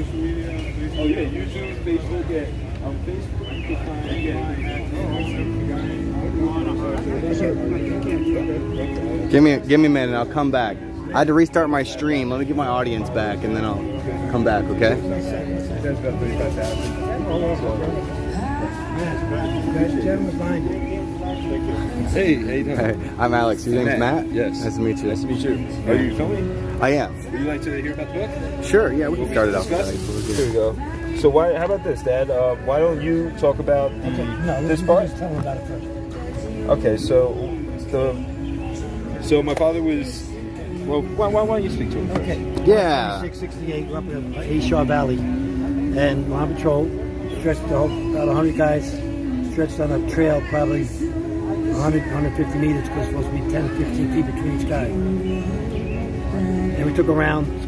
social media? Oh yeah, YouTube, Facebook. Yeah, on Facebook you can find. Give me a minute. I'll come back. I had to restart my stream. Let me get my audience back, and then I'll come back. Okay? Hey, how you doing? Hey, I'm Alex. Your name's Matt? Yes. Nice to meet you. Nice to meet you. Are you filming? I am. Would you like to hear about the book? Sure. Yeah, we can start it off. Here we go. So why? How about this, Dad? Why don't you talk about this part? Just tell me about it first. Okay, so my father was. Well, why don't you speak to him first? Okay. Yeah. 668, we're up in A-Shaw Valley, and we're on patrol. Stretched about 100 guys, stretched on a trail probably 100, 150 meters, because it's supposed to be 10, 15 feet between each guy. And we took a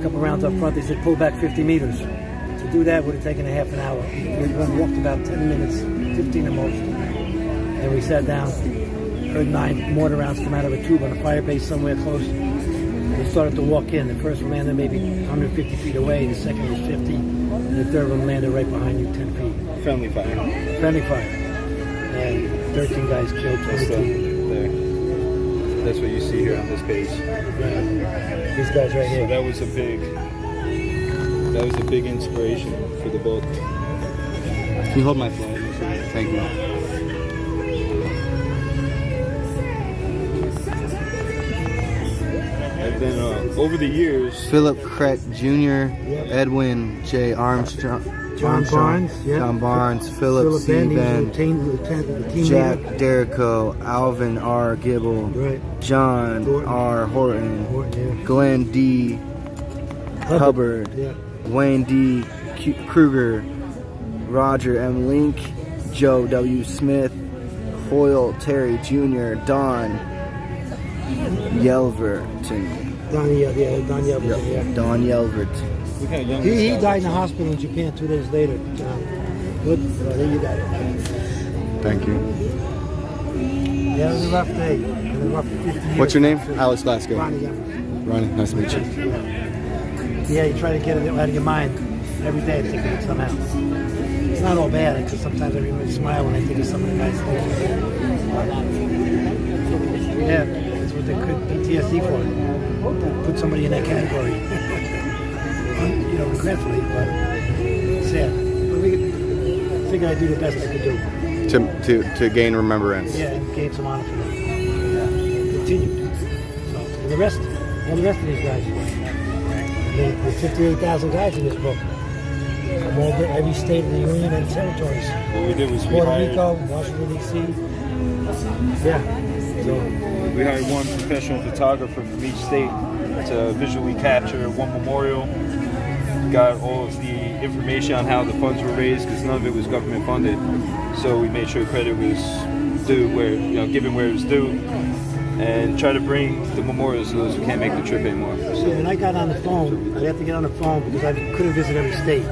couple rounds up front. They said pull back 50 meters. To do that would have taken a half an hour. We walked about 10 minutes, 15 at most. And we sat down, heard 9 mortar rounds come out of a tube on a fire base somewhere close. We started to walk in. The first one landed maybe 150 feet away, the second was 50, and the third one landed right behind you, 10 feet. Friendly fire. Friendly fire. And 13 guys killed, 22. There. That's what you see here on this page. Right. These guys right So here. that was a big inspiration for the book. Can you hold my flag? Thank you. And then over the years, Philip Crett Jr., Edwin J. Armstrong, John Barnes, John Barnes, Philip C. Ben, Ben, the team Jack leader. Derrico, Alvin R. Gibble, Right. John R. Horton, Glenn D. Hubbard, Yeah. Wayne D. Kruger, Roger M. Link, Joe W. Smith, Hoyle Terry Jr., Don Yelverton. Don Yelverton, yeah. Don Yelverton. we kind of young. He died in the hospital in Japan 2 days later. Good. There you got it. Thank you. Yeah, it was a rough day. And a rough 50 years. What's your name? Alex Glasgow. Ronnie Emerson. Ronnie, nice to meet you. Yeah, you try to get it out of your mind every day, think of it somehow. It's not all bad, because sometimes I really smile when I think of some of the guys. Yeah, that's what they could PTSD for. Put somebody in that category. You know, regretfully, but sad. But we figured I'd do the best I could do. To gain remembrance. Yeah, and gain some honor for them. Yeah, continued. So, and the rest of these guys. There's 58,000 guys in this book. From every state of the Union and territories. What we did was Puerto Rico, Washington, D.C. Yeah. So, we hired one professional photographer from each state to visually capture one memorial. Got all of the information on how the funds were raised, because none of it was government funded. So we made sure credit was due given where it was due, and try to bring the memorials to those who can't make the trip anymore. so when I got on the phone, I'd have to get on the phone because I couldn't visit every state.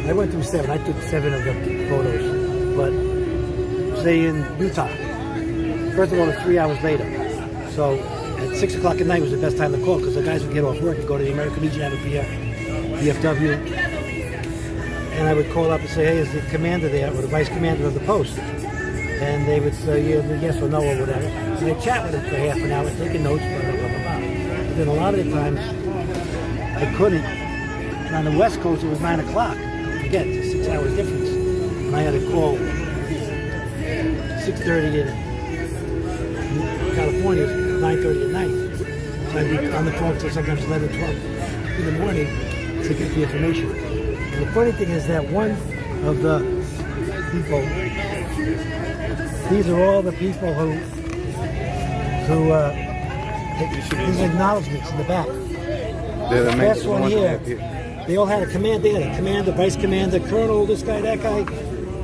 I went through 7. I took 7 of the photos. But say in Utah, first of all, it's 3 hours later. So at 6 o'clock at night was the best time to call, because the guys would get off work and go to the American Legion out of VFW. And I would call up and say, hey, is the commander there, or the vice commander of the post? And they would say yes or no or whatever. And I'd chat with them for half an hour, taking notes, blah, blah, blah, blah, blah. But then a lot of the times, I couldn't. And on the West Coast, it was 9 o'clock. Again, it's a 6 hours difference. And I had to call 6:30 in California, 9:30 at night. So I'd be on the phone till sometimes 11, 12 in the morning to get the information. And the funny thing is that one of the people, these are all the people who these acknowledgements in the back. The last one here, they all had a command. They had a commander, vice commander, colonel, this guy, that guy.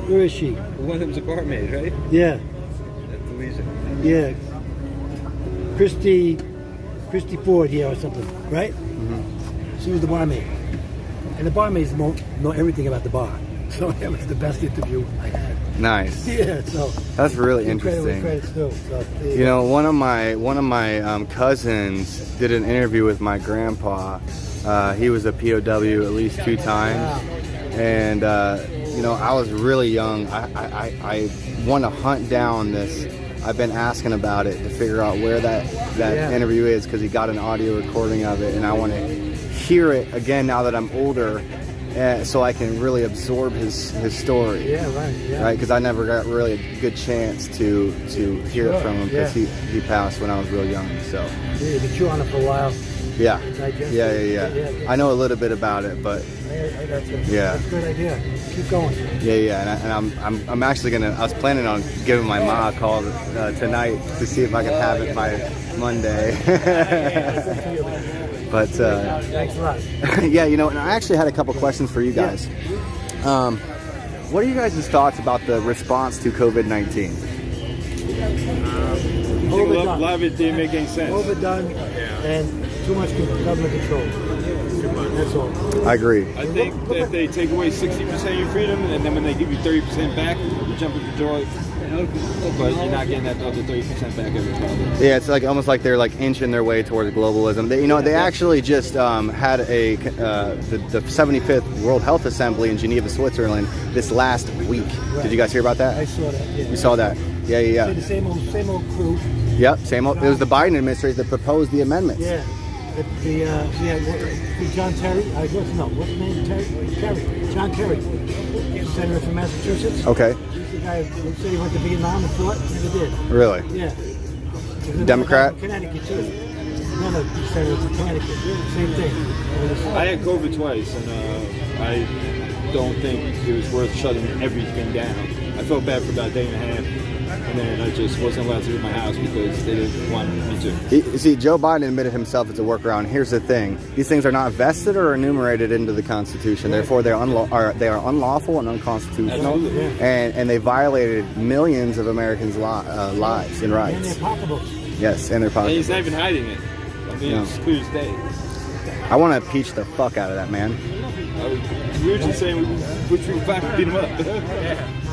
Where is she? The one that was a barmaid, right? Yeah. At the Legion. Yeah. Christy Ford here or something, right? Mm-hmm. She was the barmaid. And the barmaids know everything about the bar. So that was the best interview I had. Nice. Yeah, so That's really interesting. Credit still. So, You know, one of my cousins did an interview with my grandpa. He was a POW at least 2 times. Wow. and you know, I was really young. I want to hunt down this. I've been asking about it to figure out where that interview is, because he got an audio recording of it, and I want to hear it again now that I'm older, so I can really absorb his story. Yeah, right. Yeah. Right, because I never got really a good chance to hear it from him, because he passed when I was real young. So Yeah, you can chew on it for a while. yeah, Digest yeah. it. I know a little bit about it, but I got you. Yeah. That's a good idea. Keep going. yeah, and I'm actually gonna. I was planning on giving my ma a call tonight to see if I could have it by Monday. But Thanks a lot. yeah, you know, and I actually had a couple questions for you guys. What are you guys' thoughts about the response to COVID-19? A lot of it didn't make any sense. Overdone and too much government control. That's all. I agree. I think that if they take away 60% of your freedom, and then when they give you 30% back, you jump for joy. But you're not getting that other 30% back every time. Yeah, it's like almost like they're like inching their way towards globalism. They, you know, they actually just had the 75th World Health Assembly in Geneva, Switzerland this last week. Right. Did you guys hear about that? I saw that. Yeah. You saw that? Yeah. The same old crew. Yep, same old. It was the Biden administration that proposed the amendments. Yeah. The John Terry. What's his name? Kerry. John Kerry, senator from Massachusetts. Okay. He's the guy who said he went to Vietnam and fought. Never did. Really? Yeah. Democrat? Connecticut too. Another senator from Connecticut. Same thing. I had COVID twice, and I don't think it was worth shutting everything down. I felt bad for about a day and a half, and then I just wasn't allowed to leave my house because they didn't want me to. You see, Joe Biden admitted himself it's a workaround. Here's the thing: these things are not vested or enumerated into the Constitution. Therefore, they are unlawful and unconstitutional, and they violated millions of Americans' lives and rights. And their pocketbooks. Yes, and their And pocketbooks. he's not even hiding it. I mean, it's clear as day. I want to impeach the fuck out of that man. We were just saying which we find to beat him up.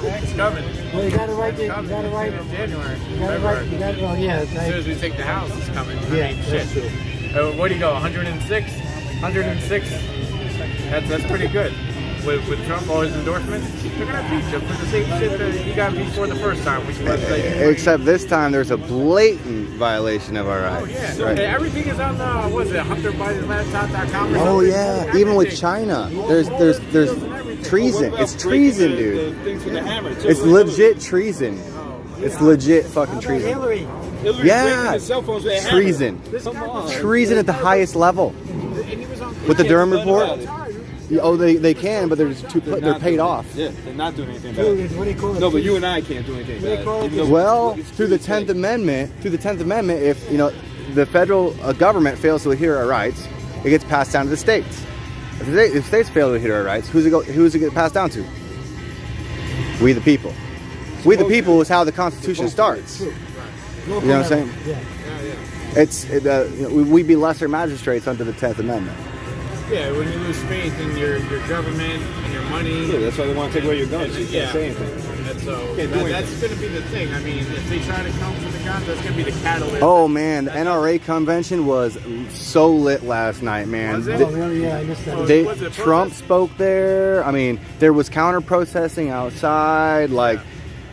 It's coming. Well, you got it right there. You Coming. got it right. January. You got it right. You got it. Oh, yeah. As soon as we take the house, it's coming. Yeah, I mean, that's shit. true. What do you go? 106? 106. That's pretty good. With Trump, all his endorsements, they're gonna impeach him for the same shit that he got impeached for the first time, which was like. Except this time, there's a blatant violation of our rights. Oh yeah. Right. And everything is on what is it? Hunter Biden's laptop.com. Oh yeah, even with China, there's treason. It's treason, dude. The things with the hammer, too. It's legit treason. It's legit fucking treason. Hillary. Hillary Yeah. breaking his cell phones with a hammer. Treason. Come on. Treason at the highest level. With the Durham report. Oh, they can, but they're just they're paid off. Yeah, they're not doing anything about it. What do you call it? No, but you and I can't do anything about it. Even though Well, it's through the 10th Amendment, if you know the federal government fails to adhere to our rights, it gets passed down to the states. If states fail to adhere to our rights, who's it get passed down to? We the people. We the people is how the Constitution starts. You know what I'm saying? Yeah. We'd be lesser magistrates under the 10th Amendment. Yeah, when you lose faith in your government and your money. Yeah, that's why they want to take away your guns. So you can't say anything. And so Can't do that's anything. going to be the thing. I mean, if they try to come for the guns, that's going to be the catalyst. Oh man, the NRA convention was so lit last night, man. Was it? The- Oh, really? Yeah, I missed that. Was it Trump spoke there. I mean, there was counter protesting outside,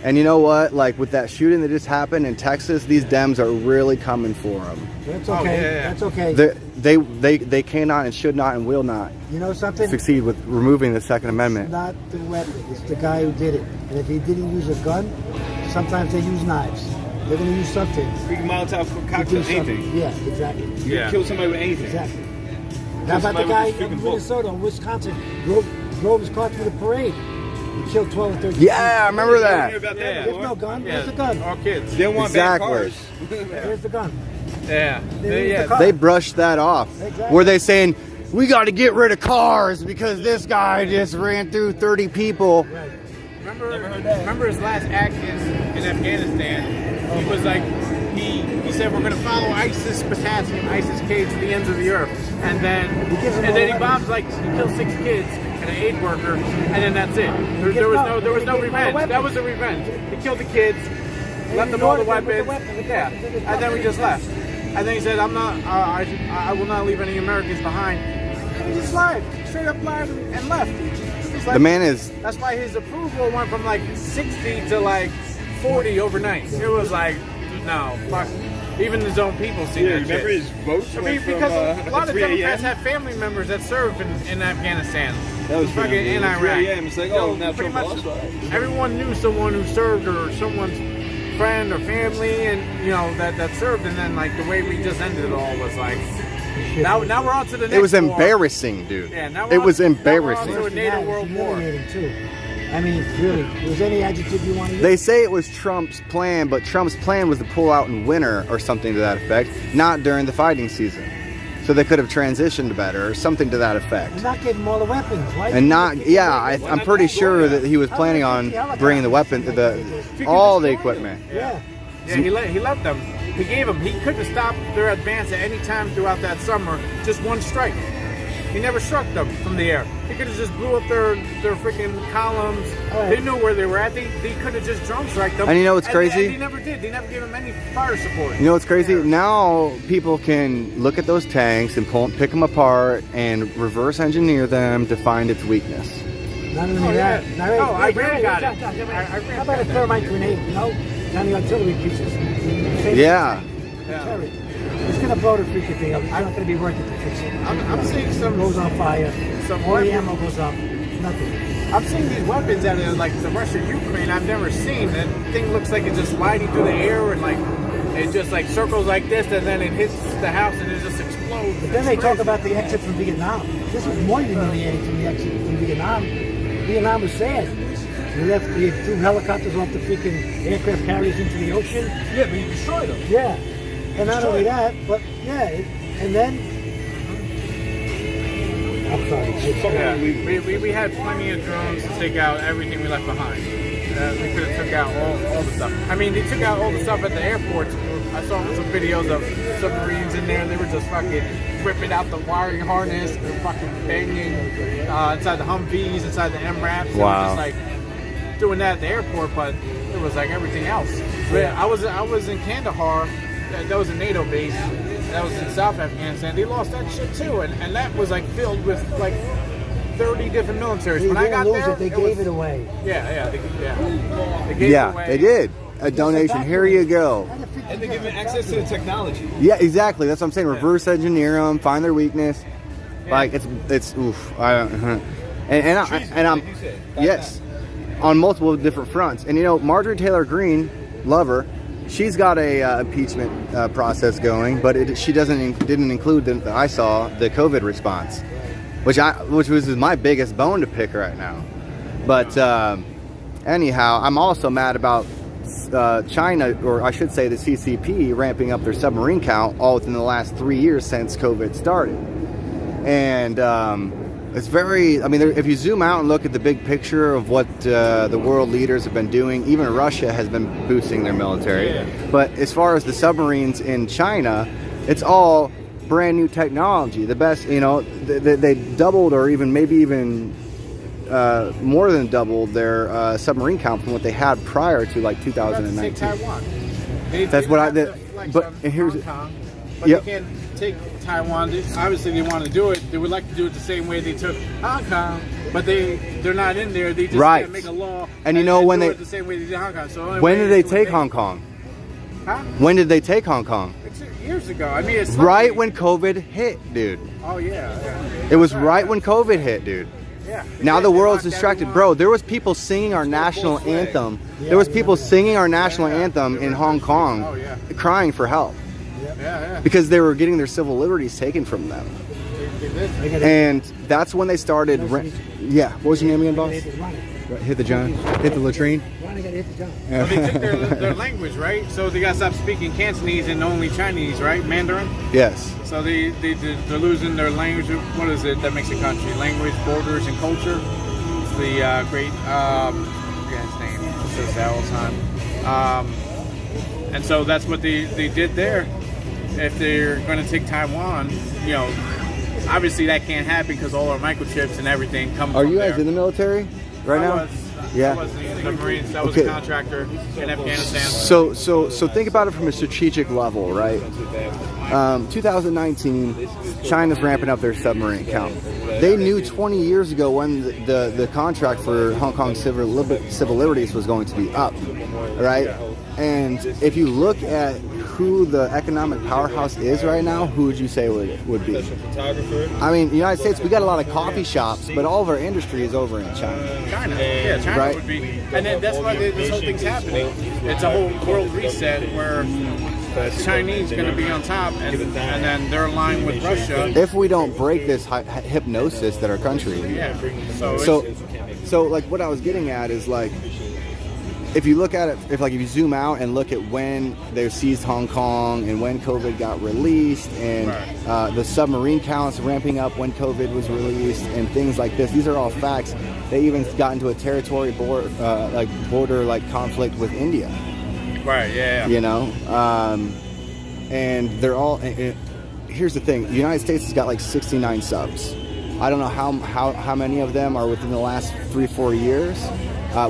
and you know what? Like with that shooting that just happened in Texas, these Dems are really coming for him. That's okay. yeah. That's okay. They cannot and should not and will not You know something? succeed with removing the Second Amendment. Not the weapon. It's the guy who did it. And if he didn't use a gun, sometimes they use knives. They're going to use something. Freaking Molotov to cocktail, do something. anything. Yeah, exactly. You can kill somebody with anything. Exactly. How about the somebody guy with a in freaking book. Minnesota, Wisconsin, drove his car through the parade? He killed 12 or 13 Yeah, I remember You that. hear about that Yeah. There's before? no gun. Yeah, Where's the gun? all kids. They don't want bad Exactly. cars. Where's the gun? Yeah. They used the car. They brushed that off. Exactly. Were they saying, we got to get rid of cars because this guy just ran through 30 people? Right. Remember his last act in Afghanistan? He was like, he said we're going to follow ISIS potassium, ISIS K to the ends of the earth, and then he bombs he kills 6 kids and an aid worker, and then that's it. There was no revenge. That was a revenge. He killed the kids, left them all the weapons, yeah, and then we just left. And then he said, I will not leave any Americans behind. He just lied, straight up lied and left. He just The man is. That's why his approval went from like 60 to like 40 overnight. It was like, no, fuck. Even his own people see that remember shit. his votes went Because from, a lot of 3 Democrats a.m.? have family members that served in Afghanistan. That was fucking pretty in amazing. Iraq. 3 a.m. It's like, oh, now pretty Trump much lost. everyone knew someone who served or someone's friend or family, and you know that served. And then like the way we just ended it all was like, now we're on to the next. It was war. embarrassing, dude. Yeah, now it was Now embarrassing. we're on to a NATO It's World War. humiliating, too. I mean, really, was any adjective you want to use? They say it was Trump's plan, but Trump's plan was to pull out in winter or something to that effect, not during the fighting season. So they could have transitioned better or something to that effect. And not give them all the weapons. Why And not, yeah, I'm pretty sure that he was planning on bringing the weapon, all the equipment. Yeah. Yeah, he let them. He gave them. He could have stopped their advance at any time throughout that summer. Just one strike. He never struck them from the air. He could have just blew up their freaking columns. Right. They knew where they were at. They could have just drone striked them. And you know what's crazy? And he never did. They never gave him any fire support. You know what's crazy? Yeah. Now people can look at those tanks and pick them apart and reverse engineer them to find its weakness. Not only Oh, that. yeah. Not No, really. Iran got it. How Iran about a got it. thermite grenade, you know? Down the artillery pieces. Yeah. Carry it. It's going to blow the freaking thing up. It's not going to be worth it to fix it. I'm seeing some. It goes on fire. Some All the weapons. ammo goes up. Nothing. I'm seeing these weapons out of like the Russia-Ukraine I've never seen. That thing looks like it's just sliding through the air and like it just like circles like this and then it hits the house and it just explodes. But then they talk about the exit from Vietnam. This was more humiliating from the exit from Vietnam. Vietnam was sad. We threw helicopters off the freaking aircraft carriers into the ocean. Yeah, but you destroyed them. Yeah. And not only that, but yeah, and then I'm sorry. Yeah, we had plenty of drones to take out everything we left behind. We could have took out all the stuff. I mean, they took out all the stuff at the airports. I saw some videos of submarines in there. They were just fucking ripping out the wiring harness. They're fucking banging inside the Humvees, inside the MRAPs. They were Wow. just like doing that at the airport, but it was like everything else. But I was in Kandahar. That was a NATO base. That was in South Afghanistan. They lost that shit too, and that was like filled with like 30 different militaries. They When I didn't got lose there, it. They gave it away. Yeah. They gave it Yeah, away. they did. A donation. Here you go. And they're giving access to the technology. Yeah, exactly. That's what I'm saying. Reverse engineer them, find their weakness. Like it's oof. And I'm like you said, back yes, on multiple different fronts. And you know, Marjorie Taylor Greene, love her. She's got a impeachment process going, but she didn't include that I saw the COVID response, which was my biggest bone to pick right now. But anyhow, I'm also mad about China, or I should say the CCP, ramping up their submarine count all within the last 3 years since COVID started. And it's very, I mean, if you zoom out and look at the big picture of what the world leaders have been doing, even Russia has been boosting their military. Yeah. But as far as the submarines in China, it's all brand new technology. The best, you know, they doubled or even maybe even more than doubled their submarine count from what they had prior to like They got to take 2019. Taiwan. That's what I- but and here's- Hong Kong, but Yep. they can't take Taiwan. Obviously, they want to do it. They would like to do it the same way they took Hong Kong, but they're not in there. They just Right. can't make a law. And you know when do they- it the same way they did Hong Kong. So the only When way did they is take Hong Kong? Huh? When did they take Hong Kong? It's years ago. I mean, it's Right when COVID hit, dude. Oh yeah. It was right when COVID hit, dude. Yeah. Now the They world's locked distracted. everyone. Bro, there was people singing our national anthem. There was people singing our national anthem in Hong Kong, Oh, yeah. crying for help Yeah. because they were getting their civil liberties taken from them. They did. And that's when they started. Yeah, what was your name again, boss? Ronnie. Hit the John. Hit the latrine. Ronnie got to hit the job. Well, they took their language, right? So they got to stop speaking Cantonese and only Chinese, right? Mandarin. Yes. So they're losing their language. What is it that makes a country? Language, borders, and culture. It's the great, I forget his name. It says that all the time. And so that's what they did there. If they're going to take Taiwan, you know, obviously that can't happen because all our microchips and everything come Are from you guys there. in the military right now? Yeah. I was in the Marines. I was Okay. a contractor in Afghanistan. So think about it from a strategic level, right? 2019, China's ramping up their submarine count. They knew 20 years ago when the contract for Hong Kong civil liberties was going to be up, right? And if you look at who the economic powerhouse is right now, who would you say would be? I mean, United States, we got a lot of coffee shops, but all of our industry is over in China. China, yeah, China right? would be, and then that's why this whole thing's happening. It's a whole world reset where the Chinese going to be on top, and then they're aligned with Russia. If we don't break this hypnosis that our country, yeah. So like what I was getting at is like, if you look at it, if you zoom out and look at when they seized Hong Kong and when COVID got released and the submarine counts ramping up when COVID was released and things like this, these are all facts. They even got into a territory border conflict with India. Right. Yeah. You know, and they're all. Here's the thing: the United States has got like 69 subs. I don't know how many of them are within the last 3-4 years.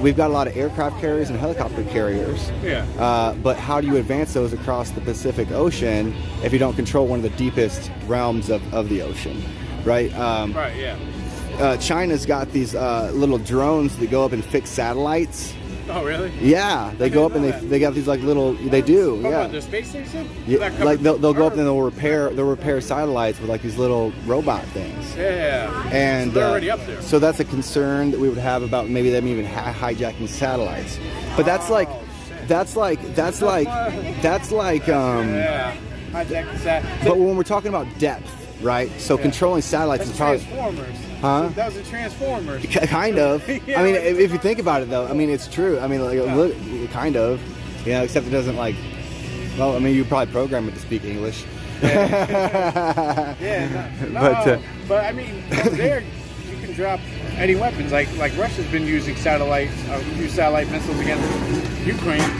We've got a lot of aircraft carriers and helicopter carriers. Yeah. But how do you advance those across the Pacific Ocean if you don't control one of the deepest realms of the ocean, right? Right. Yeah. China's got these little drones that go up and fix satellites. Oh, really? Yeah, they go up and they got these like little. They do. Oh, Yeah. about the space station? Yeah, like they'll go up and they'll repair satellites with like these little robot things. Yeah. And so they're already up there. So that's a concern that we would have about maybe them even hijacking satellites. But that's like. Yeah. Hijacking satellites. But when we're talking about depth, right? So controlling satellites That's is probably. Transformers. Huh? That was the Transformers. Kind of. Yeah, I mean, right. if you think about it, though, I mean, it's true. I mean, look, kind of. You know, except it doesn't like. Well, I mean, you probably program it to speak English. Yeah. But I mean, over there you can drop any weapons. Like Russia's been using satellite missiles against Ukraine,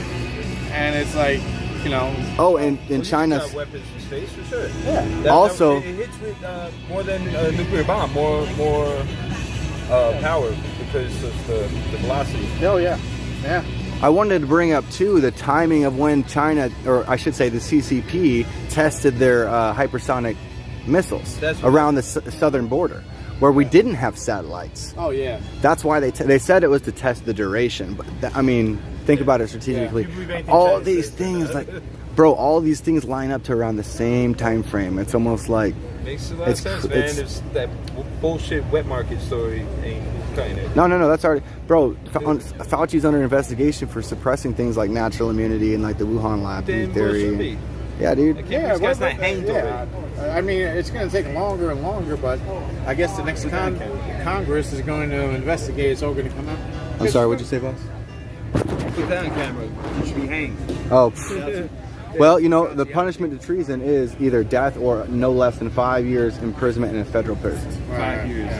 and it's like, you know. Oh, and in China. Weapons from space for sure. Yeah. Also, it hits with more than a nuclear bomb, more power because of the velocity. Oh yeah. Yeah. I wanted to bring up too the timing of when China, or I should say the CCP, tested their hypersonic missiles around the southern border, where we didn't have satellites. Oh yeah. That's why they said it was to test the duration. But I mean, think about it strategically. All these things, like, bro, all these things line up to around the same time frame. It's almost like makes a lot of sense, man. It's that bullshit wet market story ain't cutting it. No, that's already, bro. Fauci's under investigation for suppressing things like natural immunity and like the Wuhan lab theory. Yeah, dude. Yeah, this guy's not hanged already. I mean, it's going to take longer and longer, but I guess the next Congress is going to investigate. It's all going to come out. I'm sorry, what'd you say, boss? Put that on camera. You should be hanged. Oh, well, you know, the punishment to treason is either death or no less than 5 years imprisonment in a federal prison. 5 years.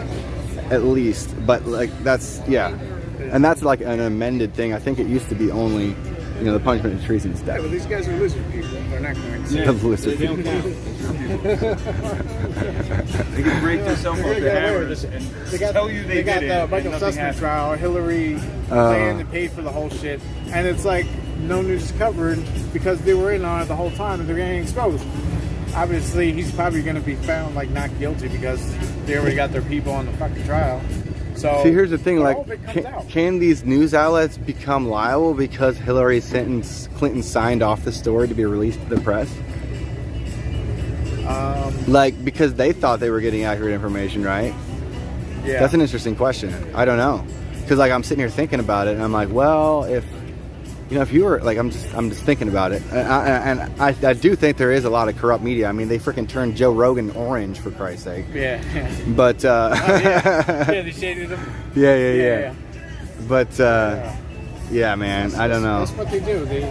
At least. But, like, that's, yeah. And that's like an amended thing. I think it used to be only, you know, the punishment to treason is death. Yeah, but these guys are lizard people. They're not going to. The lizard They don't people. count. They can break themselves off the hammers and tell you they got did the it. Michael Sussman trial. Hillary planned and paid for the whole shit, and it's like no news is covered because they were in on it the whole time and they're getting exposed. Obviously, he's probably going to be found like not guilty because they already got their people on the fucking trial. So see, here's the thing, like, all of it comes out. can these news outlets become liable because Hillary Clinton signed off the story to be released to the press? Like, because they thought they were getting accurate information, right? Yeah. That's an interesting question. I don't know. Because, like, I'm sitting here thinking about it, and I'm like, well, if you were, like, I'm just thinking about it. And I do think there is a lot of corrupt media. I mean, they freaking turned Joe Rogan orange, for Christ's sake. Yeah. But, Yeah, they shaded him. Yeah. But, yeah, man, I don't know. That's what they do. They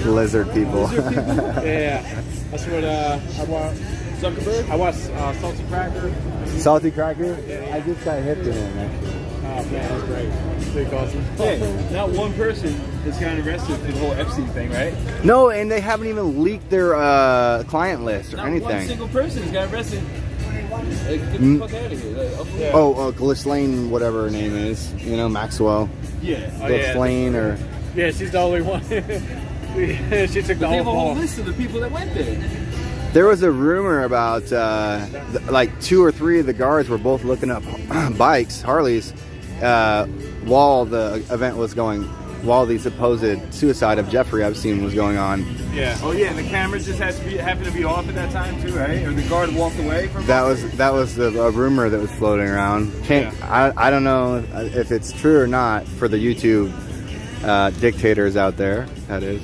Lizard people. Yeah. That's what I want. Zuckerberg? I watched Salty Cracker. Salty Cracker? I just got hipped in it, actually. Oh, man, that's great. Pretty awesome. Hey, not one person has gotten arrested for the whole Epstein thing, right? No, and they haven't even leaked their client list or Not anything. one single person has got arrested. Like, get the fuck out of here. Like, Oh, Ghislaine, whatever her name is. You know, Maxwell. yeah. Ghislaine or... Yeah, she's the only one. She took the They have a whole whole list of the people that went there. There was a rumor about like 2 or 3 of the guards were both looking up bikes, Harleys, while the event was going, while the supposed suicide of Jeffrey Epstein was going on. Yeah. Oh yeah, and the camera just happened to be off at that time too, right? Or the guard walked away from. That was a rumor that was floating around. I don't know if it's true or not for the YouTube dictators out there. That is.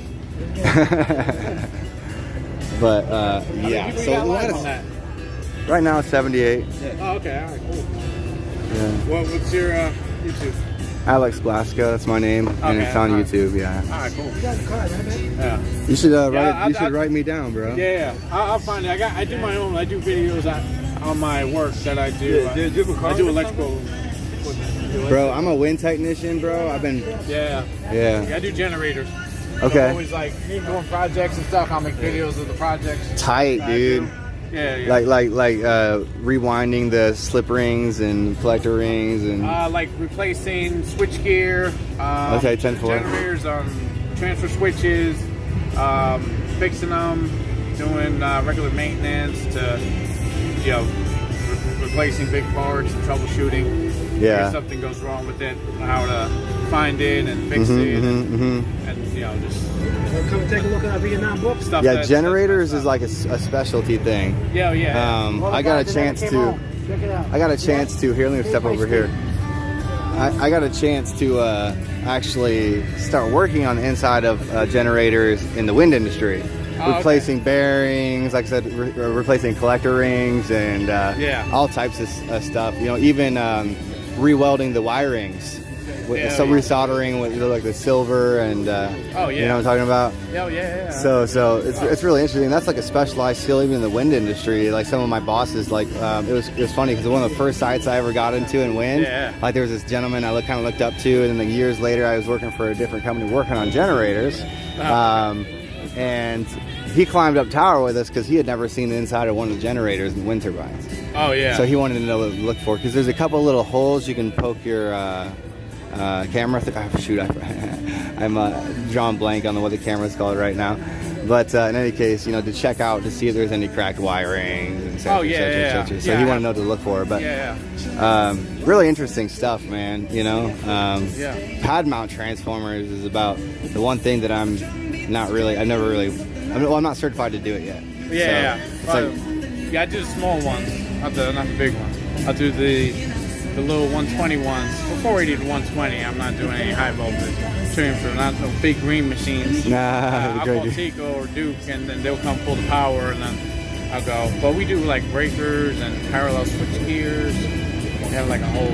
But yeah. So a lot of, right now it's 78. Oh, okay. All right, cool. Yeah. What's your YouTube? Alex Blaska, that's my name, and Okay, it's on alright. YouTube. Yeah. All right, cool. You got a card, right, man? Yeah. You should I'll write me down, bro. Yeah. I'll find it. I do my own. I do videos on my work that I do. Yeah, do you have a card I do or electrical. Bro, I'm a wind technician, bro. I've been. Yeah. Yeah. I do generators. Okay. I'm always like doing projects and stuff. I'll make videos of the projects. Tight, I do. dude. Yeah. Like rewinding the slip rings and collector rings and. Like replacing switch gear. Okay, 10-4. Generators, transfer switches, fixing them, doing regular maintenance to, replacing big parts, troubleshooting. Yeah. If something goes wrong with it, how to find it and fix it, and just Well, come and take a look at our Vietnam book. stuff. Yeah, generators is like a specialty thing. Yeah. All the I got a guys that chance came to. home. Check it out. I got a chance to. Here, let me step over here. I got a chance to actually start working on the inside of generators in the wind industry. Oh, Replacing bearings, like I said, replacing collector rings and all types of stuff. Even re-welding the wirings. Some resoldering with like the silver and you know what I'm talking about. Yeah. So it's really interesting. That's like a specialized skill even in the wind industry. Like some of my bosses, like it was funny because one of the first sites I ever got into in wind, like there was this gentleman I kind of looked up to, and then years later I was working for a different company working on generators, and he climbed up tower with us because he had never seen the inside of one of the generators and wind turbines. Oh yeah. So he wanted to know what to look for because there's a couple little holes you can poke your camera through. Oh, shoot, I'm drawing blank on what the camera's called right now. But in any case, to check out to see if there's any cracked wirings and so So he wanted to know what to look for. But really interesting stuff, man. Pad mount transformers is about the one thing that I'm not not certified to do it yet. I do the small ones, not the big ones. I'll do the little 120 ones. Before 480 to 120, I'm not doing any high voltage transfer, not no big green machines. Nah, I'll call Tico or Duke, and then they'll come pull the power, and then I'll go. But we do like breakers and parallel switch gears. We have like a whole.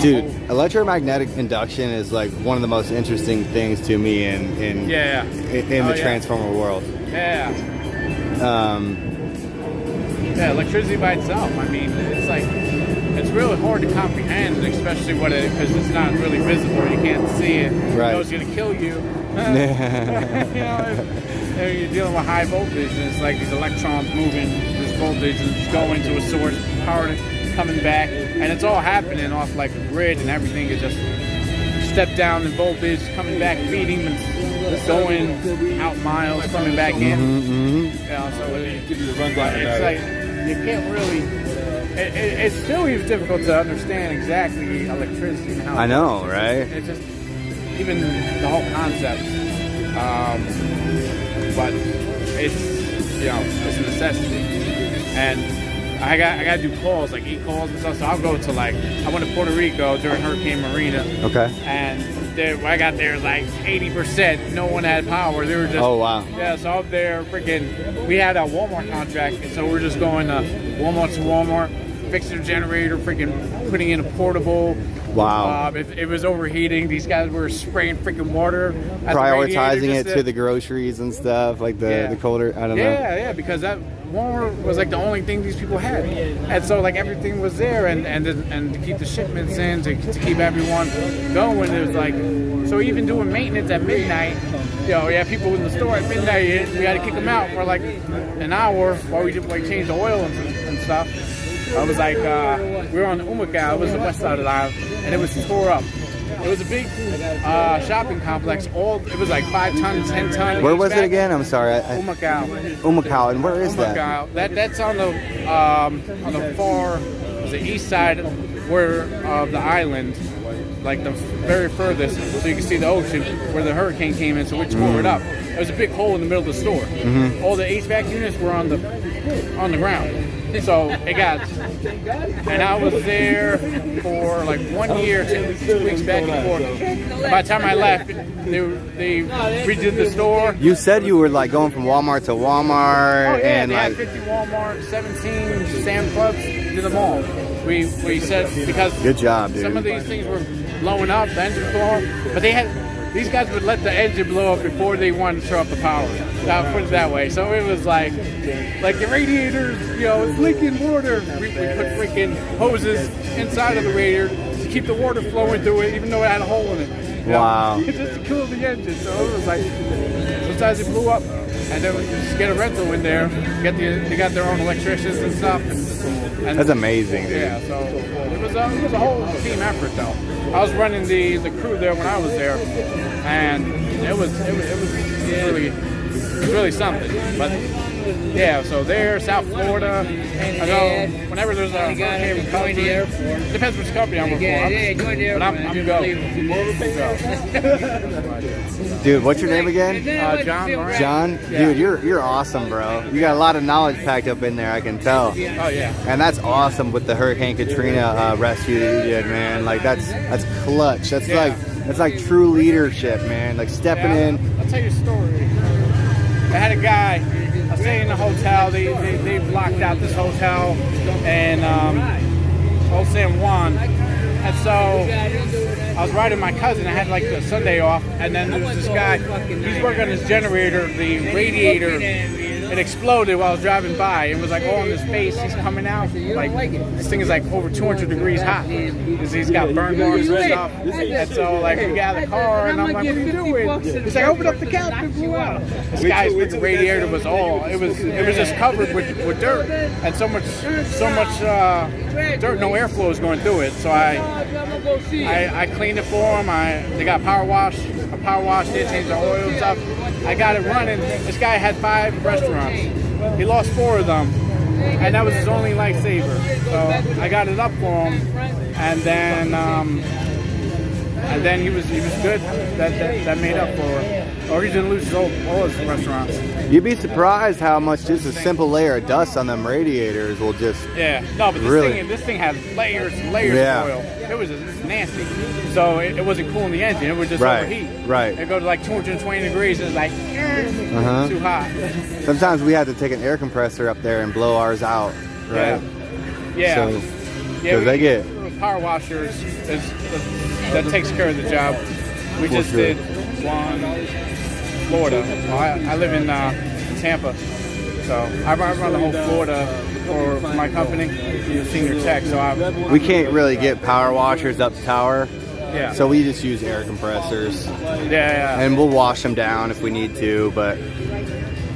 Dude, electromagnetic induction is like one of the most interesting things to me in the transformer world. Yeah, electricity by itself. I mean, it's really hard to comprehend, especially because it's not really visible. You can't see it. Right. You know it's going to kill you. If you're dealing with high voltage, and it's like these electrons moving this voltage and it's going to a source, power coming back, and it's all happening off like a grid, and everything is just step down in voltage, coming back, feeding, and going out miles, coming back in. So it's like you can't really. It's still even difficult to understand exactly electricity and how. I know, right? It's just even the whole concept. But it's it's a necessity, and I got to do calls like e-calls and stuff. So I'll go to I went to Puerto Rico during Hurricane Marina. Okay. And when I got there, 80%, no one had power. They were just. Oh wow. Yeah, so up there, we had a Walmart contract, and so we're just going Walmart to Walmart, fixing a generator, putting in a portable. Wow. If it was overheating, these guys were spraying freaking water. Prioritizing it to the groceries and stuff, like the colder. I don't know. Yeah, because that Walmart was the only thing these people had, and so everything was there, and to keep the shipments in, to keep everyone going. It was so even doing maintenance at midnight. People in the store at midnight. We had to kick them out for an hour while we changed the oil and stuff. I was we were on Umaka, it was the west side of the island, and it was tore up. It was a big shopping complex. It was like 5 ton, 10 ton. Where was it again? I'm sorry. Umakau. Umakau. And where is that? That's on the far, the east side of the island, like the very furthest, so you can see the ocean where the hurricane came in, so we tore it up. There was a big hole in the middle of the store. All the HVAC units were on the ground. So it got, and I was there for like 1 year, 2 weeks back and forth. By the time I left, they redid the store. You said you were like going from Walmart to Walmart. Oh yeah, and they like had 50 Walmart, 17 Sam's Clubs, did them all. We said, because good job, dude. Some of these things were blowing up, the engine blew up, but these guys would let the engine blow up before they wanted to turn off the power. I'll put it that way. So it was like the radiators, it's leaking water. We put freaking hoses inside of the radiator to keep the water flowing through it, even though it had a hole in it. Wow. Just to cool the engine. So it was like, sometimes it blew up, and then we just get a rental in there. They got their own electricians and stuff. And that's amazing, dude. Yeah, so it was a whole team effort, though. I was running the crew there when I was there, and it was really something. But yeah, so there, South Florida. I know whenever there's a hurricane recovery, depends which company I'm working for. But I'm go. Dude, what's your name again? John Moran. John? Yeah. Dude, you're awesome, bro. You got a lot of knowledge packed up in there, I can tell. Oh yeah. And that's awesome with the Hurricane Katrina rescue that you did, man. Like that's clutch. That's like true leadership, man. Like stepping in. I'll tell you a story. I had a guy. I stayed in a hotel. They blocked out this hotel in Old San Juan. And so I was riding my cousin. I had like the Sunday off. And then there was this guy. He's working on his generator. The radiator, it exploded while I was driving by. It was like all in his face. He's coming out. Like, this thing is like over 200 degrees hot. Because he's got burn marks and stuff. And so like we got out of the car and I'm like, what are you doing? He's like, open up the couch and blew out. This guy's with the radiator was all, it was just covered with dirt. And so much dirt, no airflow was going through it. So I cleaned it for him. They got power wash. I power washed it, changed the oil and stuff. I got it running. This guy had 5 restaurants. He lost 4 of them, and that was his only lifesaver. So I got it up for him, and then he was good. That made up for it. Or he didn't lose all his restaurants. You'd be surprised how much just a simple layer of dust on them radiators will just no, but this thing had layers and layers of oil. It was nasty. So it wasn't cooling the engine. It would just overheat. Right. It go to like 220 degrees. It's like too hot. Sometimes we had to take an air compressor up there and blow ours out. Right. Yeah. Because they get power washers. That takes care of the job. We just did one. Florida. I live in Tampa, so I run the whole Florida for my company, senior tech. So we can't really get power washers up tower. Yeah. So we just use air compressors. Yeah. And we'll wash them down if we need to, but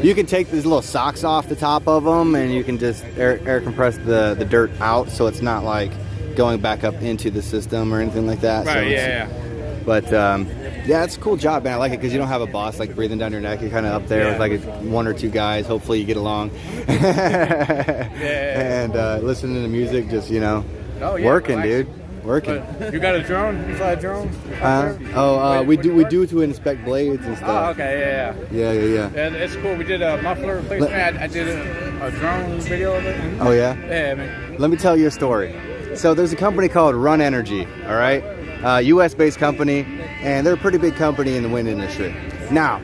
you can take these little socks off the top of them, and you can just air compress the dirt out, so it's not like going back up into the system or anything like that. Right. So But yeah, it's a cool job, man. I like it because you don't have a boss like breathing down your neck. You're kind of up there with like 1 or 2 guys. Hopefully you get along. And listening to music, just working, relax. Dude, working. You got a drone? You fly a drone? We do to inspect blades and stuff. Oh, okay, Yeah. And it's cool. We did a muffler replacement. I did a drone video of it. Oh yeah. Yeah, man. Let me tell you a story. So there's a company called Run Energy. All right. U.S.-based company, and they're a pretty big company in the wind industry. Now,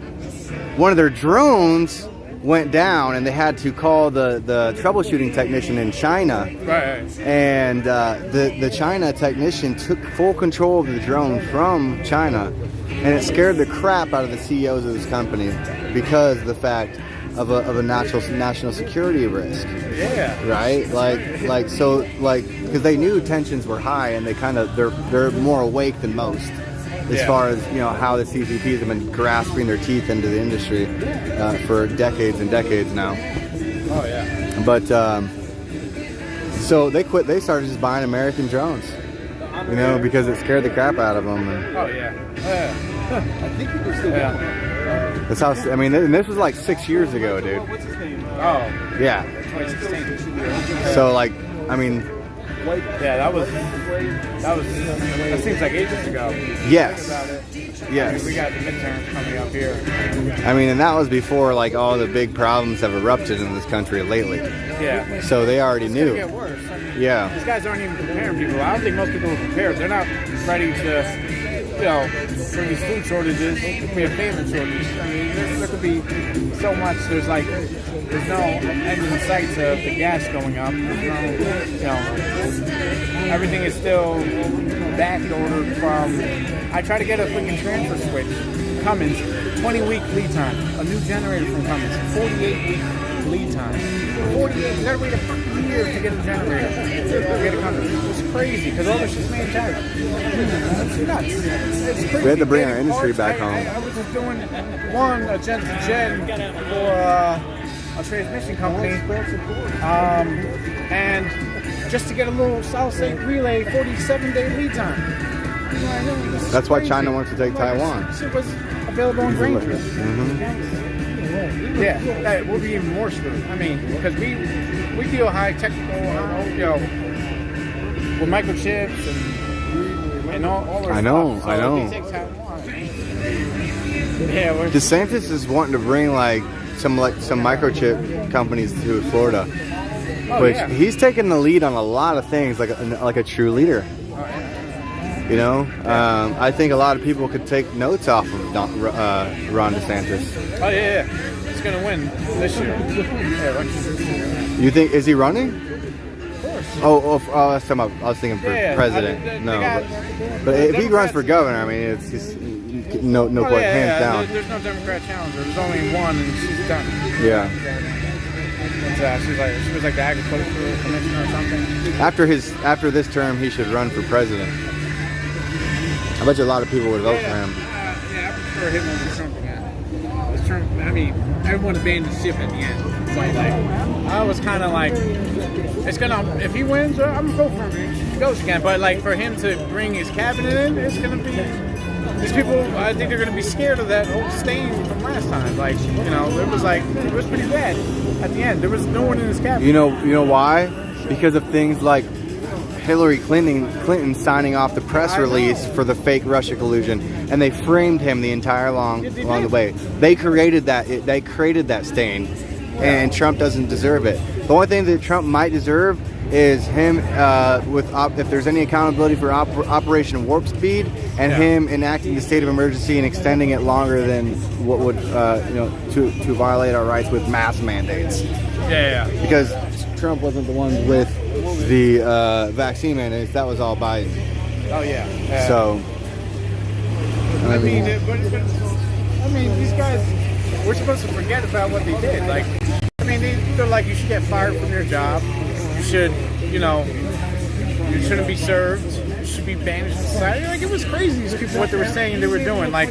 one of their drones went down, and they had to call the troubleshooting technician in China. Right. And the China technician took full control of the drone from China, and it scared the crap out of the CEOs of this company because of the fact of a national security risk. Yeah. Right? Because they knew tensions were high, and they're more awake than most as far as how the CCPs have been grasping their teeth into the industry for decades and decades now. Oh yeah. But so they quit. They started just buying American drones. You know, because it scared the crap out of them. And Oh yeah. I think he was still. that's how. I mean, and this was like 6 years ago, dude. Oh, Yeah. 2016. So like, I mean, Yeah, that seems like ages ago. yes, About it. yes. We got the midterms coming up here. I mean, and that was before like all the big problems have erupted in this country lately. Yeah. So they already It's gonna knew. get worse. I mean, Yeah. these guys aren't even preparing people. I don't think most people are prepared. They're not ready to, for these food shortages. It could be a famine shortage. I mean, there could be so much. There's no end in sight to the gas going up. There's no, everything is still back ordered from. I try to get a freaking transfer switch. Cummins, 20-week lead time. A new generator from Cummins, 48-week lead time. 48. You gotta wait a fucking year to get a generator. To get a Cummins. It's crazy because all this shit's made in China. It's nuts. It's crazy. We had to bring our Getting industry parts. back home. I was just doing a gen-to-gen for a transmission company, and just to get a little solid-state relay, 47-day lead time. You know what I mean? This is That's why crazy. China wants to take Taiwan. This was available in Granger. Mm-hmm. Yeah, that will be even more screwed. I mean, because we deal high technical, with microchips and all our I know, stuff. I know. They take Taiwan. Yeah, we're DeSantis is wanting to bring like some microchip companies to Florida, which yeah. he's taking the lead on a lot of things, like a true leader. You know, I think a lot of people could take notes off of Ron DeSantis. Oh yeah. He's gonna win this year. Yeah, You think, is he running? of course. Oh, I was thinking for Yeah, president. I mean, No, they got- but if he runs Democrats- for governor, I mean, it's just no Oh, quite yeah, hands down. There's no Democrat challenger. There's only one, and she's done. Yeah. She was like the agricultural commissioner or something. After this term, he should run for president. I bet you a lot of people would vote for him. Yeah, I prefer him over Trump again. Because Trump, I mean, everyone abandoned ship at the end. So like, I was kind of like, it's gonna. If he wins, I'm gonna vote for him. He goes again. But like for him to bring his cabinet in, it's gonna be. These people, I think they're gonna be scared of that old stain from last time. Like, it was pretty bad at the end. There was no one in his cabinet. You know why? Because of things like Hillary Clinton signing off the press release for the fake Russia collusion, and they framed him the entire along the way. They created that. They created that stain, and Trump doesn't deserve it. The only thing that Trump might deserve is him if there's any accountability for Operation Warp Speed, and him enacting the state of emergency and extending it longer than what would to violate our rights with mask mandates. Yeah. Because Trump wasn't the one with the vaccine mandates. That was all Biden. Oh yeah. So, I mean, these guys, we're supposed to forget about what they did. Like, I mean, they're like, you should get fired from your job. You should, you shouldn't be served. You should be banished from society. Like, it was crazy. These people, what they were saying, they were doing. Like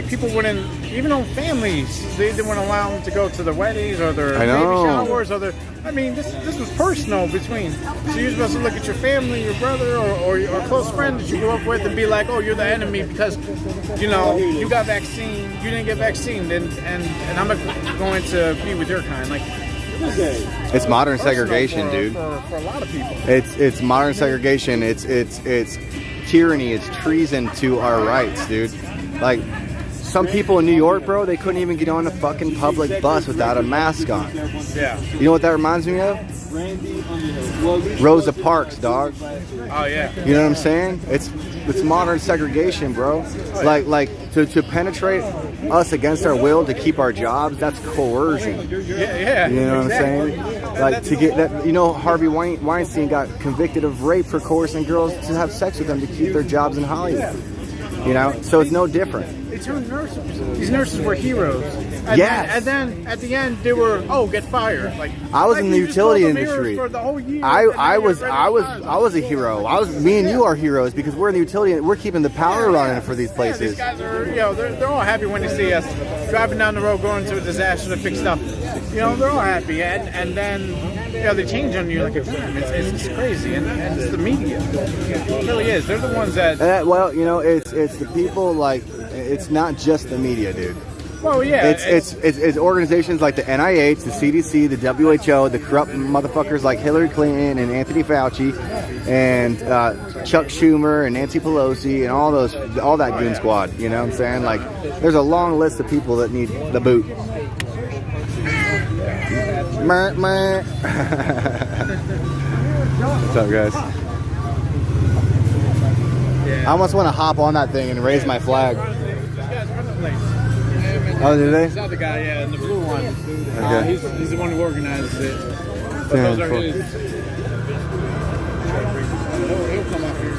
people wouldn't, even on families, they wouldn't allow them to go to their weddings or their baby showers or their. I mean, this was personal between. So you're supposed to look at your family, your brother, or a close friend that you grew up with, and be like, oh, you're the enemy because, you got vaccine, you didn't get vaccine, and I'm not going to be with your kind. Like, it's modern segregation, dude. For a lot of people. It's modern segregation. It's tyranny. It's treason to our rights, dude. Like, some people in New York, bro, they couldn't even get on a fucking public bus without a mask on. Yeah. You know what that reminds me of? Rosa Parks, dog. Oh yeah. You know what I'm saying? It's modern segregation, bro. Like to penetrate us against our will to keep our jobs, that's coercion. Yeah. You know what I'm saying? Like to get that, Harvey Weinstein got convicted of rape for coercing girls to have sex with them to keep their jobs in Hollywood. So it's no different. They turned nurses. These nurses were heroes. Yes. And then at the end they were get fired. Like I was in the you just utility called them industry. heroes for the whole year, I and then was you're ready to fire them. a hero. Me and you are heroes because we're in the utility and we're keeping the power running for these Yeah, places. these guys are, they're all happy when they see us driving down the road, going to a disaster to fix stuff. They're all happy, and then they change on you like a dime. It's crazy, and it's the media. It really is. They're the ones that. Well, you know, it's the people, like, it's not just the media, dude. Well, yeah. It's organizations like the NIH, the CDC, the WHO, the corrupt motherfuckers like Hillary Clinton and Anthony Fauci, and Chuck Schumer and Nancy Pelosi and all that goon squad. You know what I'm saying? Like, there's a long list of people that need the boot. What's up, guys? I almost want to hop on that thing and raise my flag. Oh, did they? He's not the guy, yeah, and the blue one. Okay. He's the one who organizes it. But Yeah, those are cool. his. He'll come up here.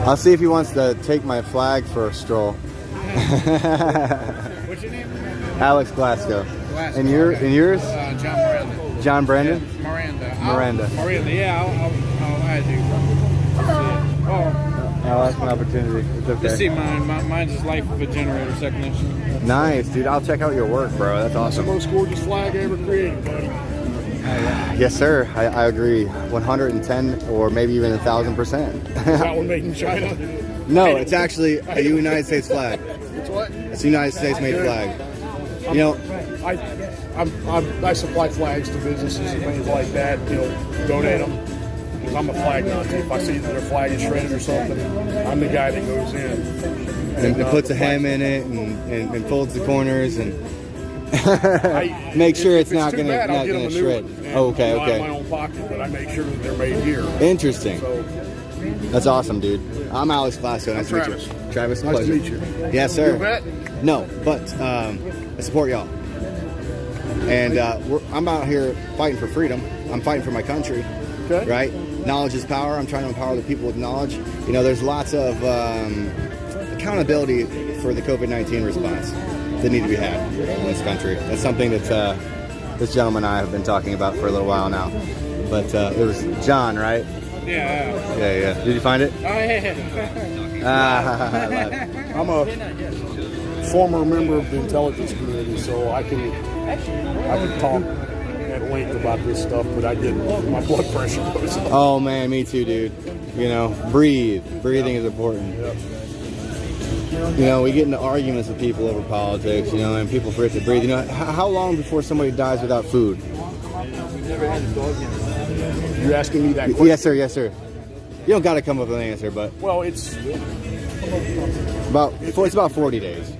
I'll see if he wants to take my flag for a stroll. What's your name? Alex Glasgow. Glasgow. And yours? John Miranda. John Brandon? Miranda. Miranda, yeah, I'll add you. Oh, that's an opportunity. It's okay. Just see mine. Mine's is life of a generator technician. Nice, dude. I'll check out your work, bro. That's awesome. Most gorgeous flag ever created, buddy. Yes, sir. I agree. 110 or maybe even 1,000%. Is that one made in China? No, it's actually a United States flag. It's what? It's a United States made flag. You know, I supply flags to businesses and things like that. You know, donate them. Because I'm a flag Nazi. If I see that their flag is shredded or something, I'm the guy that goes in. and puts a hem in it and folds the corners and make sure it's not going to shred. Oh, okay, Out of okay. my own pocket, but I make sure that they're made here. Interesting. So, That's awesome, dude. I'm Alex Glasgow. Nice to meet Travis. you. Travis, Nice pleasure. to meet you. Yes, sir. You bet. No, but I support y'all. And I'm out here fighting for freedom. I'm fighting for my country. Okay. Right? Knowledge is power. I'm trying to empower the people with knowledge. You know, there's lots of accountability for the COVID-19 response that need to be had in this country. That's something that this gentleman and I have been talking about for a little while now. But it was John, right? Yeah. Yeah. Did you find it? Oh, yeah. I'm a former member of the intelligence community, so I can talk at length about this stuff, but I get my blood pressure goes up. Oh man, me too, dude. You know, breathe. Breathing is important. Yep. You know, we get into arguments with people over politics, you know, and people forget to breathe. You know, how long before somebody dies without food? You asking me that question? Yes, sir. Yes, sir. You don't got to come up with an answer, but Well, it's about 40 days.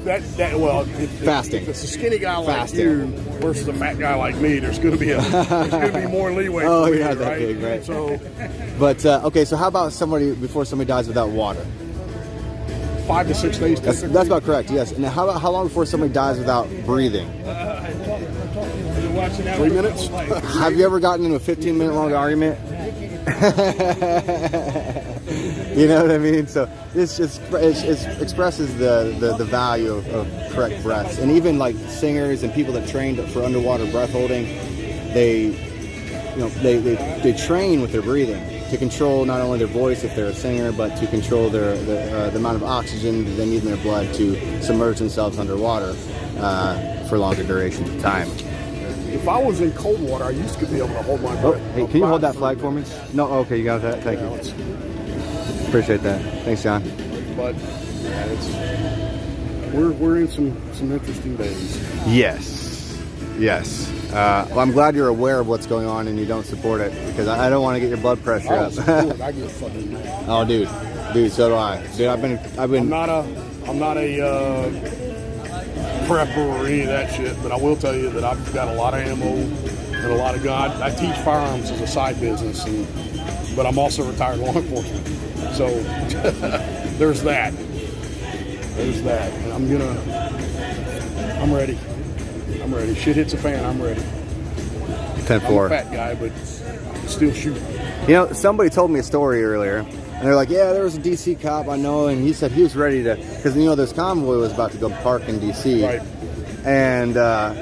well. Fasting. If it's a skinny guy like Fasting. you versus a fat guy like me, there's going to be more leeway. Oh, for me, you're not that right? big, right? So But okay, so how about before somebody dies without water? 5 to 6 days. That's about correct. Yes. And how long before somebody dies without breathing? 3 minutes. Have you ever gotten into a 15-minute long argument? You know what I mean? So it expresses the value of correct breaths, and even like singers and people that trained for underwater breath holding, they train with their breathing to control not only their voice if they're a singer, but to control the amount of oxygen that they need in their blood to submerge themselves underwater for longer durations of time. If I was in cold water, I used to be able to hold my Oh, breath. hey, can you hold that flag for me? No, okay, you got that. Thank you. Appreciate that. Thanks, John. But we're in some interesting days. Yes. Well, I'm glad you're aware of what's going on and you don't support it, because I don't want to get your blood pressure I up. don't support it. I get fucking mad. Oh, dude, so do I. Dude, I've been. I'm not a prepper or any of that shit, but I will tell you that I've got a lot of ammo and a lot of gun. I teach firearms as a side business, but I'm also retired law enforcement. So there's that. And I'm ready. Shit hits a fan, I'm ready. 10-4. I'm a fat guy, but still shooting. You know, somebody told me a story earlier, and they're like, yeah, there was a DC cop I know, and he said he was ready to, because, you know, this convoy was about to go park in DC. Right. And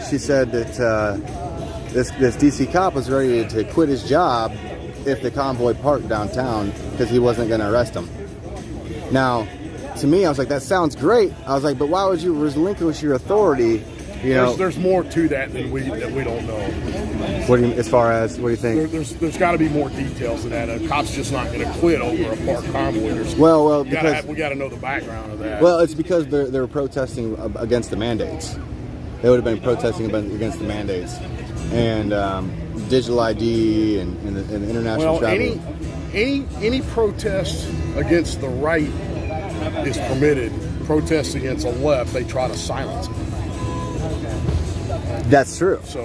she said that this DC cop was ready to quit his job if the convoy parked downtown because he wasn't going to arrest him. Now, to me, I was like, that sounds great. I was like, but why would you relinquish your authority you know, there's more to that than we don't know. What do you, as far as what do you think? There's got to be more details to that. A cop's just not going to quit over a parked convoy. Well, we because got to know the background of that. well, it's because they were protesting against the mandates. They would have been protesting against the mandates and digital ID and the international travel. Any protest against the right is permitted. Protests against the left, they try to silence it. That's true. So,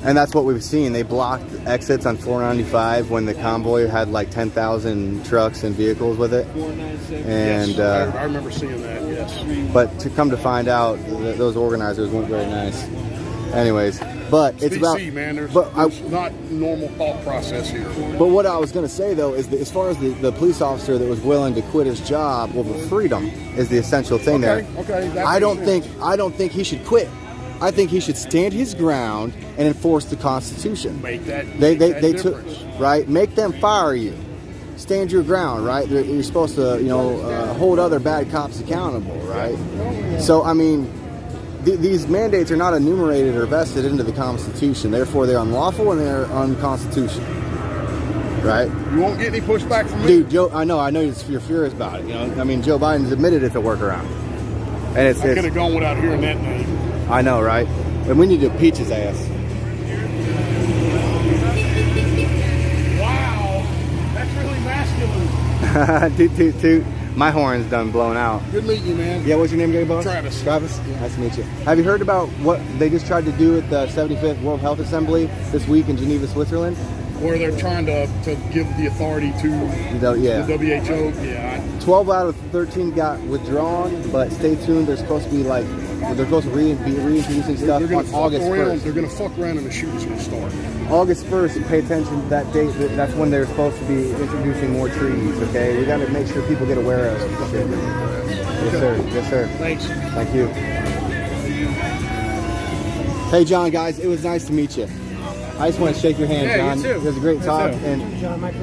and that's what we've seen. They blocked exits on 495 when the convoy had like 10,000 trucks and vehicles with it. And yes, I remember seeing that. Yes. But to come to find out, those organizers weren't very nice. Anyways, but it's DC, about. Man, there's not normal thought process here. But what I was going to say though is that as far as the police officer that was willing to quit his job over freedom is the essential thing there. Okay. I don't think he should quit. I think he should stand his ground and enforce the Constitution. Make that They difference. took right. Make them fire you. Stand your ground, right? You're supposed to, hold other bad cops accountable, right? So I mean, these mandates are not enumerated or vested into the Constitution. Therefore, they're unlawful and they're unconstitutional, right? You won't get any pushback from me, dude. Joe, I know you're furious about it. I mean, Joe Biden's admitted it's a workaround, and I could have gone without hearing that name. I know, right? And we need to impeach his ass. Wow, that's really masculine. Toot. My horn's done blown out. Good meeting you, man. Yeah, what's your name, Gary Boss? Travis. Travis? Nice to meet you. Have you heard about what they just tried to do at the 75th World Health Assembly this week in Geneva, Switzerland? Where they're trying to give the authority to the WHO. Yeah. 12 out of 13 got withdrawn, but stay tuned. They're supposed to be they're supposed to be reintroducing stuff on August 1st. They're going to fuck around and the shooting's going to start. August 1st, pay attention to that date. That's when they're supposed to be introducing more trees, okay? We got to make sure people get aware of it. Yes, sir. Yes, sir. Thanks. Thank you. Hey, John, guys, it was nice to meet you. I just want to shake your hand, John. You too. It was a great talk. And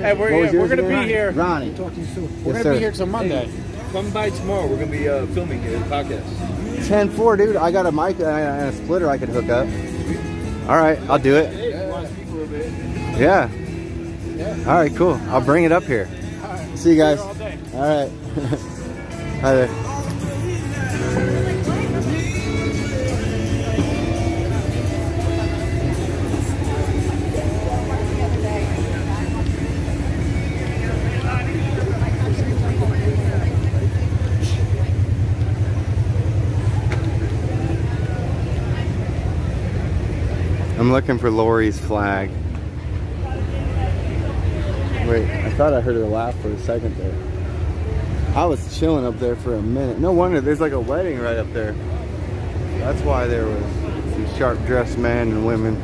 hey, we're going to be here. Ronnie. Talk to you soon. We're going to be here till Monday. Come by tomorrow. We're going to be filming a podcast. 10-4, dude. I got a mic and a splitter I could hook up. All right, I'll do it. Yeah. All right, cool. I'll bring it up here. See you guys. All right. Hi there. I'm looking for Lori's flag. Wait, I thought I heard her laugh for a second there. I was chilling up there for a minute. No wonder, there's like a wedding right up there. That's why there was some sharp-dressed men and women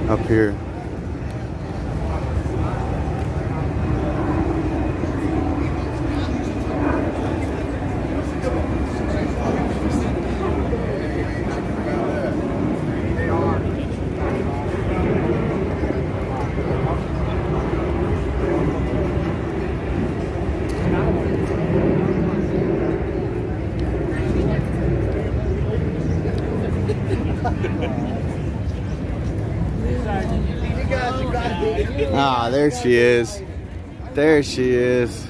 up here. Ah, there she is. There she is.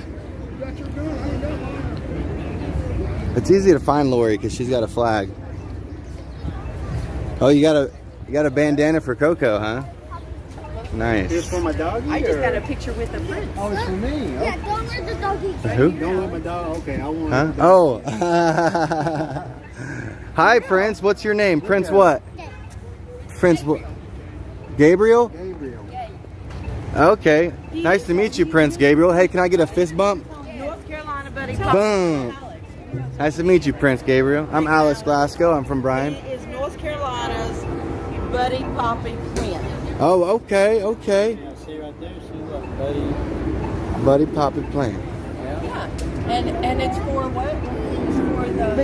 It's easy to find Lori because she's got a flag. Oh, you got a bandana for Coco, huh? Nice. It's for my doggy? I just got a picture with a friend. Oh, it's for me. Yeah, don't let the doggy. Who? Don't let my dog. Okay, I won't. Huh? Oh. Hi, Prince. What's your name? Prince what? Prince what? Gabriel? Gabriel. Okay. Nice to meet you, Prince Gabriel. Hey, can I get a fist bump? North Carolina, buddy. Boom. Nice to meet you, Prince Gabriel. I'm Alex Glasgow. I'm from Bryan. He is North Carolina's Buddy Poppy twin. Oh, okay, okay. Yeah, see right there, see what Buddy Poppy plant. Yeah. And it's for what? It's for the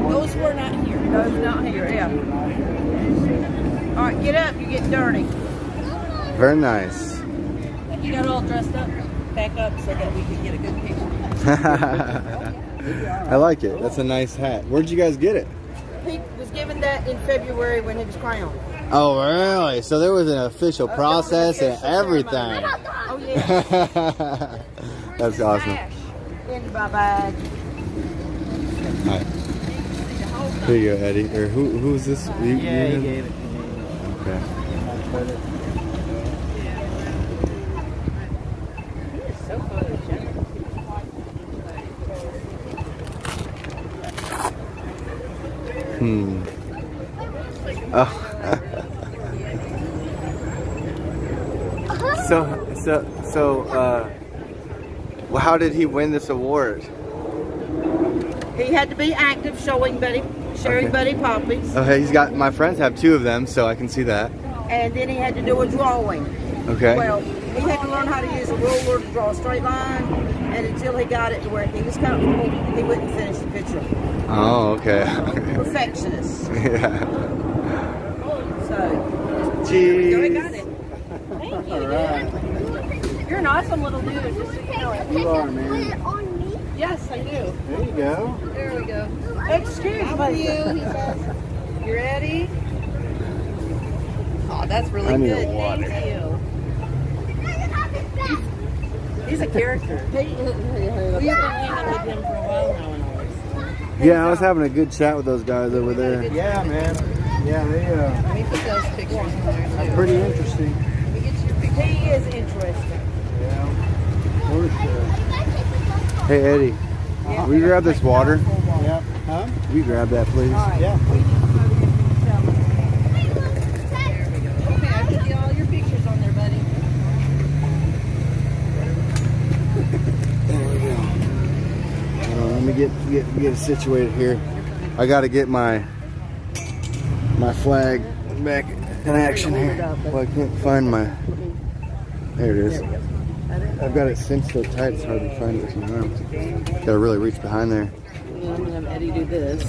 Those were not here. Those not here, yeah. All right, get up. You get dirty. Very nice. You got all dressed up. Back up so that we can get a good picture. I like it. That's a nice hat. Where'd you guys get it? He was given that in February when he was crowned. Oh, really? So there was an official process and everything. Oh, yeah. That's awesome. In my bag. All right. Here you go, Eddie. Or who's this? You He gave it to me. Okay. So photogenic. Oh. Well, how did he win this award? He had to be active, sharing Buddy Poppy's. Okay, he's got, my friends have 2 of them, so I can see that. And then he had to do a drawing. Okay. Well, he had to learn how to use a ruler to draw a straight line, and until he got it to where he was comfortable, he wouldn't finish the picture. Oh, okay. Perfectionist. Yeah. So, Cheese. there we go, I got it. Thank you, dude. You're an awesome little dude, just so you know it. You are, man. Yes, I do. There you go. There we go. Excuse me. How are you? He says. You ready? Oh, that's really I need good. a water. Thank you. He's a character. We've been hanging with him for a while now and always. Yeah, I was having a good chat with those guys over there. Yeah, man. Yeah, they Let me put those pictures in there too. pretty interesting. Let me get your picture. He is interesting. Yeah, for sure. Hey, Eddie, will you grab this water? Yeah. Huh? Will you grab that, please? All right. Yeah. We need to go to him and tell him. There we go. Okay, I put all your pictures on there, buddy. There we go. Let me get it situated here. I got to get my flag back in action here. Well, I can't find my. There it is. I've got it cinched so tight it's hard to find it with my arms. Got to really reach behind there. I'm gonna have Eddie do this,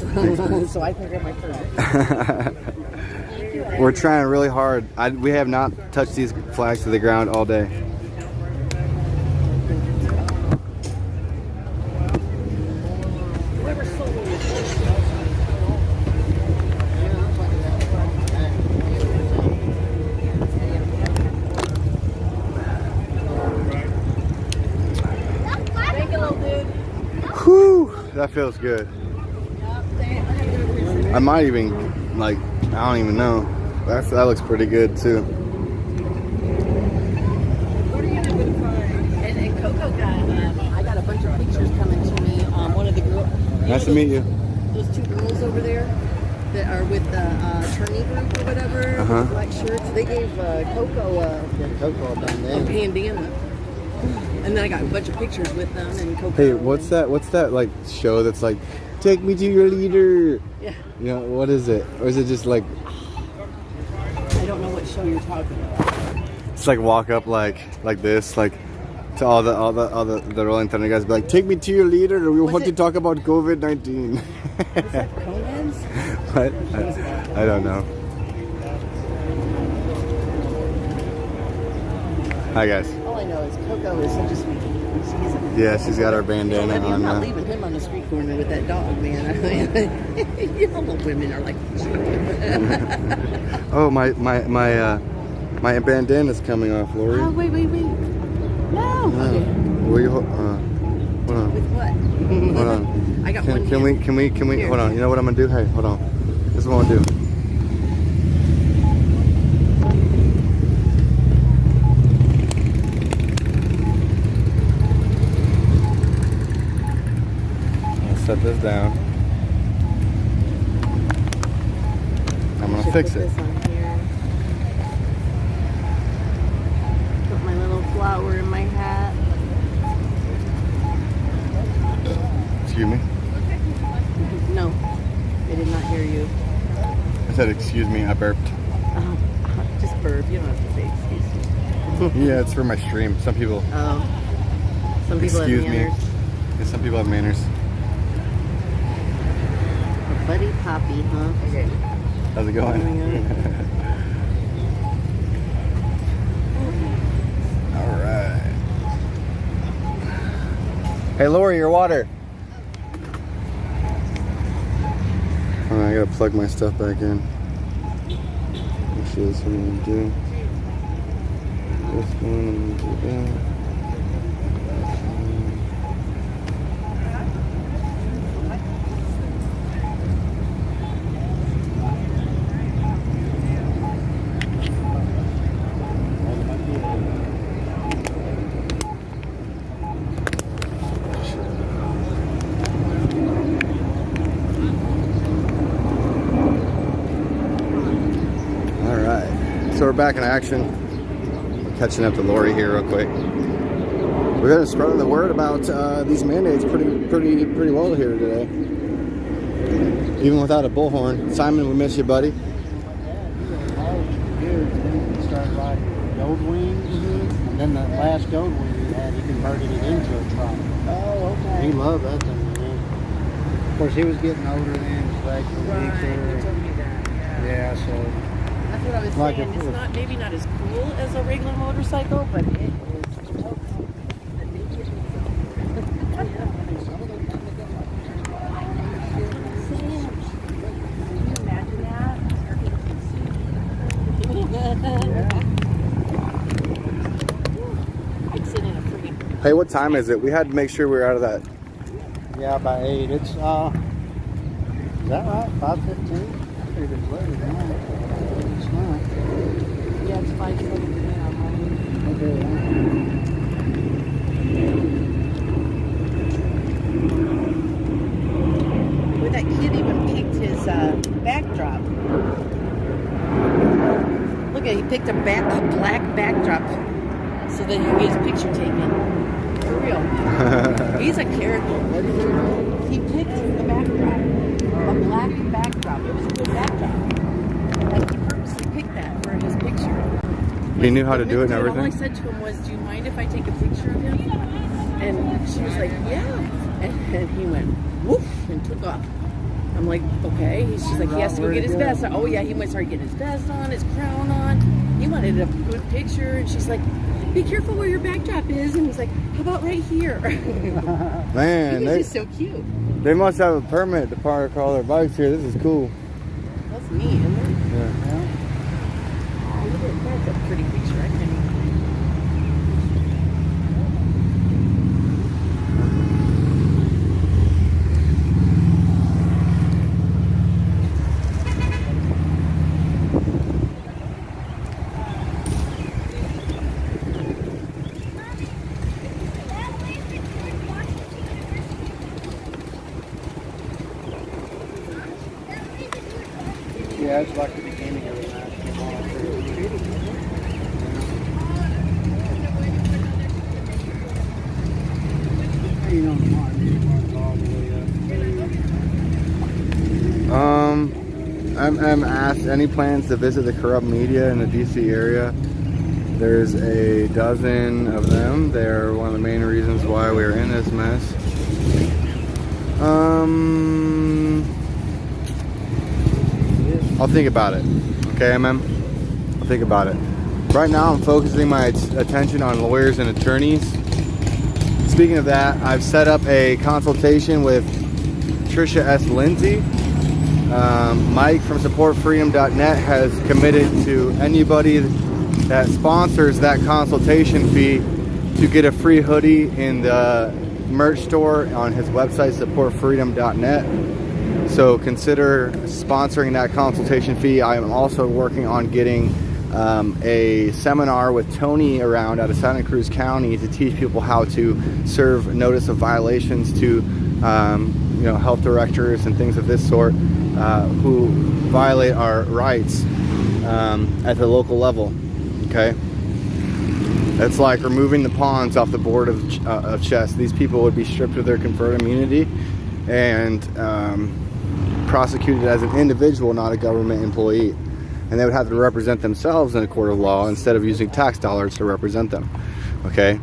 so I can grab my phone. We're trying really hard. We have not touched these flags to the ground all day. Whew, that feels good. I might even, like, I don't even know. That looks pretty good too. And Coco I got a bunch of pictures coming to me. One of the girls. Nice to meet you. Those 2 girls over there that are with the attorney group or whatever, with black shirts. They gave Coco a bandana. And then I got a bunch of pictures with them and Coco. Hey, what's that like show that's like, take me to your leader? Yeah. You know, what is it? Or is it just like, I don't know what show you're talking about. it's like walk up like this, like to all the Rolling Thunder guys, be like, take me to your leader, or we want to talk about COVID-19. Is that Conan's? What? I don't know. Hi guys. All I know is Coco is such a sweetie. Yeah, she's got her bandana I'm on not now. leaving him on the street corner with that dog, man. You know, the women are like. Oh, my bandana's coming off, Lori. Oh, wait. No. Okay. Will you hold on? With what? Hold on. I got one. Can we? Here. Hold on. You know what I'm gonna do? Hey, hold on. This is what I'm gonna do. Set this down. I'm gonna fix it. This on here. Put my little flower in my hat. Excuse me. No, I did not hear you. I said, excuse me. I burped. Just burp. You don't have to say excuse me. Yeah, it's for my stream. Some people. Oh. Some people Excuse have me. manners. Yeah, some people have manners. Buddy Poppy, huh? Okay. How's it going? All right. Hey, Lori, your water. I gotta plug my stuff back in. Actually, that's what I'm gonna do. This one, I'm gonna do that. So we're back in action. Catching up to Lori here real quick. We're gonna spread the word about these mandates pretty well here today. Even without a bullhorn. Simon, we miss you, buddy. Started riding gold wings, and then the last gold wing he had, he converted it into a truck. Oh, okay. He loved that thing, man. Of course, he was getting older then. His legs were Right, weaker. you told me that. Yeah. Yeah, so. That's what I was Like saying. if- It's not maybe not as cool as a regular motorcycle, but it is. Hey, what time is it? We had to make sure we were out of that. Yeah, by 8. It's, is that right? 5:15? I figured it was later than that. It's not. Yeah, it's 5:17 now. Okay, Well, that kid even picked his backdrop. Look at, he picked a black backdrop so that he can get his picture taken. For real. He's a character. He picked the backdrop, a black backdrop. It was a good backdrop. Like he purposely picked that for his picture. He knew how to do it and All I everything. said to him was, "Do you mind if I take a picture of him?" And she was like, "Yeah." And he went woof and took off. I'm like, "Okay." She's like, "He has to go get his vest on." Oh yeah, he might start getting his vest on, his crown on. He wanted a good picture, and she's like, "Be careful where your backdrop is." And he's like, "How about right here?" Man, He was just so cute. they must have a permit to park all their bikes here. This is cool. That's neat, isn't it? Yeah. Oh, look at that. That's a pretty picture. I can't even. yeah, it's like the beginning of the national ball. You know, the march all the way up. I'm asked any plans to visit the corrupt media in the DC area. There's a dozen of them. They're one of the main reasons why we're in this mess. I'll think about it. Okay, MM? I'll think about it. Right now I'm focusing my attention on lawyers and attorneys. Speaking of that, I've set up a consultation with Trisha S. Lindsay. Mike from supportfreedom.net has committed to anybody that sponsors that consultation fee to get a free hoodie in the merch store on his website, supportfreedom.net. So consider sponsoring that consultation fee. I am also working on getting a seminar with Tony around out of Santa Cruz County to teach people how to serve notice of violations to health directors and things of this sort who violate our rights at the local level. Okay, it's like removing the pawns off the board of chess. These people would be stripped of their conferred immunity and prosecuted as an individual, not a government employee, and they would have to represent themselves in a court of law instead of using tax dollars to represent them. Okay,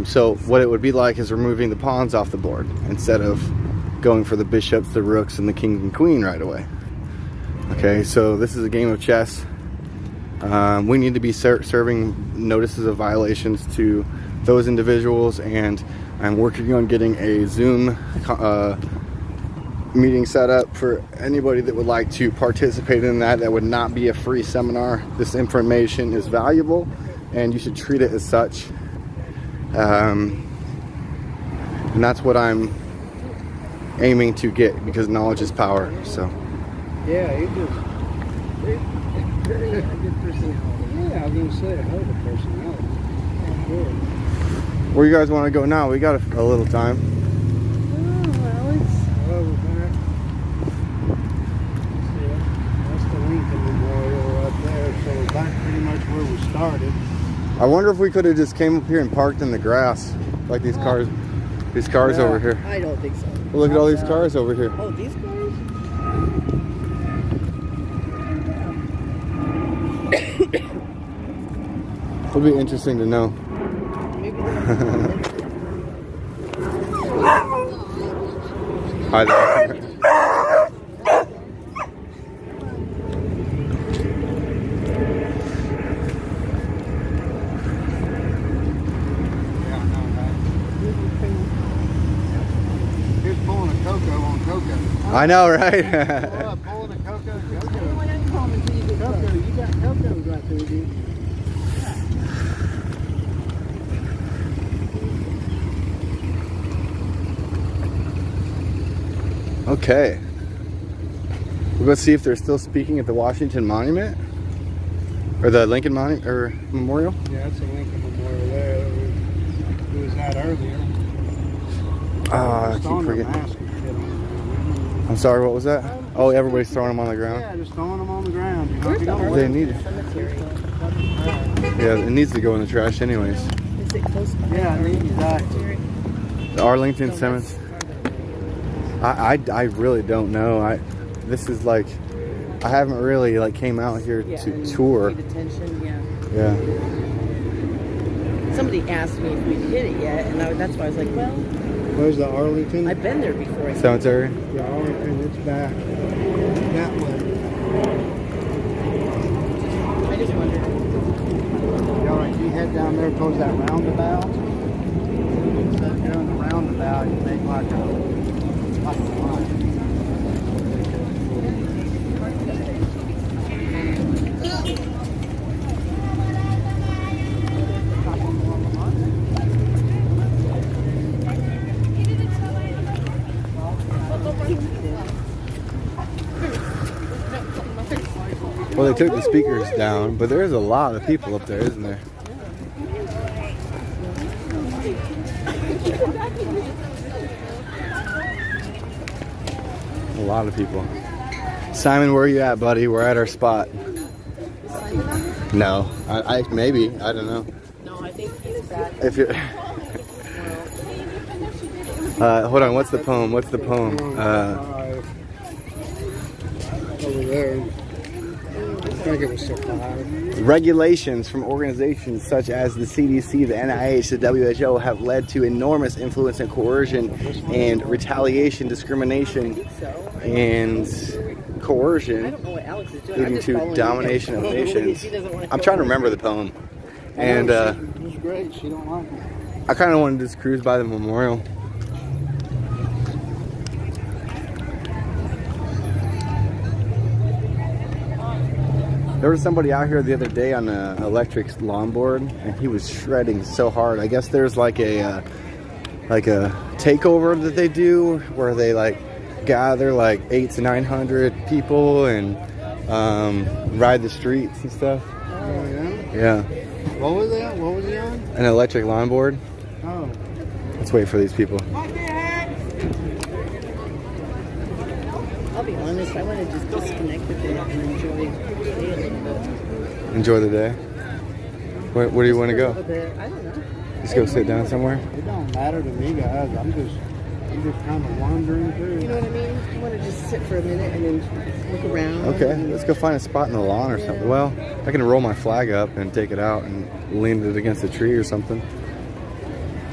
so what it would be like is removing the pawns off the board instead of going for the bishops, the rooks, and the king and queen right away. Okay, so this is a game of chess. We need to be serving notices of violations to those individuals, and I'm working on getting a Zoom meeting set up for anybody that would like to participate in that. That would not be a free seminar. This information is valuable and you should treat it as such. And that's what I'm aiming to get, because knowledge is power. So Yeah, he just very good personality. Yeah, I was gonna say a hell of a personality. Good. where you guys want to go now? We got a little time. Over there. Yeah, that's the Lincoln Memorial right there. So back pretty much where we started. I wonder if we could have just came up here and parked in the grass, like these cars Yeah. over here. I don't think so. Well, look at all these cars over here. Oh, these cars? It'll be interesting to know. Maybe they're Hi there. Here's pulling a cocoa on cocoa. I know, right? Oh, pulling a cocoa, cocoa. Cocoa, you got cocoa right there, dude. Okay. We'll go see if they're still speaking at the Washington Monument. Or the Lincoln Monument or Memorial. Yeah, that's a Lincoln Memorial there. It was that earlier. I keep forgetting. I'm sorry, what was that? Oh, everybody's throwing them on the ground. Yeah, just throwing them on the ground. You know, Where's you the don't Arlington They need it. Cemetery? Yeah, it needs to go in the trash anyways. Is it close by? Yeah, I mean, Cemetery? The Arlington No, Cemetery. that's I really don't know. This is like, I haven't really like came out here Yeah, to and tour. paid attention, yeah. Yeah. Somebody asked me if we'd hit it yet, and that's why I was like, well, Where's the Arlington? I've been there before. I said, Cemetery. Yeah, Arlington, it's back. That way. I just wondered. All right, you head down there towards that roundabout. Instead of doing the roundabout, you make like a line. Well, they took the speakers down, but there's a lot of people up there, isn't there? A lot of people. Simon, where are you at, buddy? We're at our spot. No, I maybe, I don't know. No, I think he's back. If you're hold on, what's the poem? What's the poem? Over there. I think it was survive. Regulations from organizations such as the CDC, the NIH, the WHO have led to enormous influence and coercion and retaliation, discrimination, and I coercion, don't know what Alex is doing. leading to domination of nations. I'm trying to remember the poem, and It was great. She don't like it. I kind of wanted to just cruise by the memorial. There was somebody out here the other day on an electric longboard, and he was shredding so hard. I guess there's like a takeover that they do where they like gather like 800 to 900 people and ride the streets and stuff. Oh, yeah? Yeah, What was that? What was he on? an electric longboard. Oh. Let's wait for these people. I'll be honest, I want to just disconnect a bit and enjoy the day a little bit. Enjoy the day. Where do you want to For a go? little bit. I don't know. Just go sit down somewhere. It don't matter to me, guys. I'm just kind of wandering through. You know what I mean? I want to just sit for a minute and then look around. Okay, let's go find a spot in the lawn or something. Well, I can roll my flag up and take it out and lean it against a tree or something.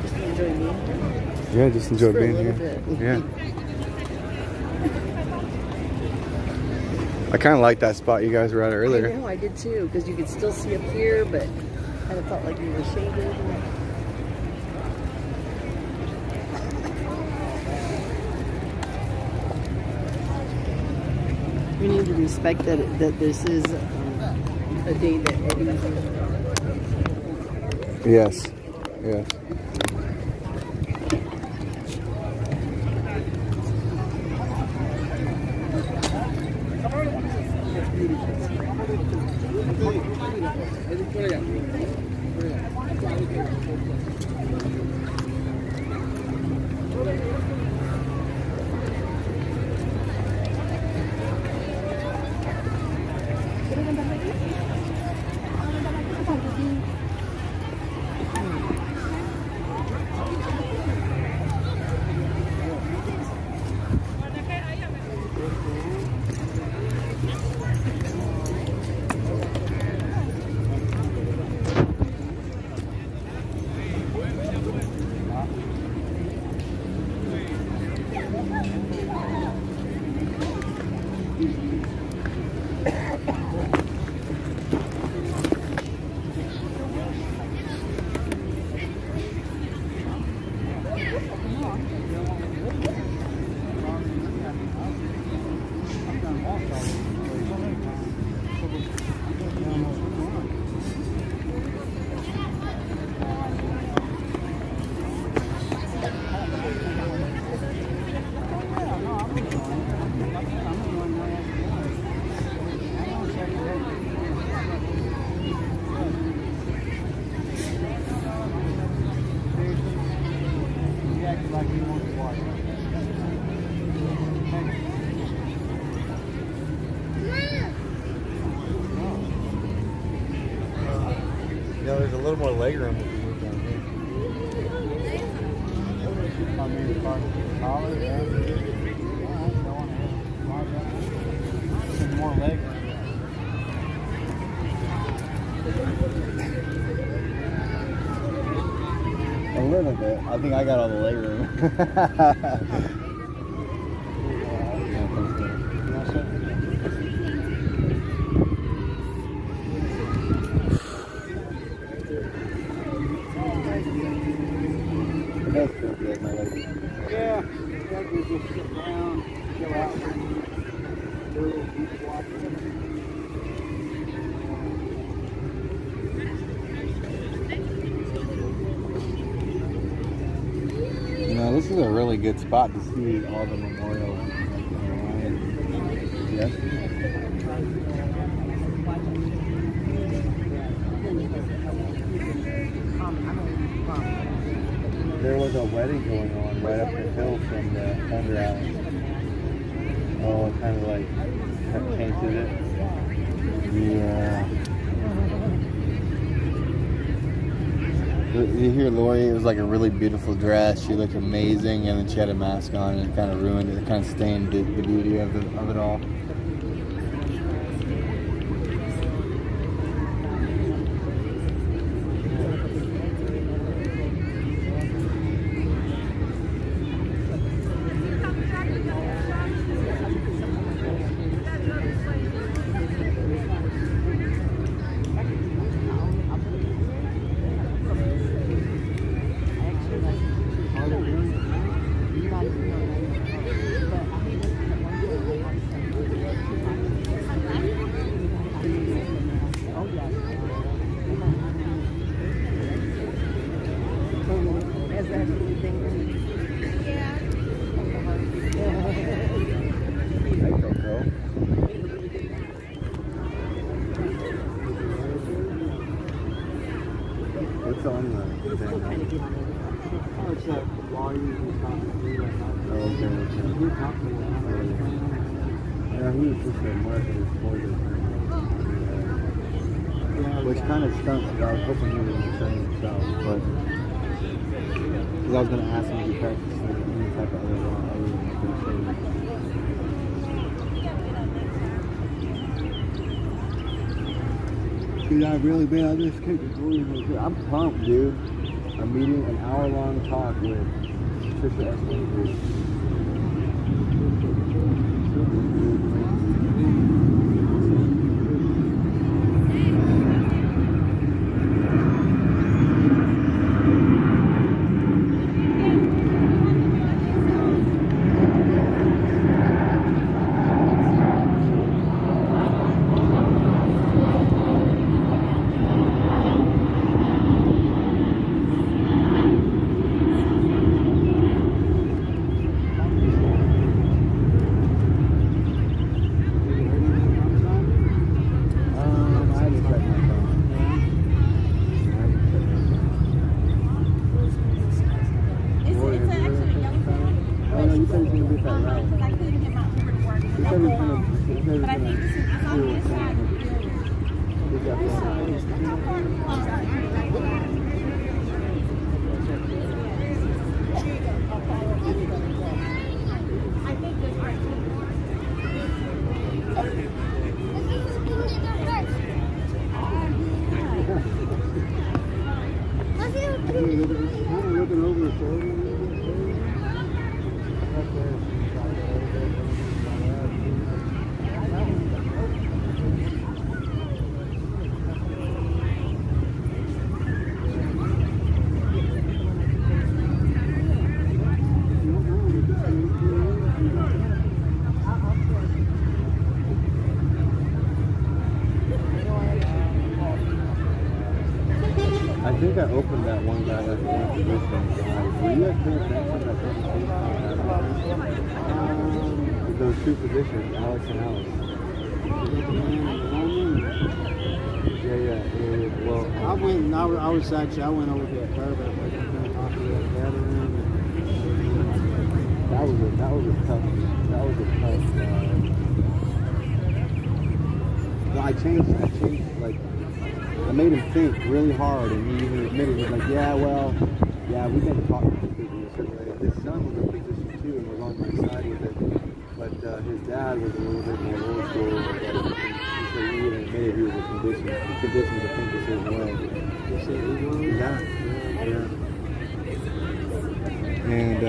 Just enjoy being here. Yeah, just enjoy For a being little here. bit. Yeah. I kind of like that spot you guys were at I earlier. know, I did too, because you could still see up here, but kind of felt like you were shaded. We need to respect that this is a day that Eddie. Yes. Yes. There's a little more leg room if you move down here. I mean, as far as taller, yeah. Some more leg room. A little bit. I think I got all the leg room. It does feel good, my leg. Yeah, we just sit down, chill out, do keep watching. You know, this is a really good spot to see all the memorials. Yes. There was a wedding going on right up the hill from the Thunder Alley. Oh, it kind of like painted it. Yeah. You hear Lori, it was like a really beautiful dress. She looked amazing, and then she had a mask on, and it kind of ruined it. It kind of stained the beauty of it all. What's on the thing? Oh, it's that volume and stuff. Oh, okay. Yeah, he was just a marketer for this thing. Which kind of stunts. I was hoping he would train himself, but because I was going to ask him if he practiced any type of other law other than dude, I've really been on this kick. I'm pumped, dude. I'm meeting an hour-long talk with Trisha Esplin. Looking over his shoulder. I think I opened that one guy that one position. Were you guys paying attention to that presentation? Those two positions, Alex and Alex. Yeah. Well, I went over to a curb and I was talking to that veteran. that was a tough. No, I changed. Like, I made him think really hard, and he even admitted, he was like, yeah, we didn't talk completely a certain way. His son was in position too and was on my side with it, but his dad was a little bit more old school. He said he even admitted he was conditioned to think the same way. Yeah. And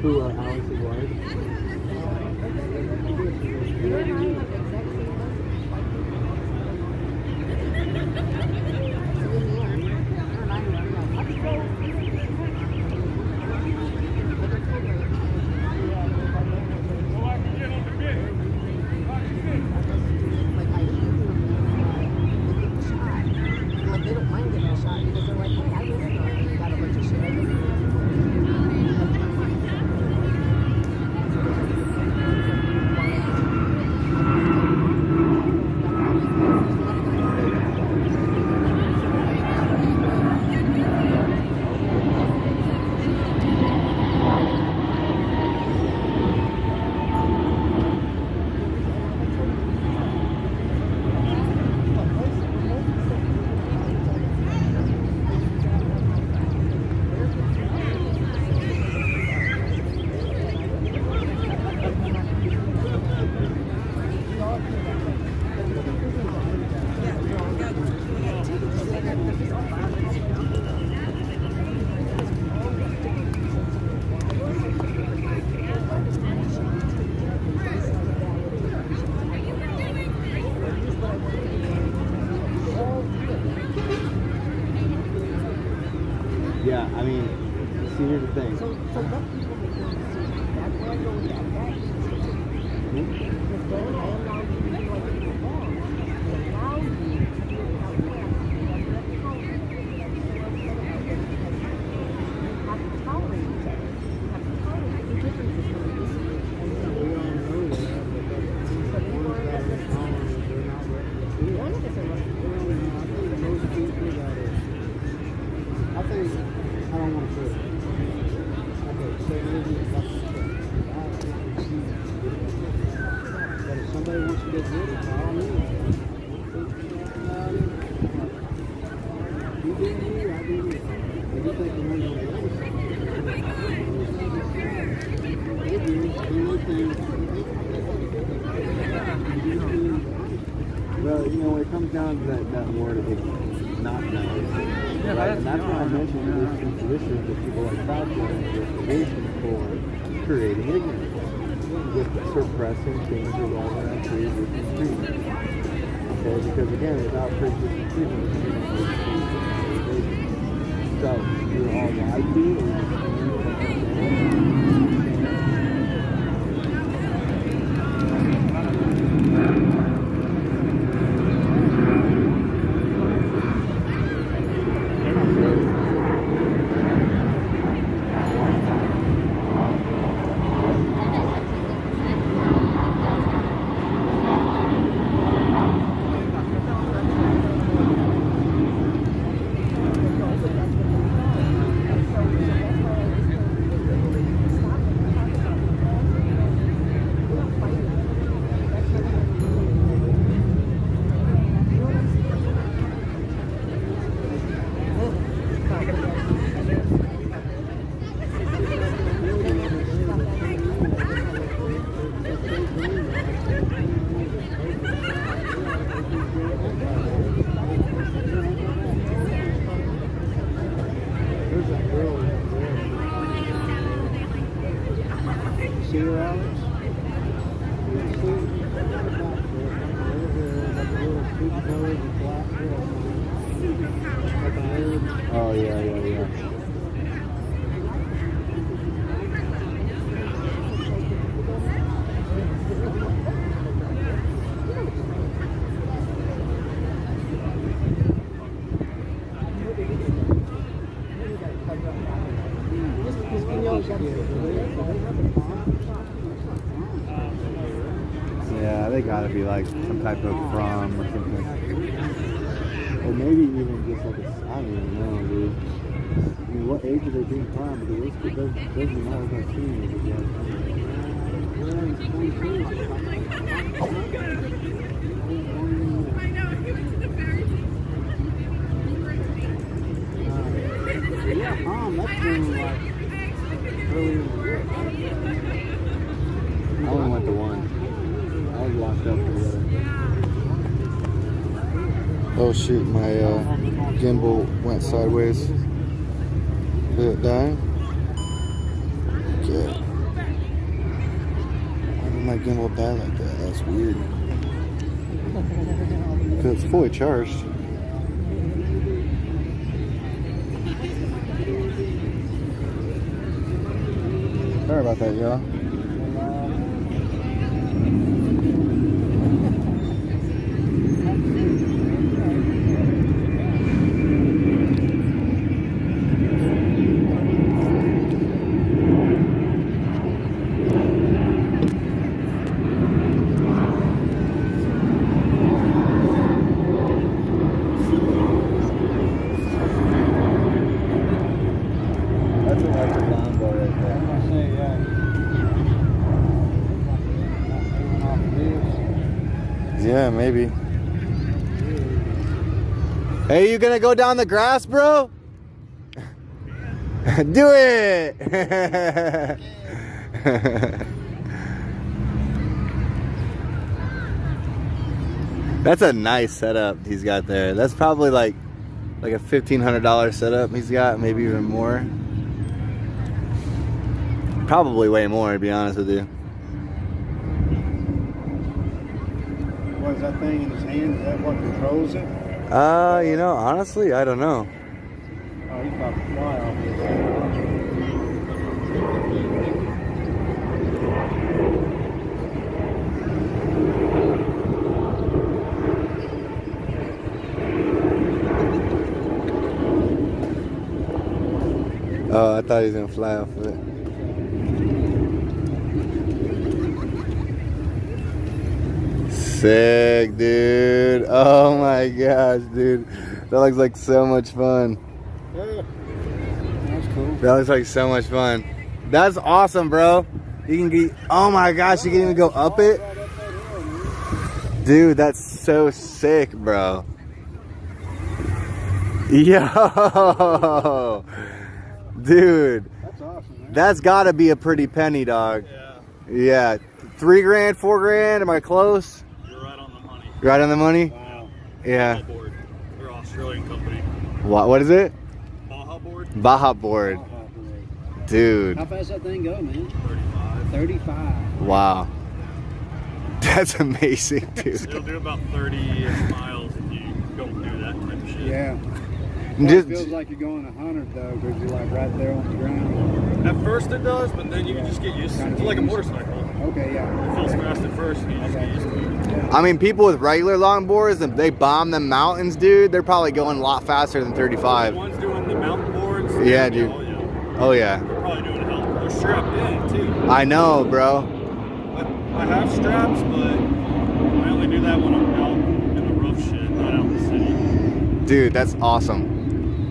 who Alex's wife? They don't mind getting a shot because they're like, hey, I really know you got a bunch of shit. Yeah, I mean, see, here's the thing. So what people would do is that man go with that guy. Because then I allow you to do like it perform. It allows you to do it without you have to tolerate each other. You have to tolerate the differences from this and then We all know that, but none of us are ready. most people that I don't want to say it. Okay, so maybe it's like but if somebody wants to get rid of it, I don't know. You do me, I do me. If you think the money on the other side, Well, you know, when it comes down to that word of ignorance, not knowledge, right? And that's why I mentioned those two positions that people like Fauci and the reason for creating ignorance, with suppressing things involving around pre-existing treatment. Okay, because again, without pre-existing treatment, you don't need treatment. So, you're all lied to, or see her, Alex? Oh yeah. Yeah, they gotta be like some type of prom or something. Or maybe even just like I don't even know, dude. I mean, what age are they doing prom? Because those kids, those are not like teenagers, I guess. Yeah, prom, that's been like earlier in the year. I only went to one. I was locked up for the other. Oh shoot, my gimbal went sideways. Did it die? Okay. Why did my gimbal die like that? That's weird. Because it's fully charged. Sorry about that, y'all. That's an electric lawnmower right there. Yeah, maybe. Hey, you gonna go down the grass, bro? Do it! That's a nice setup he's got there. That's probably like a $1,500 setup he's got, maybe even more. Probably way more, to be honest with you. What is that thing in his hand? Is that what controls it? You know, honestly, I don't know. Oh, he's about to fly off this. Oh, I thought he was gonna fly off of it. Sick, dude. Oh my gosh, dude. That looks like so much fun. Yeah. That's cool. That looks like so much fun. That's awesome, bro. You can get, oh my gosh, you can even go up it? Dude, that's so sick, bro. Yo. Dude. That's awesome, man. That's gotta be a pretty penny, dog. Yeah. 3 grand, 4 grand, am I close? You're right on the money. Right on the money? Wow. Yeah. Baja Board. They're an Australian company. What is it? Baja Board? Baja board. Dude. How fast that thing go, man? 35. 35. Wow. That's amazing, dude. It'll do about 30-ish miles if you don't do that type of shit. Yeah. Just- It feels like you're going 100 though, because you're like right there on the ground. At first it does, but then you can just get used to it. It's like a motorcycle. Okay, yeah. It feels fast at first, and you just get used to it. I mean, people with regular longboards, if they bomb them mountains, dude, they're probably going a lot faster than The 35. ones doing the mountain boards. Yeah, dude. Oh, yeah. Oh, yeah. They're probably doing hell. They're strapped in, too. I know, bro. I have straps, but I only do that when I'm out in the rough shit, not out in the city. Dude, that's awesome.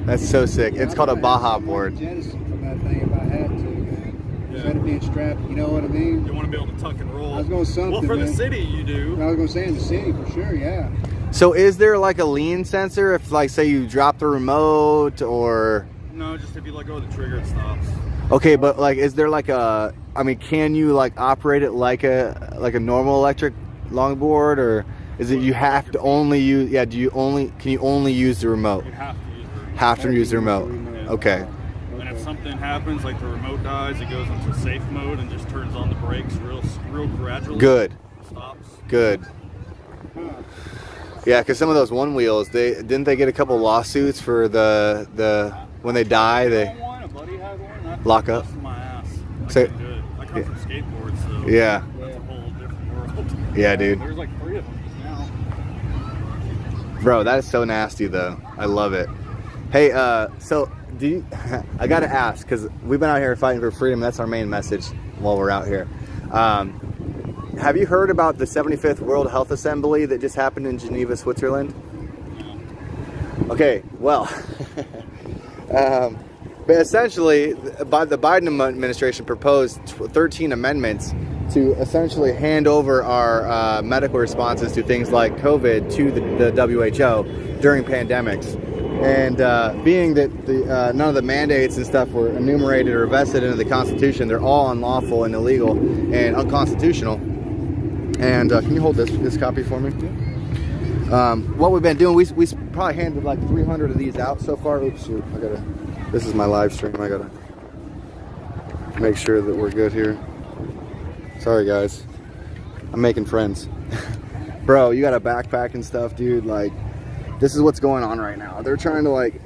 That's so sick. It's called a Baja board. Jettison from that thing if I had to, man. Instead of being strapped, you know what I mean? You want to be able to tuck and roll. I was going something, Well, for the man. city, you do. I was going to say in the city for sure, yeah. So is there like a lean sensor if, like, say you drop the remote or... No, just if you let go of the trigger, it stops. Okay, but like, is there like a... I mean, can you like operate it like a normal electric longboard, or is it you have to only use... Yeah, can you only use the remote? You have to use it. Have to use the remote. Okay. And if something happens, like the remote dies, it goes into safe mode and just turns on the brakes real gradually. Good. Stops. Good. Yeah, because some of those one wheels, didn't they get a couple lawsuits for the when they die they A buddy had one. That lock up. busted my ass. I So- couldn't do it. I come from skateboards, so Yeah. that's a whole different world. Yeah, dude. There's like 3 of them just now. Bro, that is so nasty though. I love it. Hey, so do you, I gotta ask, because we've been out here fighting for freedom. That's our main message while we're out here. Have you heard about the 75th World Health Assembly that just happened in Geneva, Switzerland? Okay, well, but essentially, the Biden administration proposed 13 amendments to essentially hand over our medical responses to things like COVID to the WHO during pandemics. And being that none of the mandates and stuff were enumerated or vested into the Constitution, they're all unlawful and illegal and unconstitutional. And can you hold this copy for me? What we've been doing, we probably handed like 300 of these out so far. Oops, shoot, this is my live stream. I gotta make sure that we're good here. Sorry guys, I'm making friends. Bro, you got a backpack and stuff, dude. Like, this is what's going on right now. They're trying to like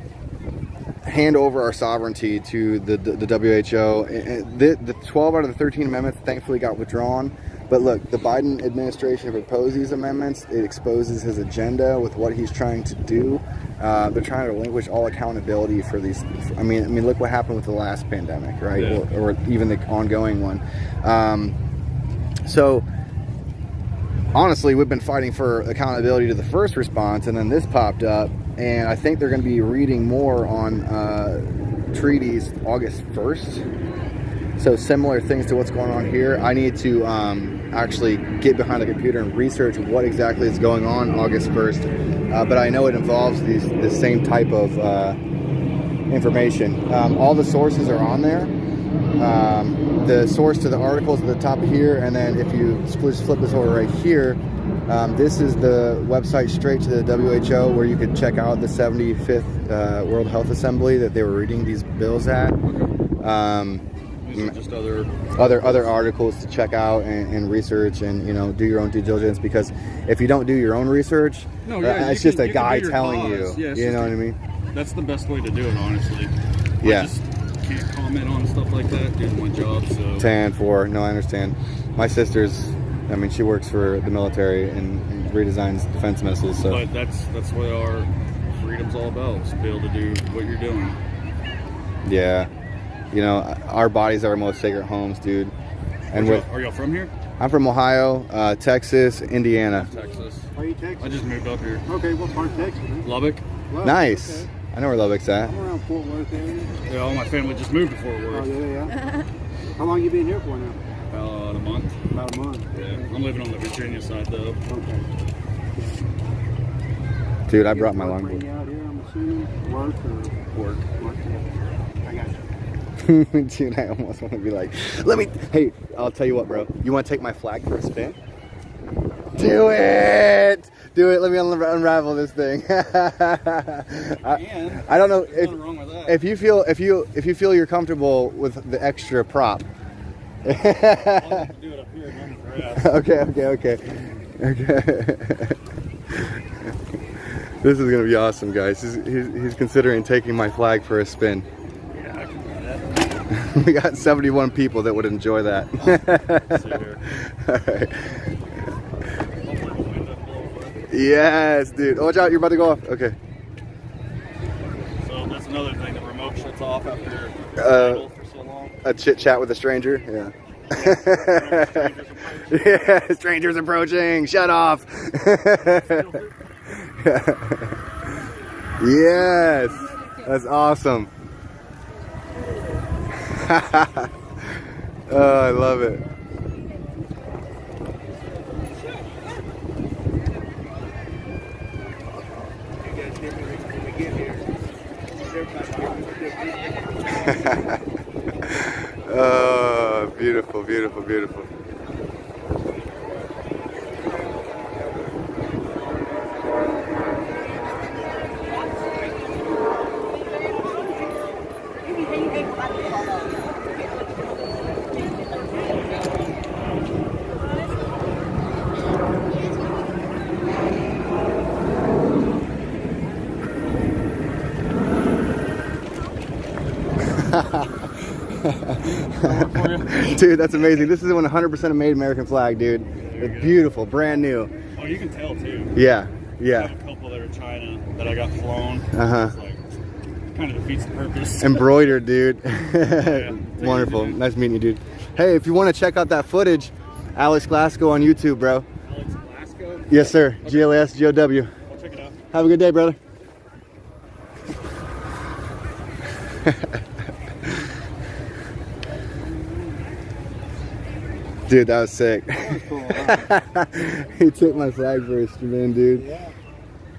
hand over our sovereignty to the WHO. And the 12 out of the 13 amendments thankfully got withdrawn. But look, the Biden administration proposed these amendments. It exposes his agenda with what he's trying to do. They're trying to relinquish all accountability for these. I mean, look what happened with the last pandemic, right? Yeah. Or even the ongoing one. So honestly, we've been fighting for accountability to the first response, and then this popped up, and I think they're going to be reading more on treaties August 1st. So similar things to what's going on here. I need to actually get behind the computer and research what exactly is going on August 1st. But I know it involves the same type of information. All the sources are on there. The source to the articles at the top here, and then if you flip this over right here, this is the website straight to the WHO where you could check out the 75th World Health Assembly that they were reading these bills at. These are just other articles to check out and research and, you know, do your own due diligence, because if you don't do your own research, it's just a guy telling you. Yeah, you know what I mean? That's the best way to do it, honestly. Yeah. I just can't comment on stuff like that. Doing my job, so. 10-4. No, I understand. My sister's, I mean, she works for the military and redesigns defense missiles. So. But that's what our freedom's all about, is to be able to do what you're doing. Yeah. You know, our bodies are our most sacred homes, dude. And Are y'all from here? I'm from Ohio, Texas, Indiana. Texas. Are you Texas? I just moved up here. Okay, what part of Texas? Man? Lubbock. Lubbock, Nice. okay. I know where Lubbock's at. I'm around Fort Worth area. Yeah, all my family just moved to Fort Oh, Worth. yeah. How long you been here for now? About a month. About a month. Yeah, I'm living on the Virginia side though. Okay. Dude, I brought my Work longboard. bring you out here, I'm assuming? Work or Work. work? I got you. Dude, I almost want to be like, hey, I'll tell you what, bro. You want to take my flag for a spin? Do it! Do it. Let me unravel this thing. I don't know There's nothing wrong with that. if you feel you're comfortable with the extra prop. I'll have to do it up here and on the grass. Okay. This is gonna be awesome, guys. He's considering taking my flag for a spin. Yeah, I can do that. We got 71 people that would enjoy that. All right. Yes, dude. Oh, watch out, you're about to go off. Okay. So that's another thing, the remote shuts off after idle for so long. A chit chat with a stranger. Yeah. Yeah, strangers approaching. Shut off. Yes, that's awesome. Oh, I love it. Oh, beautiful, beautiful, beautiful. Dude, that's amazing. This is a 100% a made American flag, dude. It's beautiful, brand new. Oh, you can tell too. Yeah, I yeah. have a couple that are China that I got flown. Uh-huh. It's like, kind of defeats the purpose. Embroidered, dude. Yeah. Wonderful. Nice meeting you, dude. Hey, if you want to check out that footage, Alex Glasgow on YouTube, bro. Alex Glasgow? Yes, sir. Okay. GLASGOW. I'll check it out. Have a good day, brother. Dude, that was sick. That was cool, huh? He took my flag first, man, dude.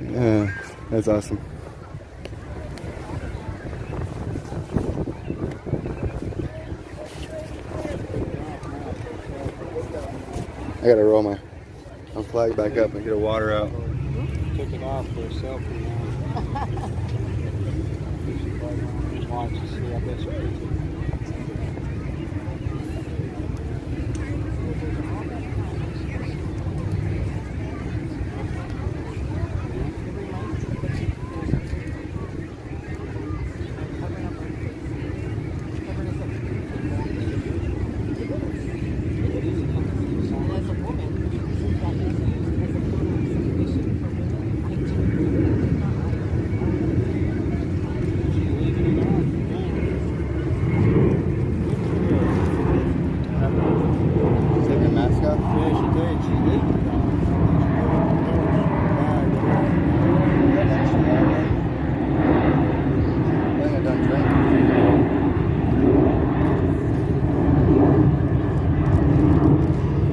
Yeah. That's awesome. I gotta roll my flag back up and get the water out. Took it off for a selfie now. Watch and see, I bet you. Take your mask off. Yeah, she did. She did.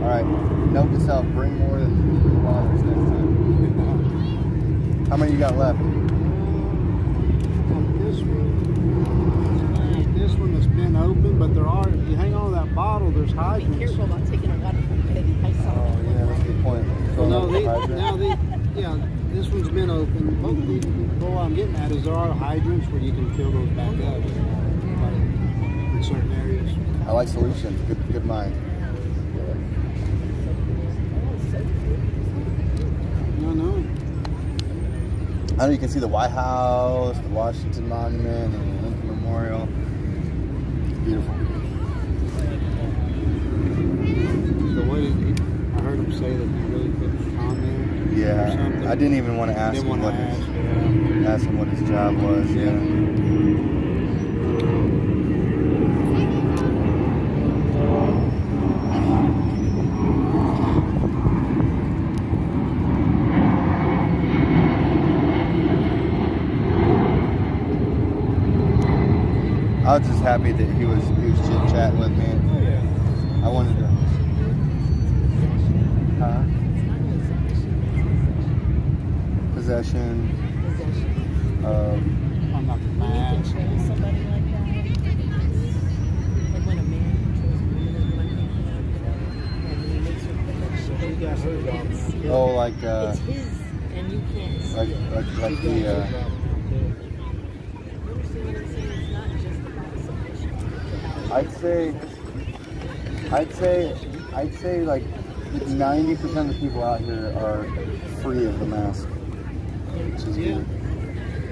Alright, note to self, bring more than 3 waters next time. How many you got left? This one has been open, but there are, if you hang on to that bottle, there's Be hydrants. careful about taking a water from Betty. I saw Oh, yeah, that's a good point. Well, no, Filling up the hydrant. yeah, this one's been open. Both of these, what I'm getting at is there are hydrants where you can fill those back up, like in certain areas. I like solutions. Good mind. No. I know you can see the White House, the Washington Monument, and the Lincoln Memorial. It's beautiful. So what did I heard him say that he really put on there? Or Yeah, something? I didn't even want to ask Didn't him want what to his, ask. Yeah. ask him what his job was. Yeah. I was just happy that he was chit chatting with me. I wanted to. Huh? Possession of. I'm not When you mad. control somebody like that, like when a man controls a woman in one hand, and he makes her put that shit over got her job. it's Oh, like it's his, and you can't stop like it. the. You understand what I'm saying? It's not just about submission. I'd say like 90% of the people out here are free of the mask, which is Yeah. good.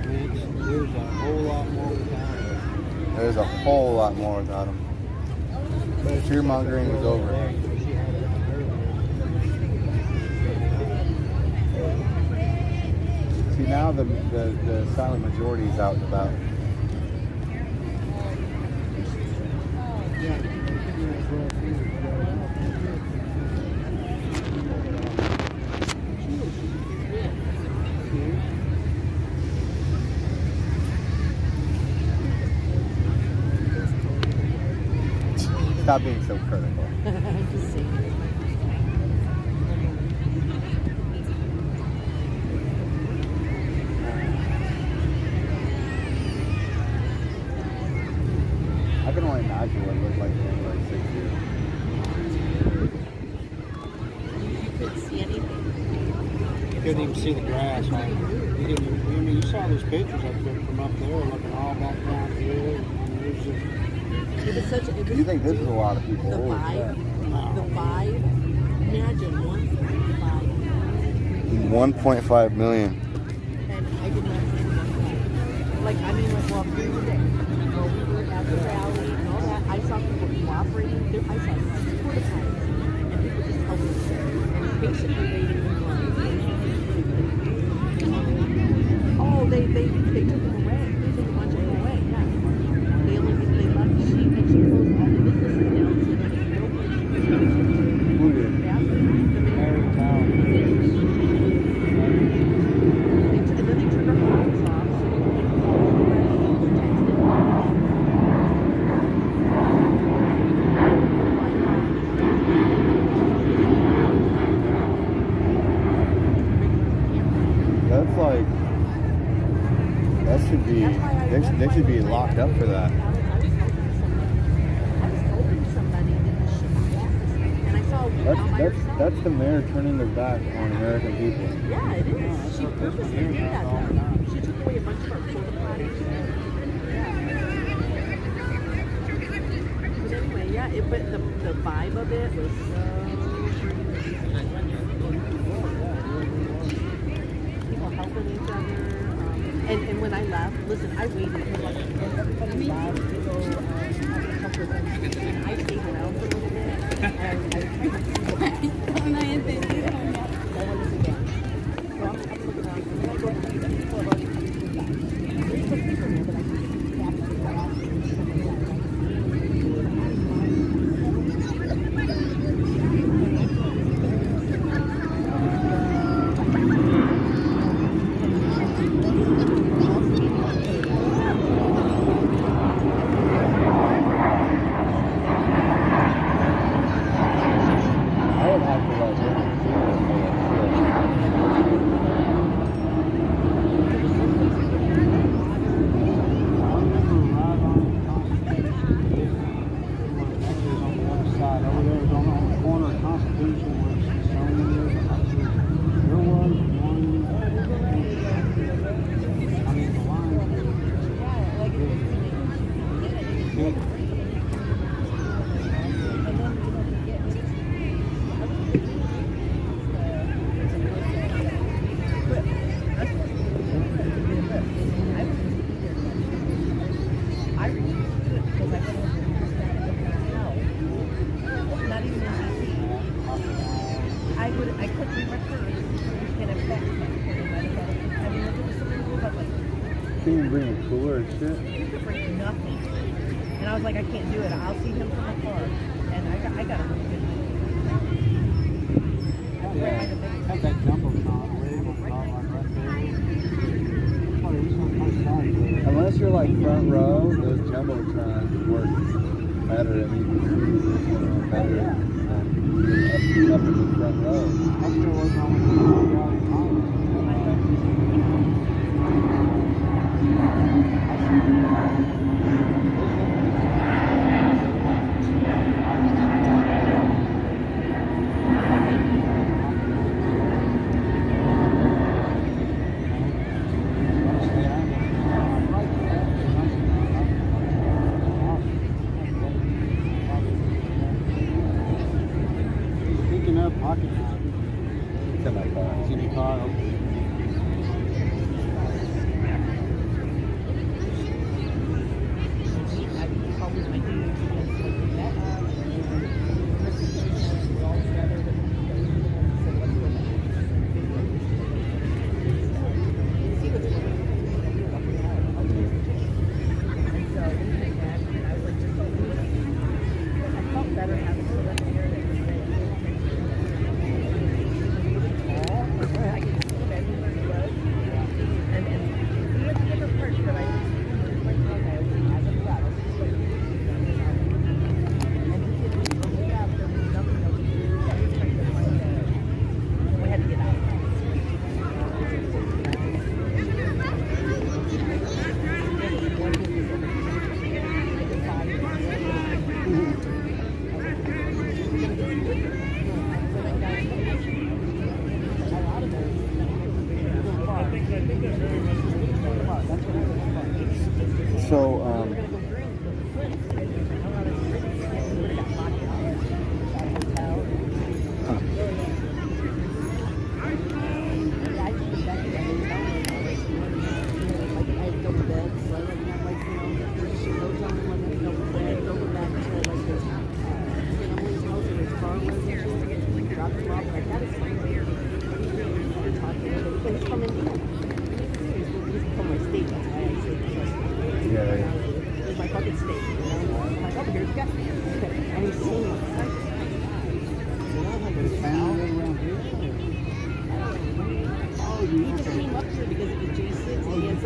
There's a whole lot more without it. There's a whole lot more without them. Fear mongering is over. She had it earlier. See, now the silent majority is out and about. Stop being so critical. I'm just saying. I can only imagine what it looked like in like 6 years. You couldn't see anything. You couldn't even see the grass. You you saw those pictures I took from up there, looking all back down here. And it was just, It was such a. It was, You think this is a lot of people? The Holy vibe. crap. The vibe. Imagine 1.5 million. And I did not see 1.5. Like, I mean, like, well, through the day, while we were at the rally and all that, I saw people were cooperating. I saw porta potties, and people just helping each other. And basically, they didn't oh, they took them away. They took a bunch of them away. Yeah, they left. She closed all the businesses down. So like nobody. Who did? Yeah, Mary Town. and then they turned our phones off. So you couldn't call anybody or text That's like, that should be, they should be locked up for that. I was helping somebody in the ship and I saw a woman out by herself. That's the mayor turning their back on American people. Yeah, it is. She purposely did that. She took away a bunch of our porta potties. But anyway, yeah, but the vibe of it was so people helping each other. And when I left, listen, I waited until like everybody left to go have a couple of things. And I stayed around for a little bit. And I tried to see what I wanted to do. So I'm looking around. And then I go to the people have already come to that. There's some people there, but I think it's Over there was on the corner of Consultation where Smithsonian is. There was one. I mean, the line was I refused to do it because I couldn't understand how. Not even in DC. I couldn't be returned in effect. I mean, look at the Supreme Court. I was like, Can you bring a cooler and shit? you could bring nothing. And I was like, I can't do it. I'll see him from afar. And I got a really good had that jumbotron wave was not like right there. Oh, it was on my side there. Unless you're like front row, those jumbotrons work better. I mean, better up in the front row. I still was on the Speaking of pocket knife, It's in my car. it's in your car. So,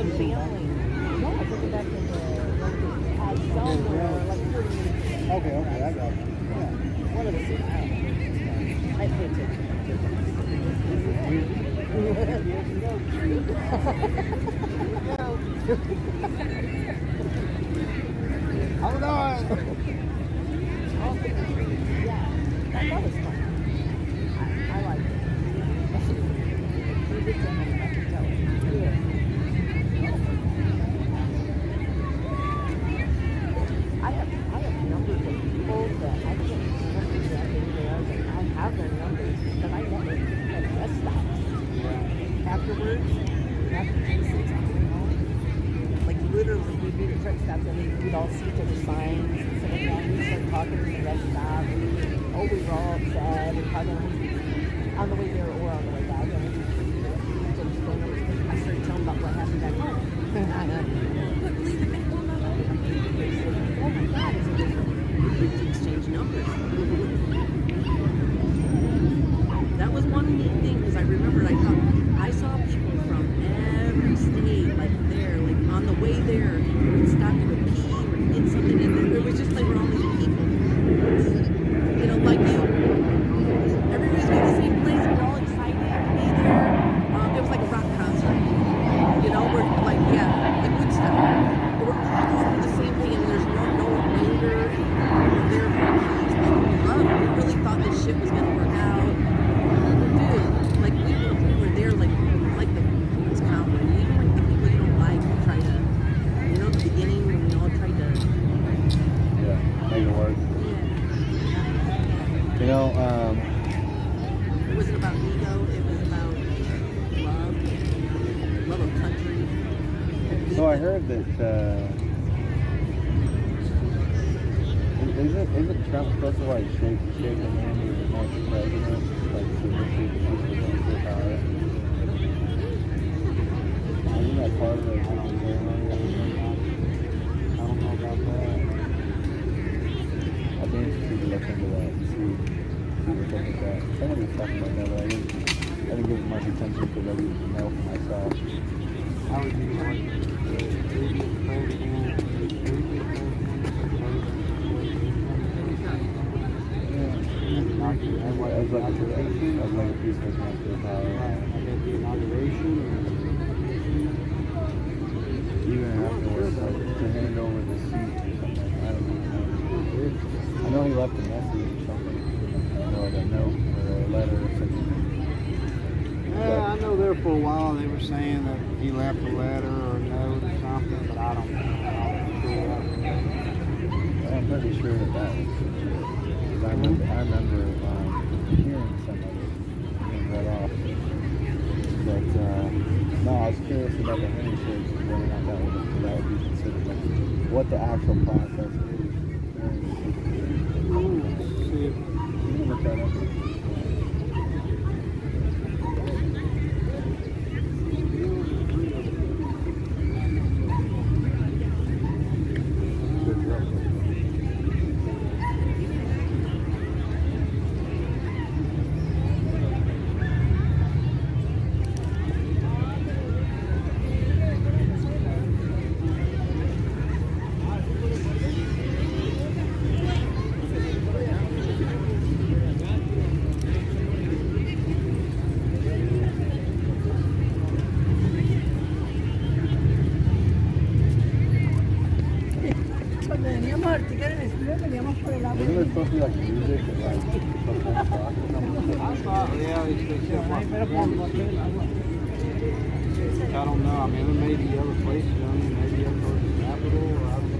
some family. No, I took it back to the somewhere, like 40 minutes. Okay, I got it. Yeah. One of the six. I hate it. Hold on. Yeah, that was fun. I like it. We did something I can tell you. Yeah. I have numbers of people that I can't remember exactly who they are, but I have their numbers, but I never took them rest stops. Afterwards, after G6, I'm going home. Like literally, we'd be at truck stops and we'd all see each other's signs and stuff like that. We'd start talking at the rest stop. Oh, we were all upset and talking on the way there or on the way back. And I started telling about what happened back home. But believe it or not, oh my God, it's a different to exchange numbers. That was one neat thing because I remembered I saw people from every state like there, like on the way there, we'd stop to go pee or get something, and it was just like we're all these people, you know, like you. Everybody's in the same place, we're all excited to be there. It was like a rock concert, you know, we're like, yeah, like Woodstock. We're all going for the same thing, and there's no anger. We're there for peace, like we love. We really thought this shit was gonna work out. Dude, like we were there, like the it's comedy. Even like the people you don't like, you try to, you know, at the beginning when we all tried to, make it work. yeah. You know, It wasn't about ego. It was about love of country. so I heard that isn't Trump supposed to like shake the hand of the next president, like to receive the power? Isn't that part of the ceremony? I don't know about that. I'd be interested to look into that and see what's up with that. Somebody was talking about that, but I didn't give it much attention because I didn't know for myself. How would you like the previous president? As like a peaceful transfer of power. I got the inauguration. Even afterwards, like, to hand over the seat or something. I don't know. I know he left a message or something. Like a note or a letter or something. Yeah, I know there for a while they were saying that he left a letter or a note or something, but I don't know. I'm pretty sure that was true. I remember hearing some of it being read off. But no, I was curious about the handshakes and whether or not that would be considered like what the actual process is. See if You can look that up. Isn't there supposed to be like music and like sometimes rock or something? I thought, yeah, they said what performance. I don't know. I mean, there may be other places. I mean, maybe other parts of the Capitol, or I don't know.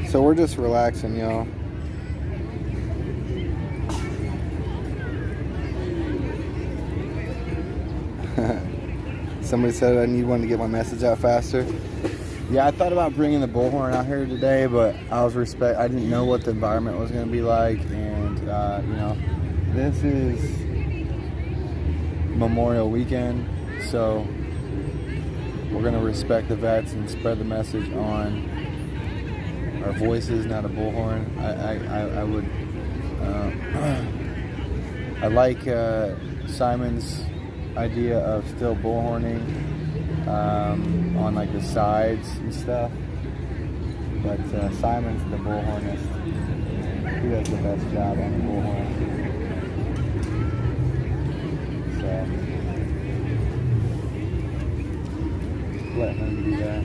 So we're just relaxing, y'all. Somebody said I need one to get my message out faster. Yeah, I thought about bringing the bullhorn out here today, but I didn't know what the environment was going to be like, and you know, this is Memorial Weekend, so we're going to respect the vets and spread the message on our voices, not a bullhorn. I would. I like Simon's idea of still bullhorning on like the sides and stuff, but Simon's the bullhornist. He does the best job on the bullhorn. So let him do that.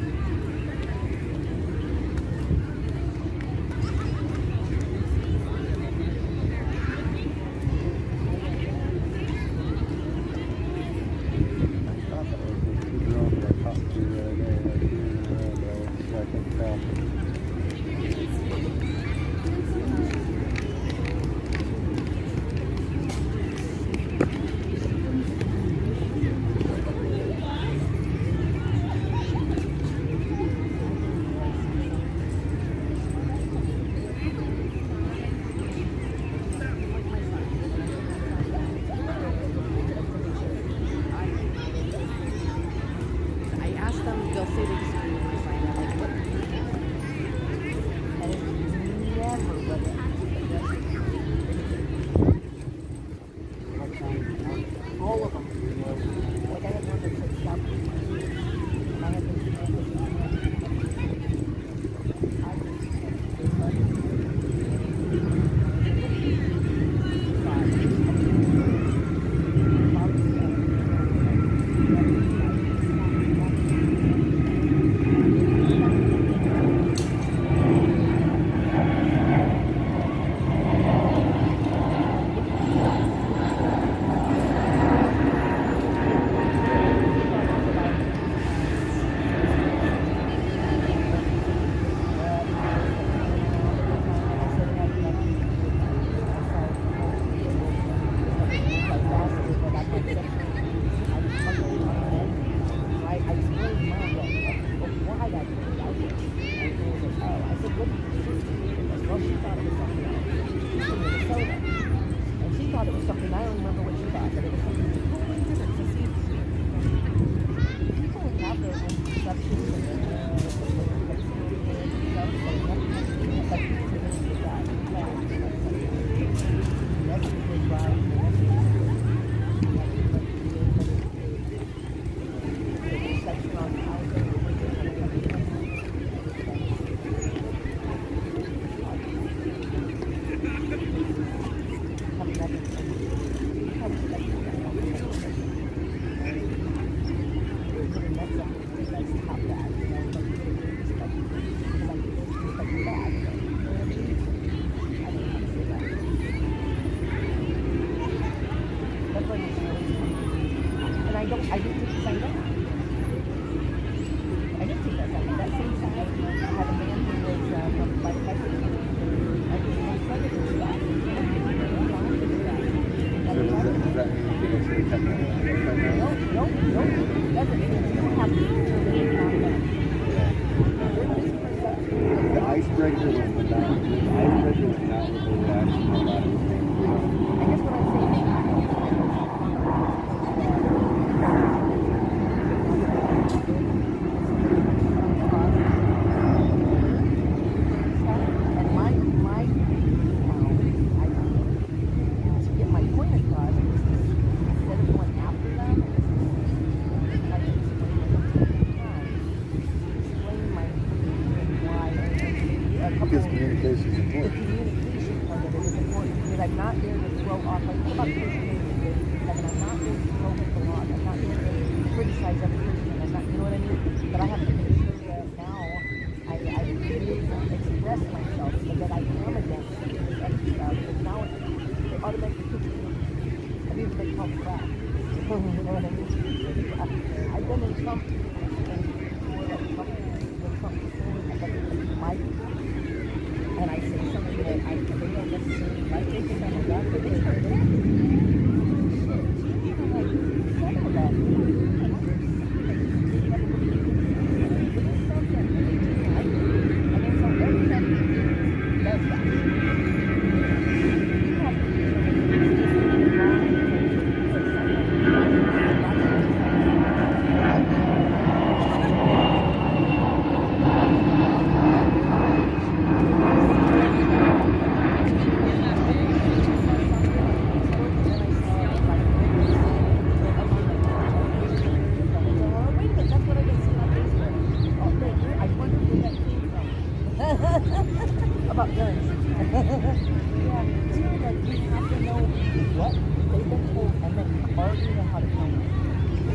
hard, you know how to come. You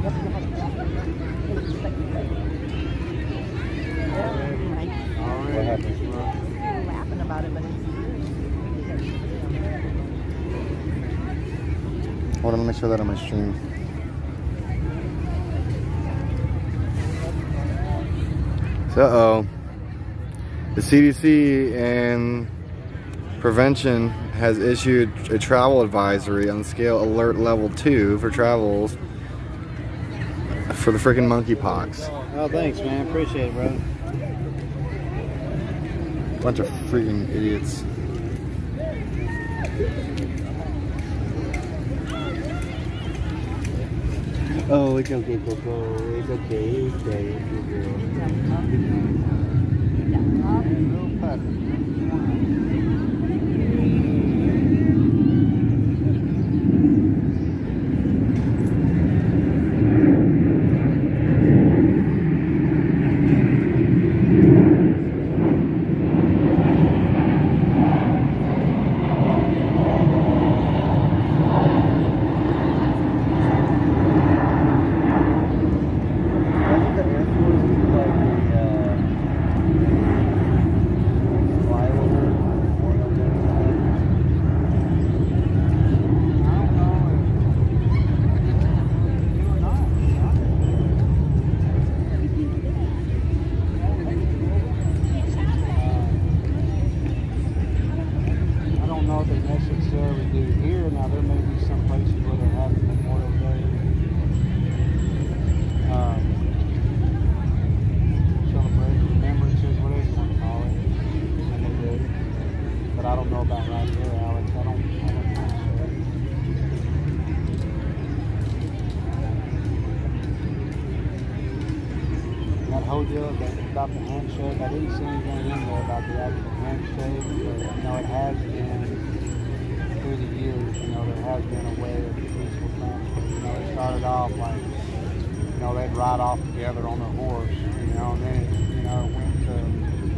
have to know how to What happened? We're laughing about it, but it's Hold on, let me show that on my stream. So, the CDC and Prevention has issued a travel advisory on scale alert level 2 for travels for the freaking monkeypox. Oh, thanks, man. Appreciate it, brother. Bunch of freaking idiots. Oh, it's okay, Coco. It's okay. It's okay. Little puppy. Necessarily do here. Now there may be some places where they're having Memorial Day celebration, remembrances, whatever you want to call it, and they do. But I don't know about right here, Alex. I don't think so. That whole deal about the handshake, I didn't see anything in there about the actual handshake, but you know it has been through the years, you know, there has been a way of peaceful transfer. You know, it started off like, you know, they'd ride off together on their horse, you know, and then it, you know, went to,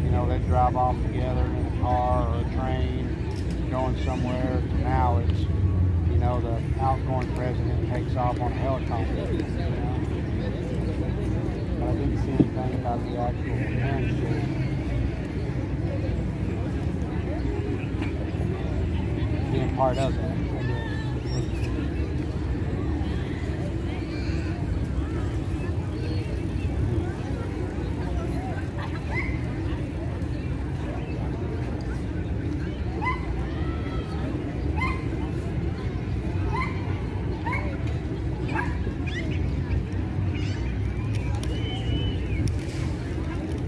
you know, they'd drive off together in a car or a train going somewhere. To now it's, you know, the outgoing president takes off on a helicopter, you know. But I didn't see anything about the actual handshake. Being part of that, I guess.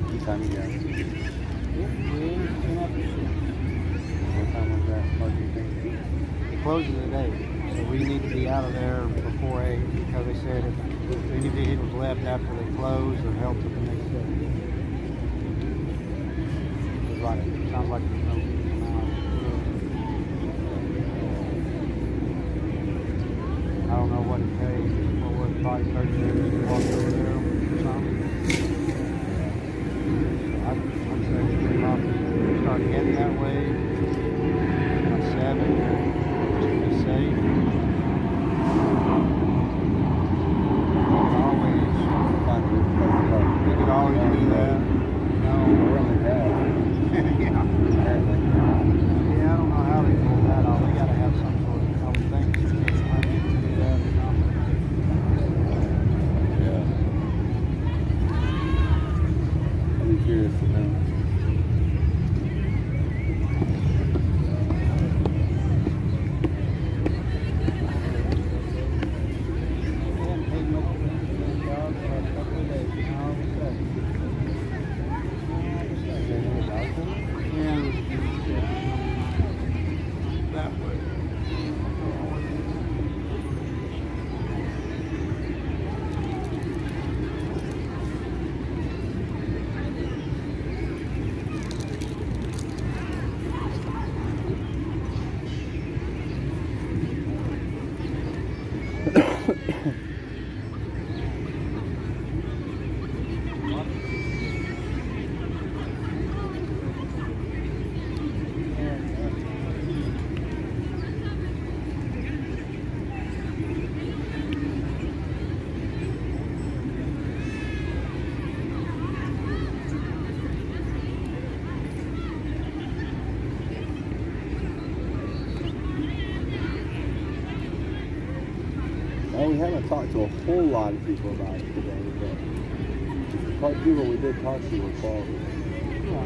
What time you got? What time was that? What do you think? It closes today, so we need to be out of there before 8 because they said if any vehicles left after they close, they're held to the next day. It's like, it sounds like there's no vehicle now. I don't know what it takes. What was it, probably 30 minutes to walk over there or something. I'd say we came up and start heading that way at 7. Safe. We could always do that. No, we're on the ground. Yeah. Yeah, I don't know how they pull that off. They gotta have some sort of, I would think, to do that or something. Yeah. I'd be curious to know. Well, we haven't talked to a whole lot of people about it today, but the people we did talk to were quality. Yeah.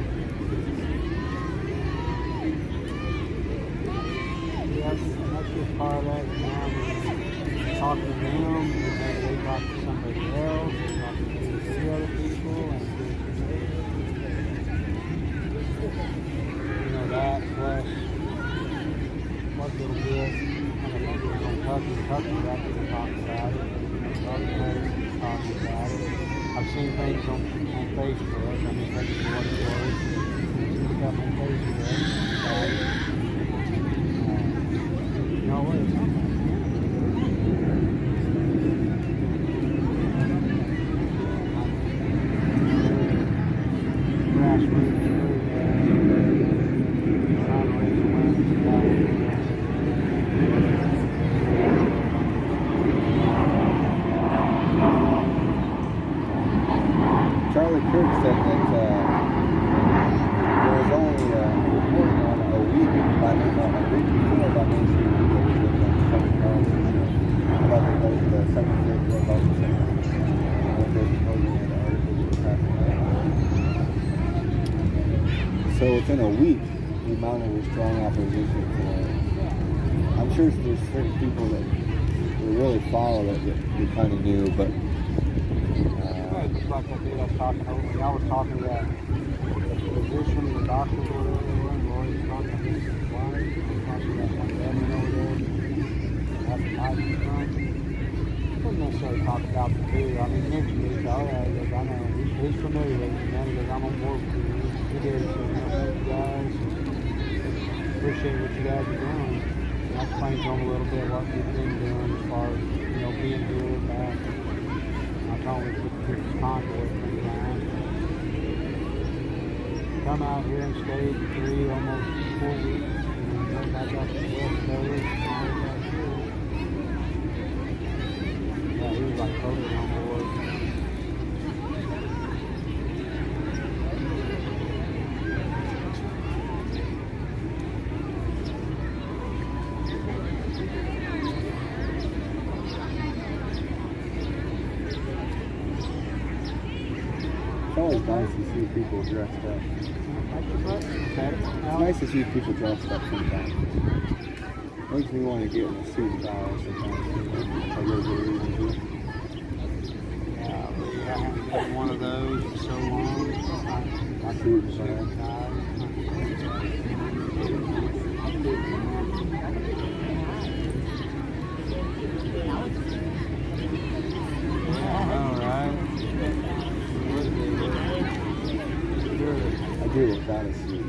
Yeah, that's just part of that. Now, talking to them, and maybe they talk to somebody else, they talk to 2 or 3 other people, and you know, that plus what little bit. I think it was on Tucky after they talked about it. Other players talking about it. I've seen things on Facebook. I mean, that's what it was. Stuff on Facebook about it. You know what? It's something. Grassroots. Trying to raise awareness about it. Charlie Kirk said that there was only reporting on a week before by Main Street that was with Tucker Carlson. About the second stage world officer. What they're proposing in the article that was passing out. So within a week, we mounted a strong opposition for it. I'm sure there's certain people that really follow it that we kind of knew, but Just like that dude I was talking over, I was talking to that physician, the doctor, whatever they were, and Roy was talking to his wife, and talking to that one veteran over there, had the knife in front. Couldn't necessarily talk about the two. I mean, mentioned it, all right, he goes, I know, he's familiar with it, man. He goes, I'm on board with you. He did it, so, you know, thank you guys. Appreciate what you guys are doing. And I explained to him a little bit what we've been doing as far as, you know, being here, back. I told him to keep his conduit from behind. Come out here and stay 3, almost 4 weeks, and then go back up to the West Coast and all that shit. Yeah, he was like totally on board. it's always nice to see people dressed up. It's nice to see people dressed up sometimes. Makes me want to get in a suit and tie sometimes. I really do. Yeah, but I haven't done one of those in so long. I Suit and tie. Alright. I do without a suit.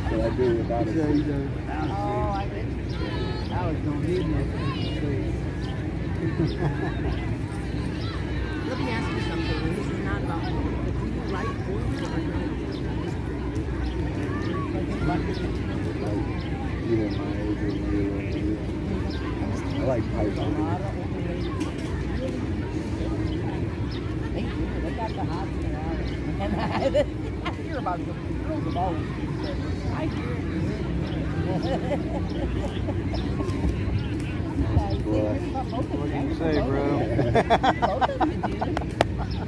So I do without a suit. Oh, I bet you. I was going to need no suit. Let me ask you something. This is not about you. But do you write books or not? Like either my age or you. I like Python. They do. They got the hots in their eyes. And I hear about the girls of all. I hear it. What do you say, bro? Both of you do.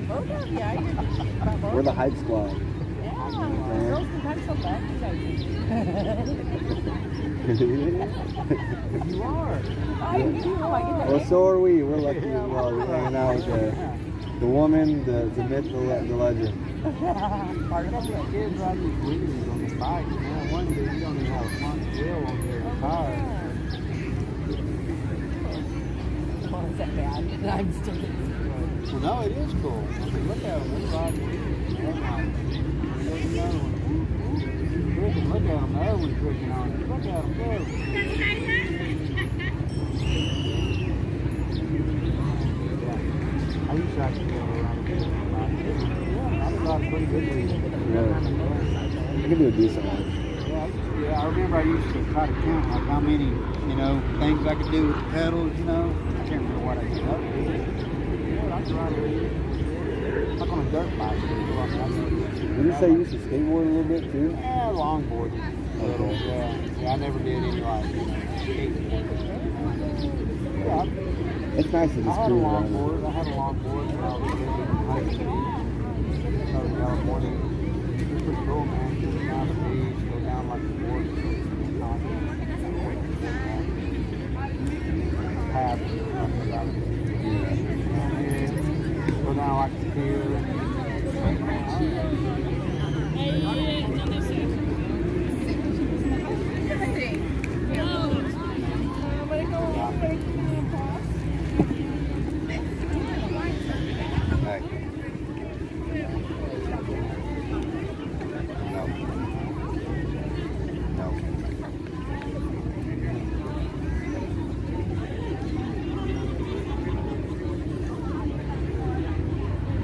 Both of you. I hear about both. We're the hype squad. Yeah. Girls can talk so bad. You are. I do. I get that. Well, so are we. We're lucky as well. We're hanging out with the woman, the myth, the legend. Part of the kids ride these wheelies on the bike, man. One dude, you don't even have a front wheel on their tire. Well, is that bad? I'm still Well, no, it is cool. I mean, look at them. They're riding wheelies. There's another one. Freaking look at them. The other one's freaking on it. Look at them go. I used to actually go around a bit. Yeah, I got pretty good wheelies. Really? I can do a decent one. Yeah, I remember I used to try to count like how many, things I could do with the pedals, I can't remember what I did up to. Yeah, I could ride it. Like on a dirt bike. Did you say you used to skateboard a little bit too? Yeah, longboard. Okay. Yeah, I I never did any like skateboarding. Yeah, It's nice to I just had a cruise longboard. around. I had a longboard when I was living in Huntington Beach, Southern California. It was pretty cool, man. Just down the beach, go down like the board. Path or something about it. Go down like the pier. Hey. No. No.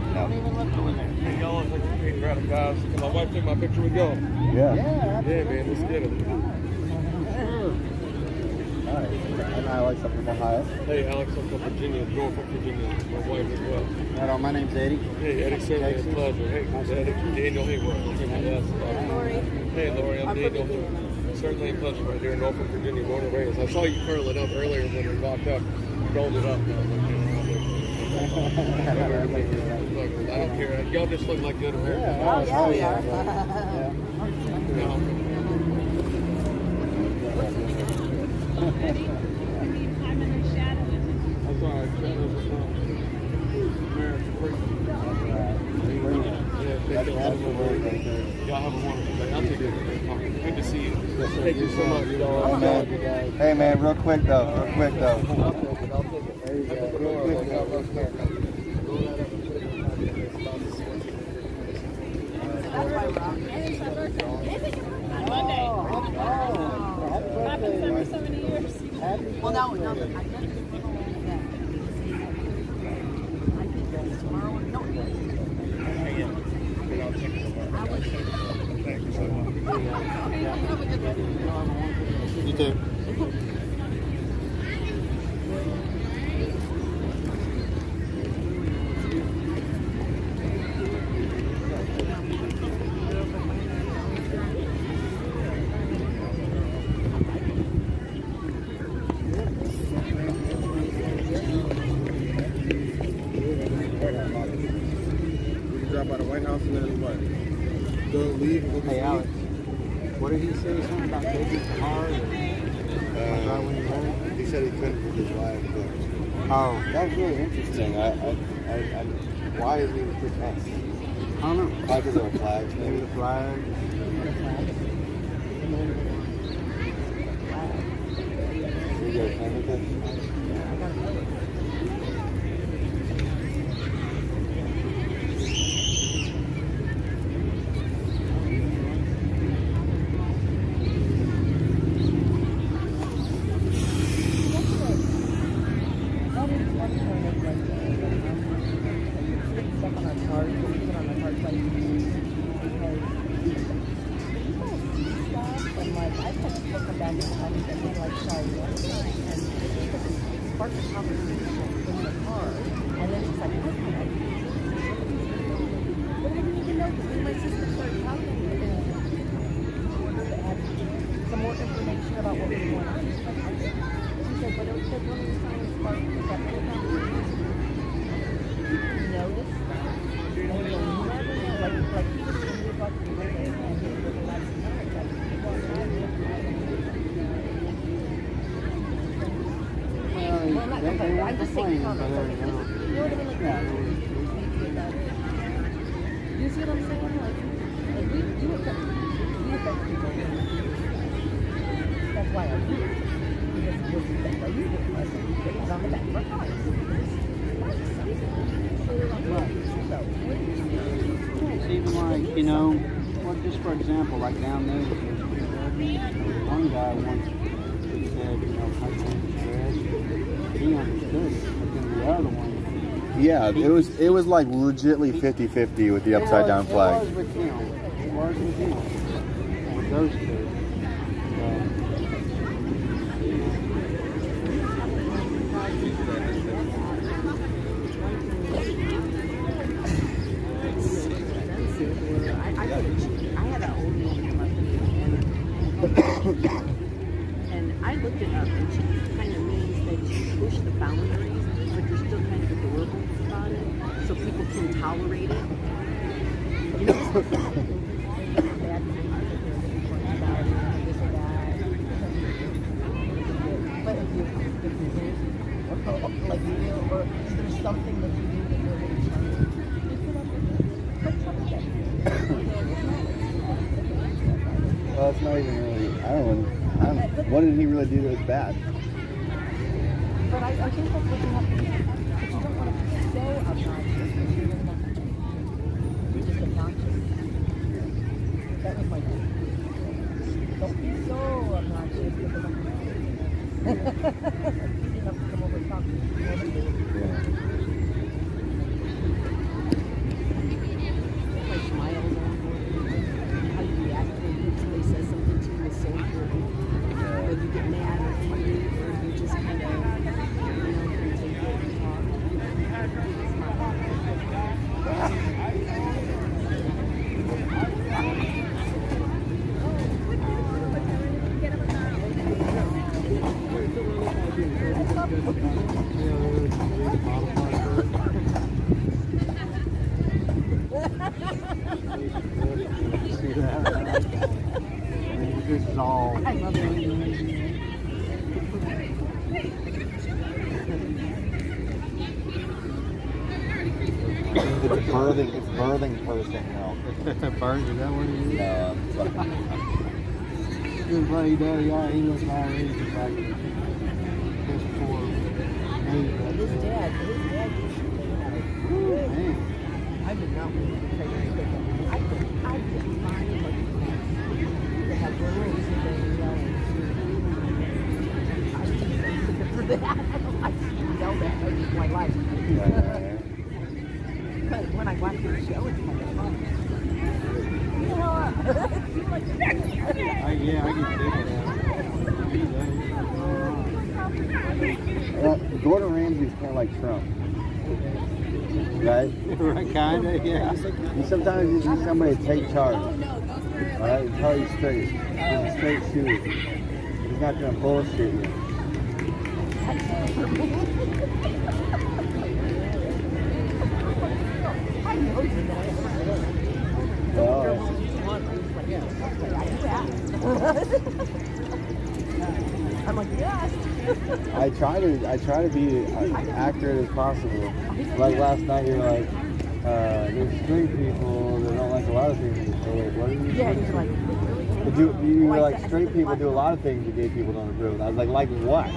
Hey, y'all look like you're being proud of guys. Can my wife take my picture with y'all? Yeah. Yeah, man, let's get it. Alright. And Alex up from Ohio. Hey, Alex, I'm from Virginia, Norfolk, Virginia. My wife as well. Right on, my name's Eddie. Hey, Eddie, certainly a pleasure. Hey, Eddie, Daniel Hayworth. Hey, Lori, I'm Daniel. Certainly a pleasure right here in Norfolk, Virginia, born and raised. I saw you curl it up earlier when we walked up. Rolled it up. I don't care. Y'all just look like good Americans. Oh, yeah, we are. That's all right. Shadows are fun. America free. Yeah, y'all have a wonderful day. I'll take it. Good to see you. Thank you so much. Hey man, real quick though. There you go. Well, no, I meant tomorrow. No, You too. Drop by the White House and then what? Go leave and go Hey, Alex. What did he say? Something about taking the car? Or right when he left? He said he couldn't with his wife, but Oh, that was really interesting. Why is he with us? I don't know. Probably because of our flags, Maybe maybe. the flag. You guys have anything? some more information about what was going on. She said, but it was one of the signs sparked that little conversation. You notice? And you'll never know. Like he was saying, he was like, and he was looking like, well, I'm not complaining. I'm just saying comments. You know what I mean? Like that. You see what I'm saying? Like you affect people. That's why I do it. Because that's why you do it. It's on the back of our cars. It's even like, you know, well, just for example, like down there, one guy once said, you know, how to dress. He understood it, but then the other one. Yeah, it was like legitly 50-50 with the upside down flag. It was with him. It was with him. With those two. I had an old one in my looked it up, and cheeky kind of means that you push the boundaries, but you're still kind of adorable about it, so people can tolerate it. You know, bad things about it, this or that. But if you like you know, or is there something that you do that you're really trying to Well, it's not even really. I don't. What did he really do that was bad? But I think that's what you have to do. But you don't want to be so obnoxious because you're really not. You're just obnoxious. That was my thing. Don't be so obnoxious because I'm easy enough to come over and talk to you. My smiles on how you react when somebody says something to you is so important. Whether you get mad or angry or you just kind of, you know, can take it and talk. See that? This is all. I love it. It's birthing person milk. Burns, is that what it is? No, I'm fucking. Good buddy, Daddy, yeah, he was my age back in his poor age. His dad used to be like, Man. I did not want to be pregnant with him. I couldn't find what to have girls and then yelling. I was too sensitive for that. I yelled at most of my life. But when I watch the show, it's kind of fun. Yeah, I can figure that. Gordon Ramsay's kind of like Trump, right? Right, kinda, yeah. Sometimes you need somebody to take charge. All right, tell you straight. He's a straight shooter. He's not gonna bullshit you. I'm like, yes. I try to be as accurate as possible. Like last night, you're like, there's straight people that don't like a lot of things. So like, what are you? Yeah, he's like, You were like, straight people do a lot of things that gay people don't approve of. I was like what?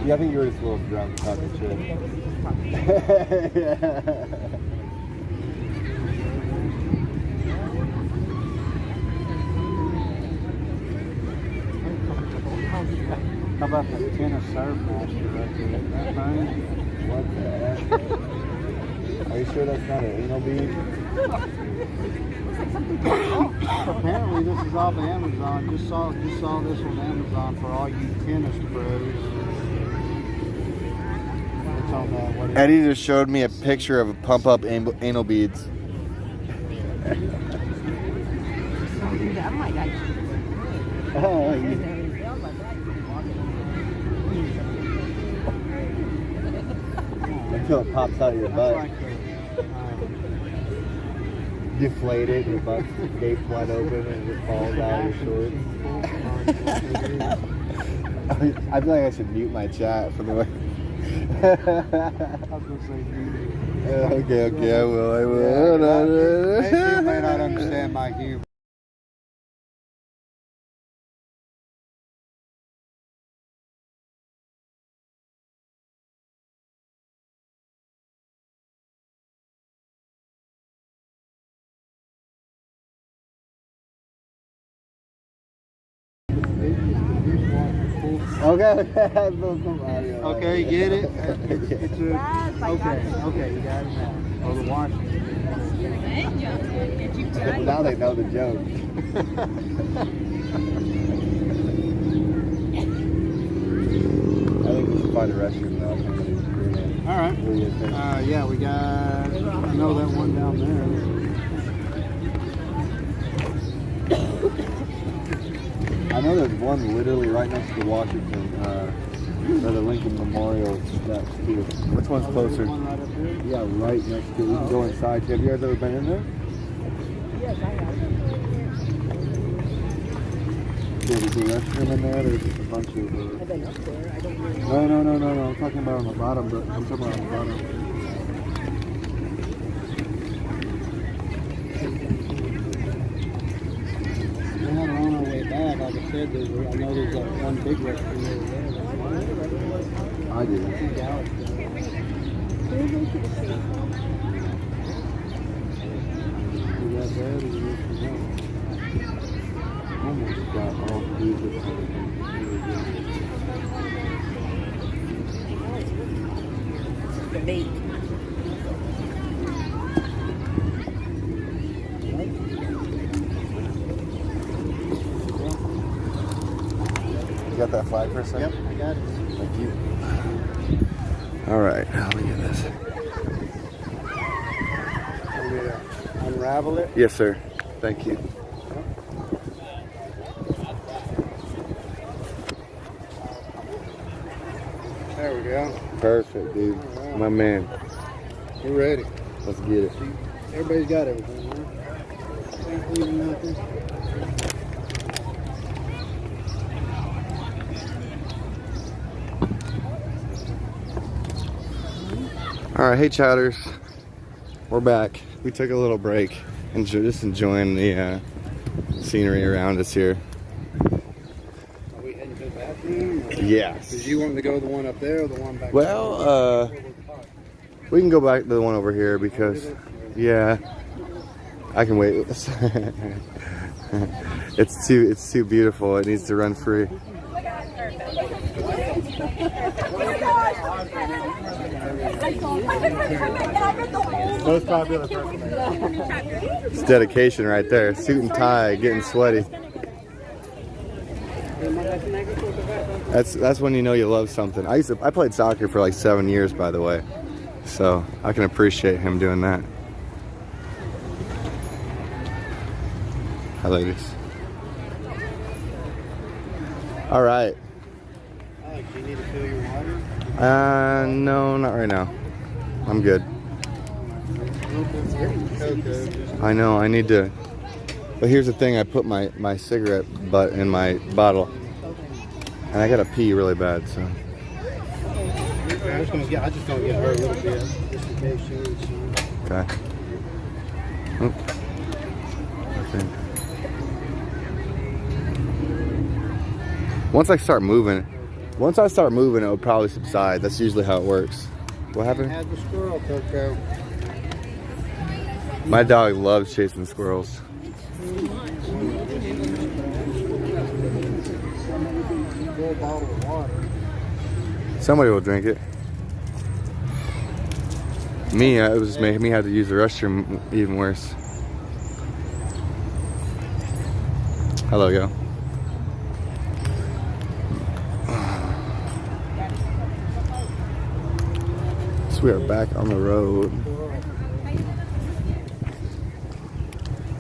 Yeah, I think you were just a little drunk talking shit. Yeah. How about the tennis serve master right there? That thing? What the heck? Are you sure that's not an anal bead? Apparently this is off Amazon. Just saw this on Amazon for all you tennis pros. It's on that. What is Eddie just showed me a picture of a pump up anal beads. that might actually. Oh, until it pops out of your butt. Like Deflated, your butt's gaped wide open and it falls out of your shorts. I feel like I should mute my chat for the way. I was gonna say Okay, I will. you may not understand my humor. Okay, Okay, you get it? It's a, okay, you got it now. Oh, the Washington. Now they know the joke. I think we should find a restroom now. All right. Yeah, we got. I know that one down there. I'm know there's one literally right next to the Washington, or the Lincoln Memorial steps too. Which one's closer? Yeah, right next to it. You can go inside. Have you guys ever been in there? Yes, I have. There's a restroom in there. There's just a bunch of. I've been up there. I don't really know. No. I'm talking about on the bottom, but I'm talking about on the bottom. We're not on our way back. Like I said, I know there's one big restroom over there. I do. Can we go to the safe house? We got there, we went from there. Almost got all these. The bait. You got that flag for a second? Yep, I got it. Thank you. All right, let me get this. Unravel it. Yes, sir. Thank you. There we go. Perfect, dude. All right. My man. We're ready. Let's get it. Everybody's got everything, huh? Ain't leaving nothing. All right, hey chatters. We're back. We took a little break and just enjoying the scenery around us here. Are we heading to the bathroom? Yes. Did you want to go to the one up there or the one back there? Well, we can go back to the one over here because, yeah, I can wait. It's too beautiful. It needs to run free. Most popular person. It's dedication right there. Suit and tie, getting sweaty. That's when you know you love something. I played soccer for like 7 years, by the way, so I can appreciate him doing that. Hi, ladies. All right. Alex, do you need to fill your water? No, not right now. I'm good. I know, I need to. But here's the thing, I put my cigarette butt in my bottle. And I gotta pee really bad, so. I'm just gonna get her a little bit, just in case she needs some. Okay. Oh. Okay. Once I start moving, it will probably subside. That's usually how it works. What happened? Had the squirrel, Coco. My dog loves chasing squirrels. Full bottle of water. Somebody will drink it. Me, it was just making me have to use the restroom even worse. Hello, yo. So we are back on the road.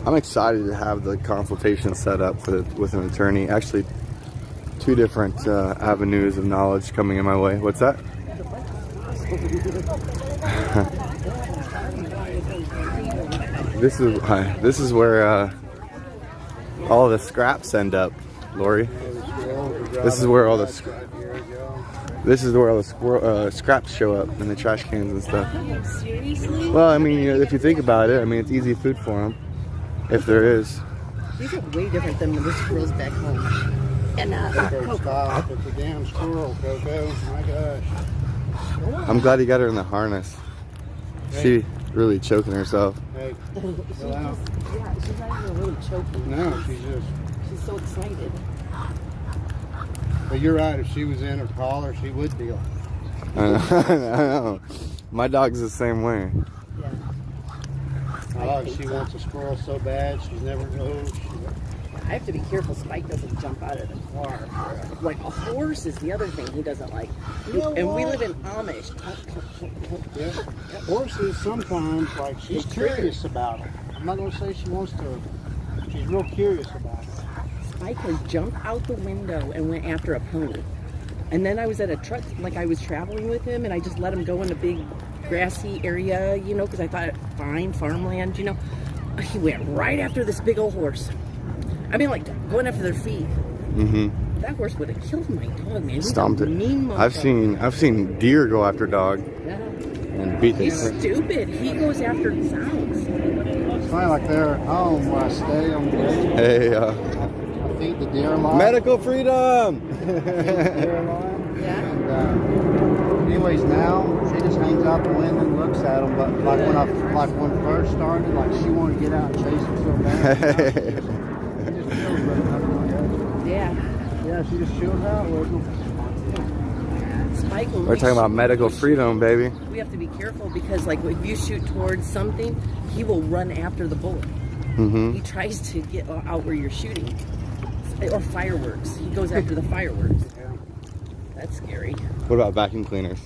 I'm excited to have the consultation set up with an attorney. Actually, 2 different avenues of knowledge coming in my way. What's that? This is where all the scraps end up, Lori. This is where all the scraps show up in the trash cans and stuff. Seriously? Well, I mean, if you think about it, I mean, it's easy food for them, if there is. These are way different than the squirrels back home. And Coco, stop. It's a damn squirrel, Coco. My gosh. I'm glad he got her in the harness. She really choking herself. Hey, she's chill out. she's not even really choking. No, she's So excited. But you're right. If she was in her collar, she would be like. I know. My dog's the same way. Yeah. Oh, she wants a squirrel so bad. She's never knows. I have to be careful Spike doesn't jump out of the car. Like a horse is the other thing he doesn't like. And we live in Amish. Yeah. Horses sometimes, like, she's curious about them. I'm not going to say she wants to. She's real curious about it. Spiker jumped out the window and went after a pony. And then I was at a truck, like I was traveling with him, and I just let him go in a big grassy area, you know, because I thought, fine, farmland, you know. He went right after this big old horse. I mean, like, going after their feet. Mm-hmm. That horse would have killed my dog, man. Stomped it. Mean I've seen deer go after dog. Yeah. And beat He's stupid. He goes after sounds. It's funny, like they're at home where I stay on the day. Hey, I feed the deer a lot. medical freedom! Yeah. And, anyways, now she just hangs out the window and looks at them. But like when it first started, like she wanted to get out and chase them so bad. She just chills with them. Yeah. Yeah, she just chills out with them. Spike, We're talking about medical freedom, baby. We have to be careful because, like, if you shoot towards something, he will run after the bullet. Mm-hmm. He tries to get out where you're shooting. Or fireworks. He goes after the fireworks. That's scary. What about vacuum cleaners?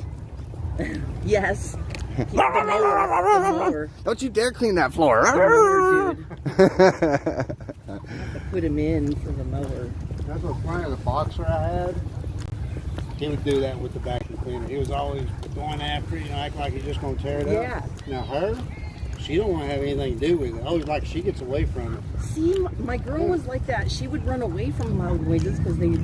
Yes. The mower. Don't you dare clean that floor. The mower, dude. I have to put him in for the mower. That's what's funny. The boxer I had, he would do that with the vacuum cleaner. He was always going after it, you know, act like he's just going to tear it Yeah. up. Now her, she don't want to have anything to do with it. Always like she gets away from it. See, my girl was like that. She would run away from loud noises because they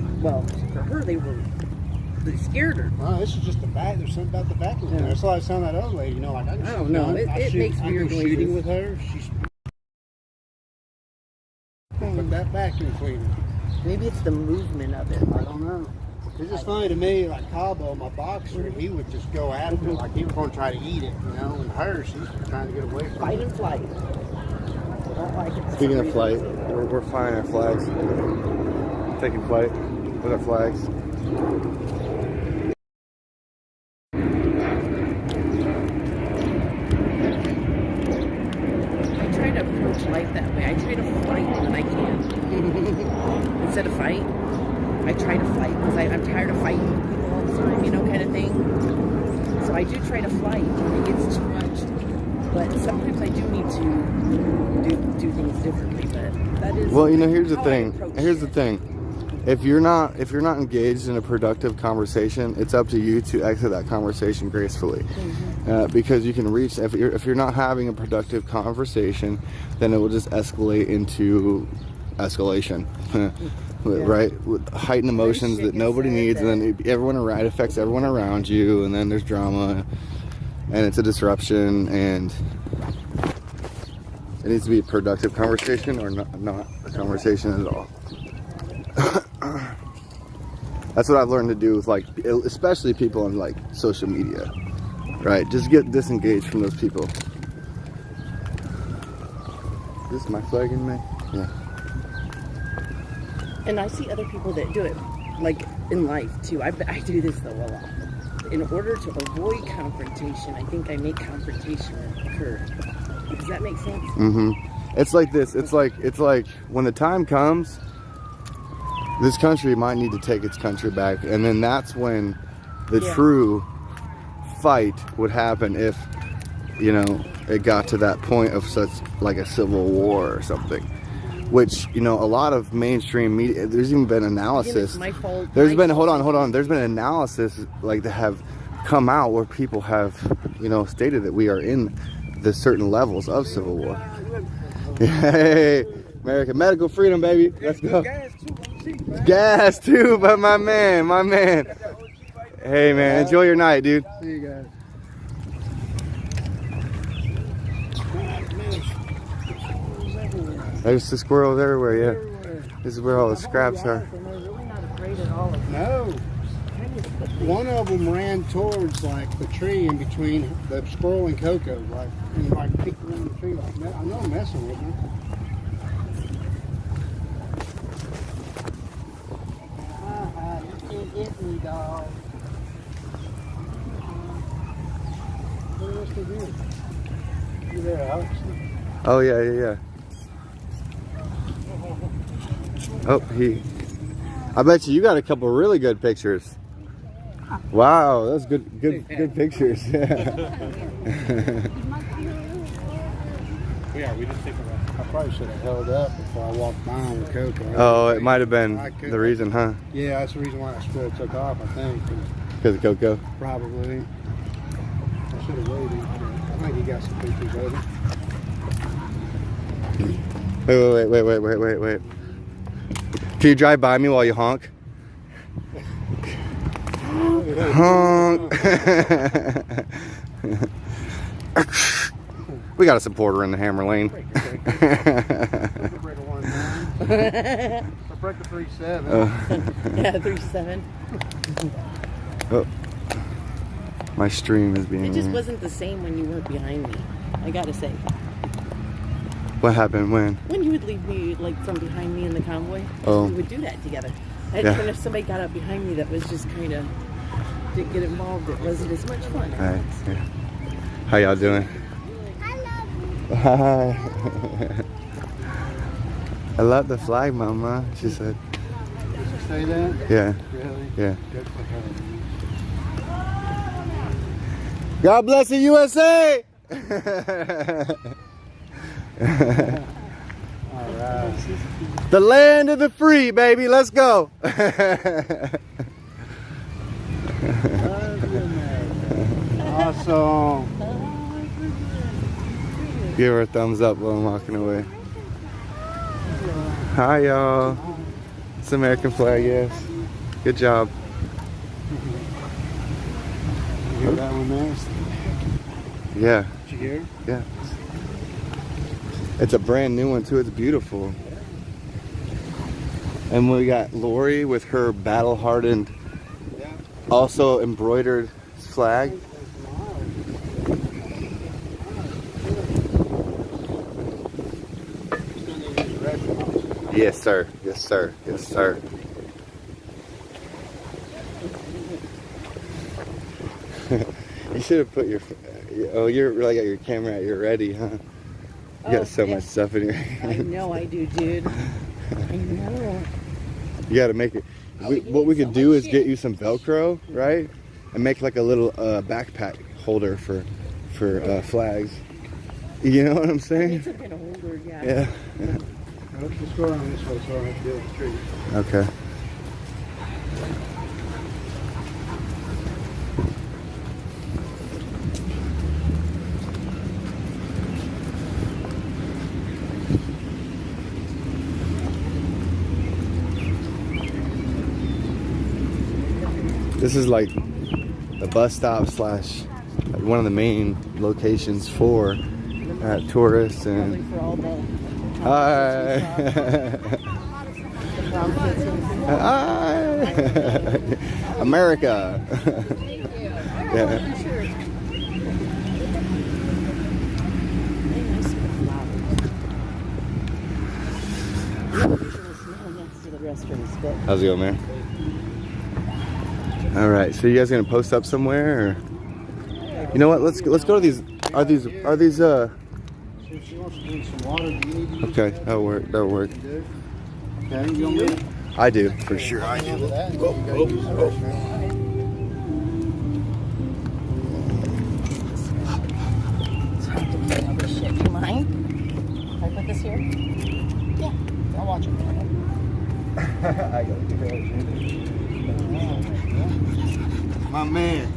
scared her. Well, this is just the back. There's something about the vacuum cleaner. That's why I was telling that other lady, you know, like I don't know. It makes weird noises. Shooting with her. She's with that vacuum cleaner. Maybe it's the movement of it. I don't know. It's just funny to me, like Cabo, my boxer, he would just go after it, like he was going to try to eat it, you know, and her, she's trying to get away from Fight it. and flight. I don't like it. Speaking of flight, we're flying our flags. Taking flight with our flags. I try to approach life that way. I try to fight when I can. Instead of fight, I try to fight because I'm tired of fighting with people all the time, you know, kind of thing. So I do try to fight. It gets too much. But sometimes I do need to do things differently. But that is. Well, you know, here's the how I thing. approach Here's the it. thing. If you're not engaged in a productive conversation, it's up to you to exit that conversation gracefully. Because you can reach, if you're not having a productive conversation, then it will just escalate into escalation. Right, with heightened emotions that nobody needs, and then it affects everyone around you, and then there's drama, and it's a disruption, and it needs to be a productive conversation or not a conversation at all. That's what I've learned to do with, like, especially people on, like, social media, right? Just get disengaged from those people. Is this my flag in me? Yeah. And I see other people that do it, like in life too. I do this though a lot. In order to avoid confrontation, I think I make confrontation occur. Does that make sense? Mm-hmm. It's like this. It's like when the time comes, this country might need to take its country back, and then that's when the true fight would happen if, you know, it got to that point of such like a civil war or something. Which, you know, a lot of mainstream media, there's even been analysis. There's been analysis like that have come out where people have, you know, stated that we are in the certain levels of civil war. Hey, American medical freedom, baby. Let's go. Gas too, but my man. Hey, man, enjoy your night, dude. See you guys. There's the squirrels everywhere, yeah. This is where all the scraps are. No. One of them ran towards, like, the tree in between the squirrel and Coco, like peeked around the tree. Like, I know I'm messing with me. You can't get me, dog. What else to do? You there, Alex? Oh, yeah. Oh, I bet you got a couple really good pictures. Wow, that's good pictures. Yeah, we just take a rest. I probably should have held up before I walked by him with Coco. Oh, it might have been the reason, huh? Yeah, that's the reason why I still took off, I think. Because of Coco? Probably. I should have waited. I think he got some pictures of it. Wait. Can you drive by me while you honk? Honk. We got a supporter in the Hammer Lane. Break the 3.7. Yeah, 3.7. Oh. My stream is being... It just wasn't the same when you weren't behind me, I gotta say. What happened when? When you would leave me like from behind me in the convoy, oh. we would do that together. And Yeah. when if somebody got up behind me that was just kind of didn't get involved, it wasn't as much fun. All right. Yeah. How y'all doing? Hi. I love the flag, Mama. She said. Did you say that? Yeah. Really? Yeah. Good for her. God bless the USA. All right. The land of the free, baby. Let's go. Awesome. Give her a thumbs up while I'm walking away. Hi, y'all. It's American flag, yes. Good job. You hear that one there? Yeah. Did you hear? Yeah. It's a brand new one too. It's beautiful. And we got Lori with her battle-hardened, also embroidered flag. Yes, sir. Yes, sir. Yes, sir. You should have put your... Oh, you're really got your camera out. You're ready, huh? You got so much stuff in your hand. I know I do, dude. I know. You got to make it... what we could do is get you some Velcro, right? And make like a little backpack holder for flags. You know what I'm saying? It's a bit older, yeah. Yeah. Let's go around this way so I don't have to deal with the tree. Okay. This is like the bus stop slash like one of the main locations for tourists and. For all the Hi. Hi. America. Yeah. How's it going, man? All right, so you guys gonna post up somewhere, or you know what? Let's go to these. Are these? She wants to drink some water. Do you need to use Okay, that'll work. That'll work. Okay, you want me? I do for sure. I do. Shit, do you mind? If I put this here? Yeah, I'll watch it. I got my man.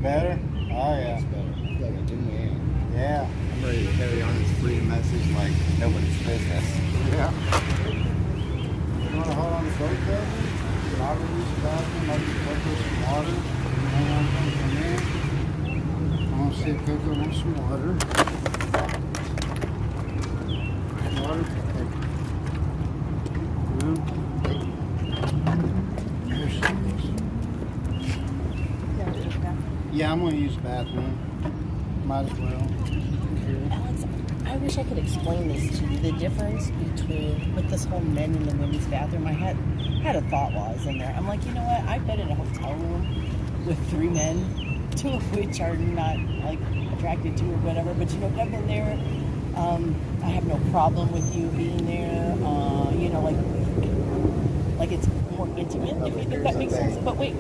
Better? Oh, yeah. That's better. I feel like a new man. Yeah. I'm ready to carry on this freedom message like nobody's business. Yeah. want to hold on to both of them? I'll go use the bathroom. I'll just Coco some water. Hang on to them for a minute. I'm going to see if Coco wants some water. Water. There she is. Yeah, I'm going to use the bathroom. Might as well. Alex, I wish I could explain this to you, the difference between with this whole men and the women's bathroom. I had a thought while I was in there. I'm like, you know what? I've been in a hotel room with 3 men, 2 of which are not like attracted to or whatever. But you know, I've been there. I have no problem with you being there. You know, like it's more intimate, if that makes sense. But wait.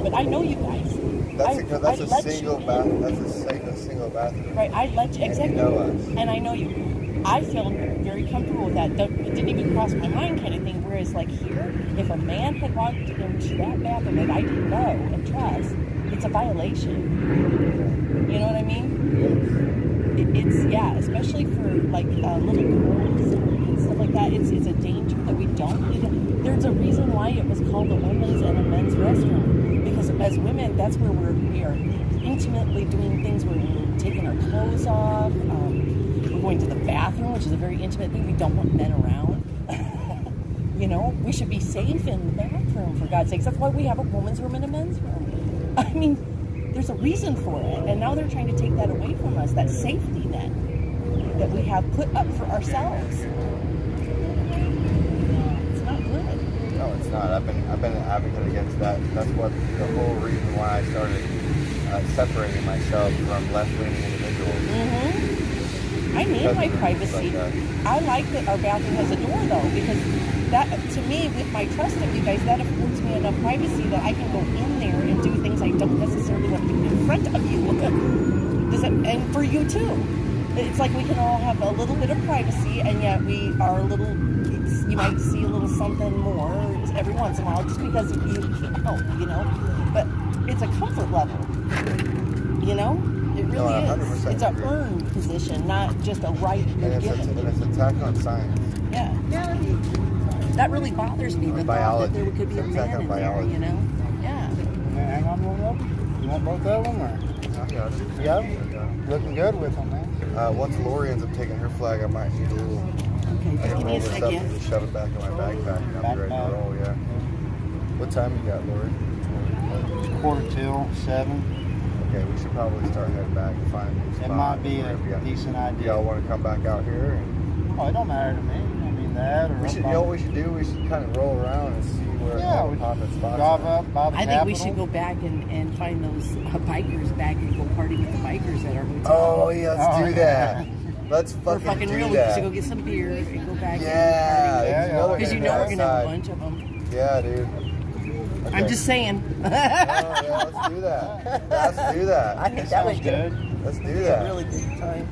But I know you guys. That's a single bathroom. That's a single bathroom. Right, I let you, exactly. You know us. And I know you. I feel very comfortable with that. It didn't even cross my mind kind of thing. Whereas like here, if a man had walked into that bathroom that I didn't know and trust, it's a violation. You know what I mean? It's especially for like little girls and stuff like that. It's a danger that we don't need. There's a reason why it was called a women's and a men's restroom, because as women, that's where we are intimately doing things where we're taking our clothes off. We're going to the bathroom, which is a very intimate thing. We don't want men around. You know, we should be safe in the bathroom, for God's sakes. That's why we have a woman's room and a men's room. I mean, there's a reason for it, and now they're trying to take that away from us, that safety net that we have put up for ourselves. It's not good. No, it's not. I've been an advocate against that. That's what the whole reason why I started separating myself from left-leaning individuals. I need my privacy. I like that our bathroom has a door, though, because that, to me, with my trust of you guys, that affords me enough privacy that I can go in there and do things I don't necessarily want to do in front of you. And for you too. It's like we can all have a little bit of privacy, and yet we are a little. You might see a little something more every once in a while, just because you can't help, you know. But it's a comfort level, you know. It really is. It's an earned position, not just a right you're given. And it's an attack on science. Yeah. That really bothers me. The thought that there could be a man in there, you know. Yeah. Hang on one of them. You want both of them, or? I got it. Yep. Looking good with them, man. Once Lori ends up taking her flag, I might need a little. Okay, I can give me a roll this up and second. just shove it back in my backpack and I'm ready to roll. Yeah. What time you got, Lori? It's 6:45. Okay, we should probably start heading back and find a spot. It might be a decent idea. Y'all want to come back out here? Oh, it don't matter to me. I mean that, or We should. You know what we should do? We should kind of roll around and see where all the popping spots drive are. up by the I think Capitol. we should go back and find those bikers back and go party with the bikers at our hotel. Oh yeah, let's do that. Let's We're fucking do real. that. We should go get some beer and go back Yeah, and party. Because you know we're gonna have a outside. bunch of them. Yeah, dude. Okay. I'm just saying. Yeah, let's do that. Let's do that. I think that was good. Let's do It's a that. really good time.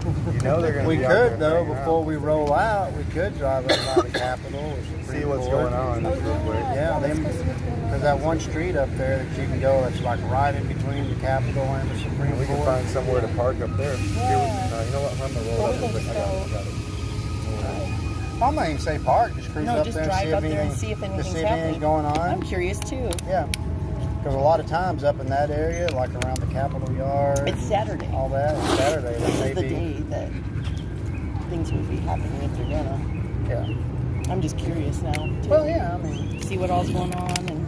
You know they're gonna. We be out could there though hanging before out. we roll out. We could drive up by the Capitol or See what's going on. Real quick. Yeah, because that one street up there that you can go, that's like right in between the Capitol and the Supreme We can Court. find somewhere to park up there. Here, you know what? I'm gonna roll up. I got it. I might even say park. Just cruise No, up just there and drive see up if there and anything, see if anything's anything's happening. going on. I'm curious too. Yeah, because a lot of times up in that area, like around the Capitol Yard, It's Saturday. all that. Saturday, This that is the may be. day that things would be happening if they're gonna. Yeah. I'm just curious now to Well, yeah. I mean, see what all's going on and.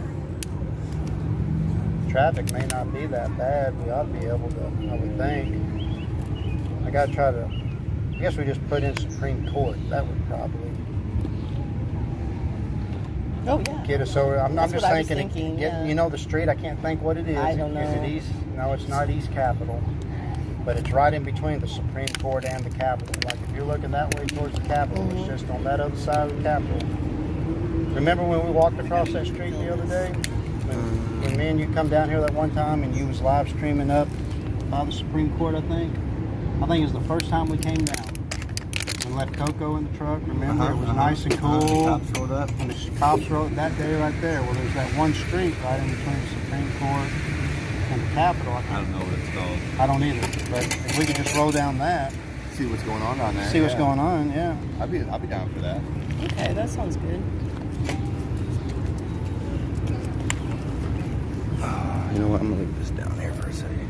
traffic may not be that bad. We ought to be able to. I would think. I gotta try to. I guess we just put in Supreme Court. That would probably Oh yeah. get us over. I'm That's just what I was thinking. thinking, Getting, yeah. You know, the street. I can't think what it is. I don't Is it know. East? No, it's not East Capitol. But it's right in between the Supreme Court and the Capitol. Like if you're looking that way towards the Capitol, it's just on that other side of the Capitol. Remember when we walked across that street the other day? When me and you come down here that one time and you was live streaming up by the Supreme Court, I think. I think it was the first time we came down. And left Coco in the truck. Remember, it was nice and cool. The cops rolled up. And the cops rode that day right there. Well, there's that one street right in between the Supreme Court and the Capitol. I don't know what it's called. I don't either. But if we could just roll down that, See what's going on down there. see what's going on, yeah. I'd be down for that. Okay, that sounds good. You know what? I'm gonna leave this down here for a second.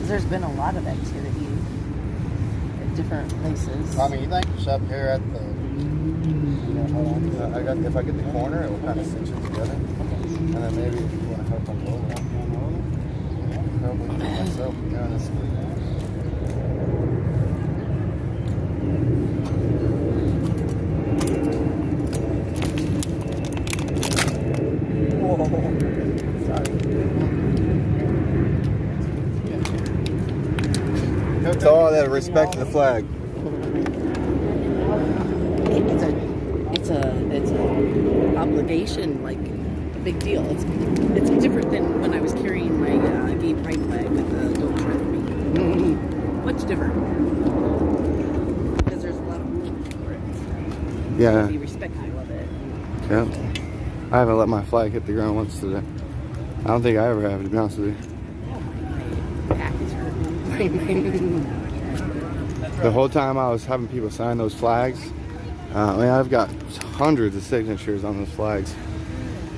There's been a lot of activity at different places. I mean, you think it's up here at the... If I get the corner, it will kind of cinch it together. And then maybe if you want to help on the over, probably do it myself, to be honest. It's all that respect to the flag. It's a obligation, like a big deal. It's different than when I was carrying my gay pride flag with the Don't Tread on Me. Much different. Because there's a lot of room for it. Yeah. Be respectful of it. Yeah. I haven't let my flag hit the ground once today. I don't think I ever have, to be honest with you. Back is hurting. The whole time I was having people sign those flags, I mean, I've got hundreds of signatures on those flags.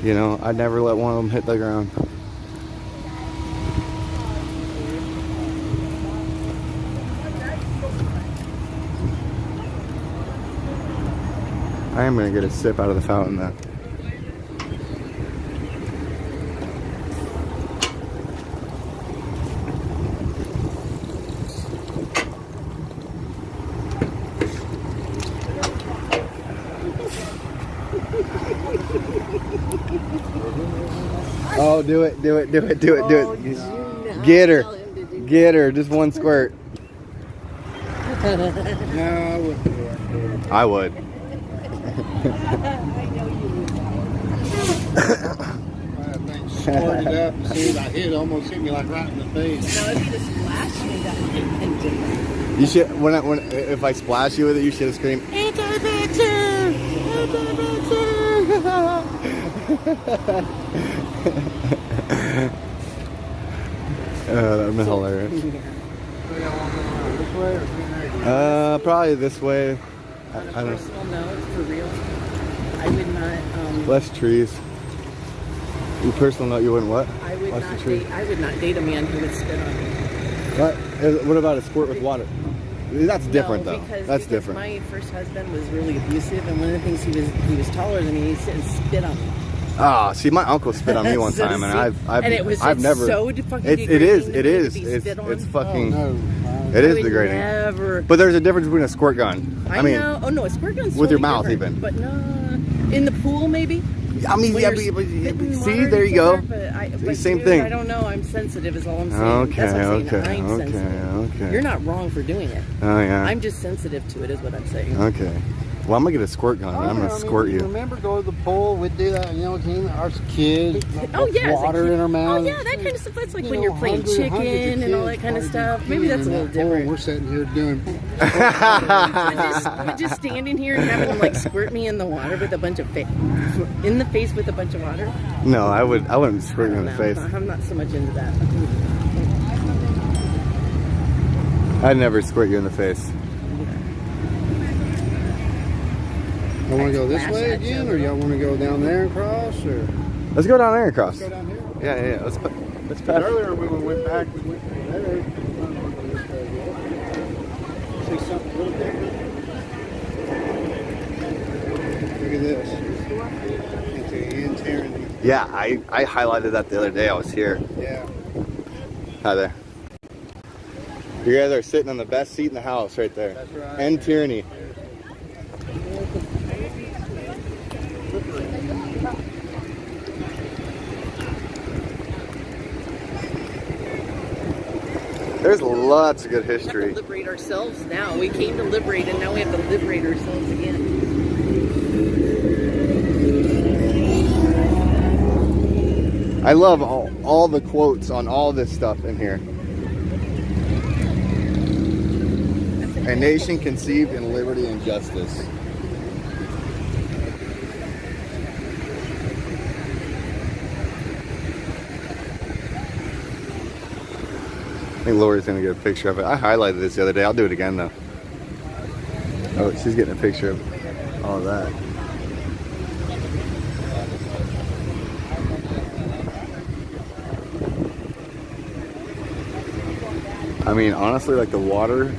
You know, I never let one of them hit the ground. I am going to get a sip out of the fountain though. Oh, do it. Get her, just one squirt. No, I wouldn't do it. I would. That thing squirted up as soon as I hit it, almost hit me like right in the face. No, if you just splash me, that would be different. You should, if I splash you with it, you should have screamed, "It's a picture! It's a picture!" That would be hilarious. This way or there? Probably this way. On a personal note, for real, I would not. Less trees. Your personal note, you wouldn't what? I would Less not the trees. date. I would not date a man who would spit on me. What about a squirt with water? That's different No, though. because That's different. My first husband was really abusive, and one of the things he was taller than me. He'd sit and spit on me. Ah, see, my uncle spit on me one So time, and see, I've and it was I've never. so fucking It is. degrading to be It's spit on. fucking. Oh, no. It I is would degrading. Never. But there's a difference between a squirt gun. I mean, know. Oh no, a squirt gun's with your totally mouth different, even. But no, in the pool maybe. I mean, When yeah, you're but spitting see, water there you go. together, but Same dude, thing. I don't know. I'm sensitive, is all I'm saying. Okay, That's what I'm saying. okay, I'm okay, sensitive. okay. You're not wrong for doing it. Oh yeah. I'm just sensitive to it, is what I'm saying. Okay. Well, I'm gonna get a squirt gun. and I'm gonna squirt you. Remember, go to the pool, we'd do that, you know, our kids, Oh yeah, water in our mouth. Oh yeah, that kind of stuff. That's like You when know, you're playing hundreds and chicken and all that kind of stuff. Maybe that's a little different. We're sitting here doing. But just standing here and having them like squirt me in the water with a bunch of in the face with a bunch of water. No, I wouldn't squirt you in the No, face. I'm not so much into that. I'd never squirt you in the face. I want to go this way again, or y'all want to go down there and cross, or? Let's go down there and cross. Go down here. Yeah. Let's pass. Earlier when we went back, we went from there. See something a little different. Look at this. Into the interior. Yeah, I highlighted that the other day. I was here. Yeah. Hi there. You guys are sitting on the best seat in the house right there. That's right. End tyranny. There's lots of good We have history. to liberate ourselves now. We came to liberate, and now we have to liberate ourselves again. I love all the quotes on all this stuff in here. A nation conceived in liberty and justice. think Lori's gonna get a picture of it. I highlighted this the other day. I'll do it again though. Oh, she's getting a picture of all that. I mean, honestly, like the water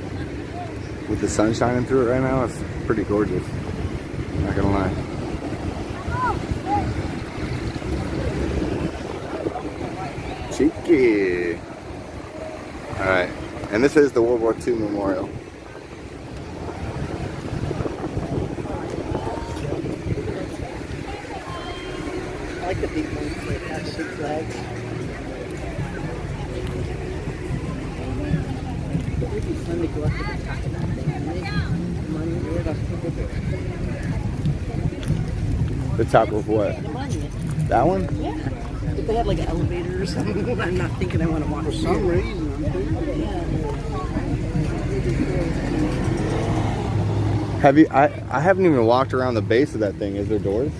with the sun shining through it right now is pretty gorgeous. Not gonna lie. Cheeky. All right, and this is the World War II Memorial. I like the big ones that have 6 flags. It would be fun to go up to the top of that thing and make money. The top of what? The monument. That one? Yeah. If they had like an elevator or something, I'm not thinking I want to walk. For some reason, Have you? I haven't even walked around the base of that thing. Is there doors?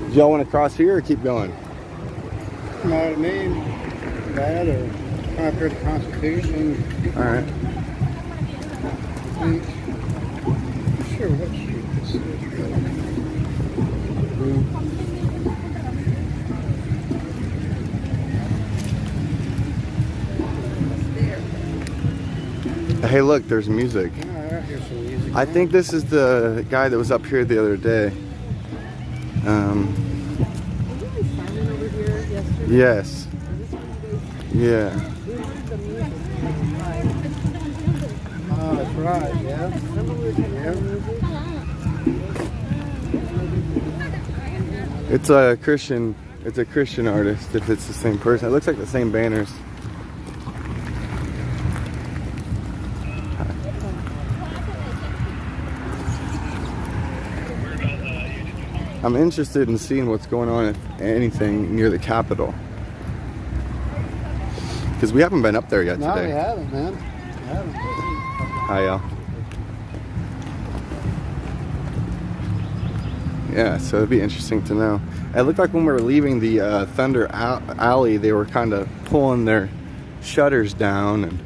Do y'all want to cross here or keep going? You know what I mean? That or after the Constitution. All right. Sure, what street this is. Hey, look, there's music. Yeah, I hear some music. I think this is the guy that was up here the other day. Yes. Yeah. Oh, that's right, yeah. It's a Christian artist, if it's the same person. It looks like the same banners. I'm interested in seeing what's going on, if anything, near the Capitol. Because we haven't been up there yet No, today. we haven't, man. We haven't. Hi, y'all. Yeah, so it'd be interesting to know. It looked like when we were leaving the Thunder Alley, they were kind of pulling their shutters down and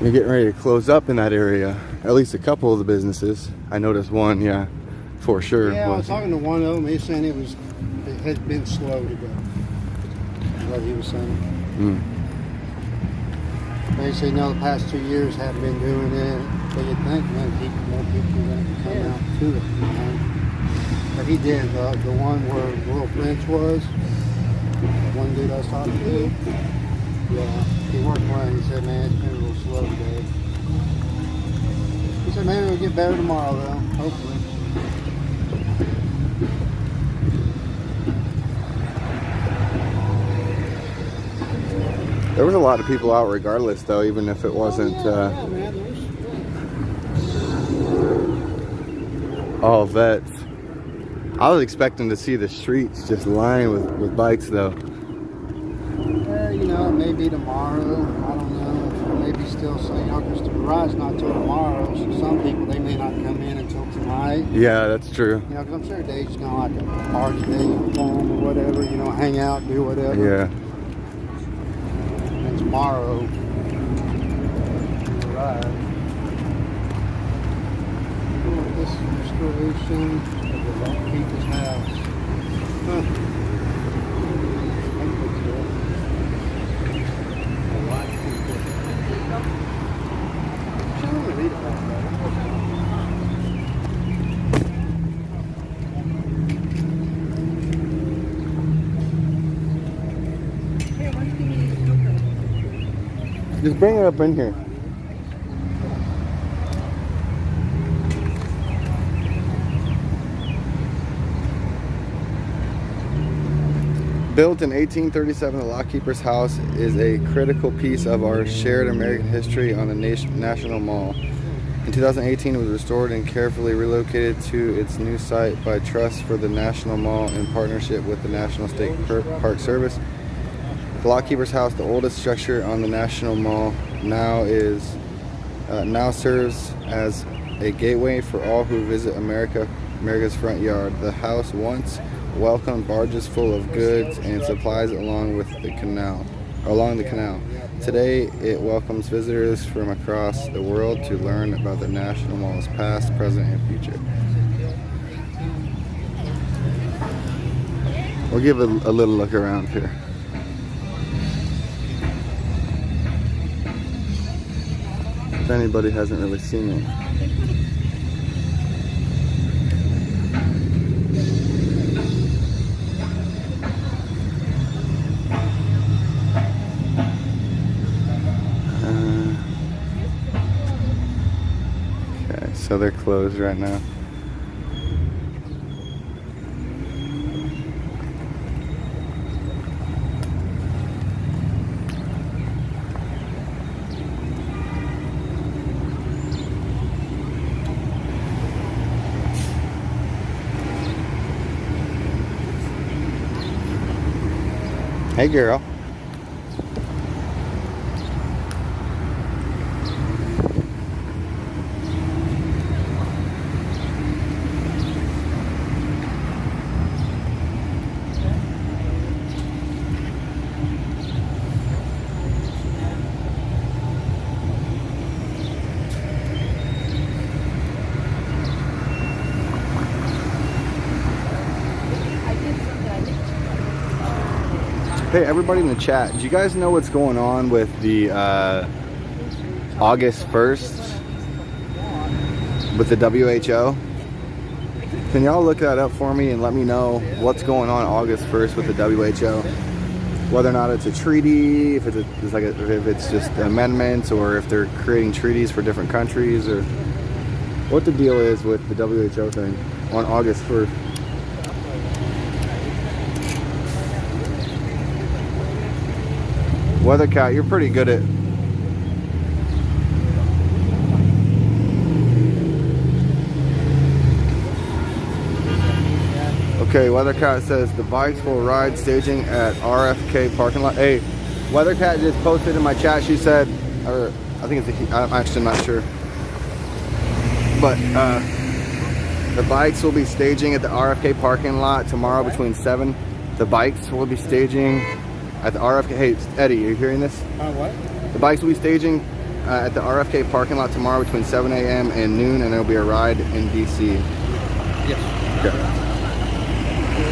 they're getting ready to close up in that area. At least a couple of the businesses. I noticed one, yeah, for sure. Yeah, I was talking to one of them. He's saying it had been slow to go. Is what he was saying. They say no, the past 2 years haven't been doing it. But you'd think more people are going to come out to it. You know? But he did. The one where Will French was, the one dude I was talking to, yeah, he worked well. He said, man, it's been a little slow today. He said, maybe it'll get better tomorrow, though. Hopefully. There was a lot of people out regardless, though, even if it wasn't all vets. I was expecting to see the streets just lined with bikes, though. You know, it may be tomorrow. I don't know. Maybe still say, you know, because the ride's not till tomorrow. So some people, they may not come in until tonight. Yeah, that's true. You know, because I'm sure Dave's going to like a party day at home or whatever, you know, hang out, do whatever. Yeah. And tomorrow, the ride. This restoration of the Lock People's House. Huh. Just bring it up in here. Built in 1837, the Lockkeeper's House is a critical piece of our shared American history on the National Mall. In 2018, it was restored and carefully relocated to its new site by Trust for the National Mall in partnership with the National State Park Service. The Lockkeeper's House, the oldest structure on the National Mall, now serves as a gateway for all who visit America America's front yard. The house once welcomed barges full of goods and supplies along the canal. Today, it welcomes visitors from across the world to learn about the National Mall's past, present, and future. We'll give a little look around here. If anybody hasn't really seen it. Okay, so they're closed right now. Hey, girl. Hey, everybody in the chat, do you guys know what's going on with the August 1st with the WHO? Can y'all look that up for me and let me know what's going on August 1st with the WHO? Whether or not it's a treaty, if it's just amendments, or if they're creating treaties for different countries, or what the deal is with the WHO thing on August 1st. Weathercat, you're pretty good at... Okay, Weathercat says the bikes will ride staging at RFK parking lot. Hey, Weathercat just posted in my chat, she said, or I think it's I'm actually not sure. But the bikes will be staging at the RFK parking lot tomorrow between 7. The bikes will be staging at the RFK. Hey, Eddie, are you hearing this? What? The bikes will be staging at the RFK parking lot tomorrow between 7 a.m. and noon, and there'll be a ride in DC. Yes. Okay.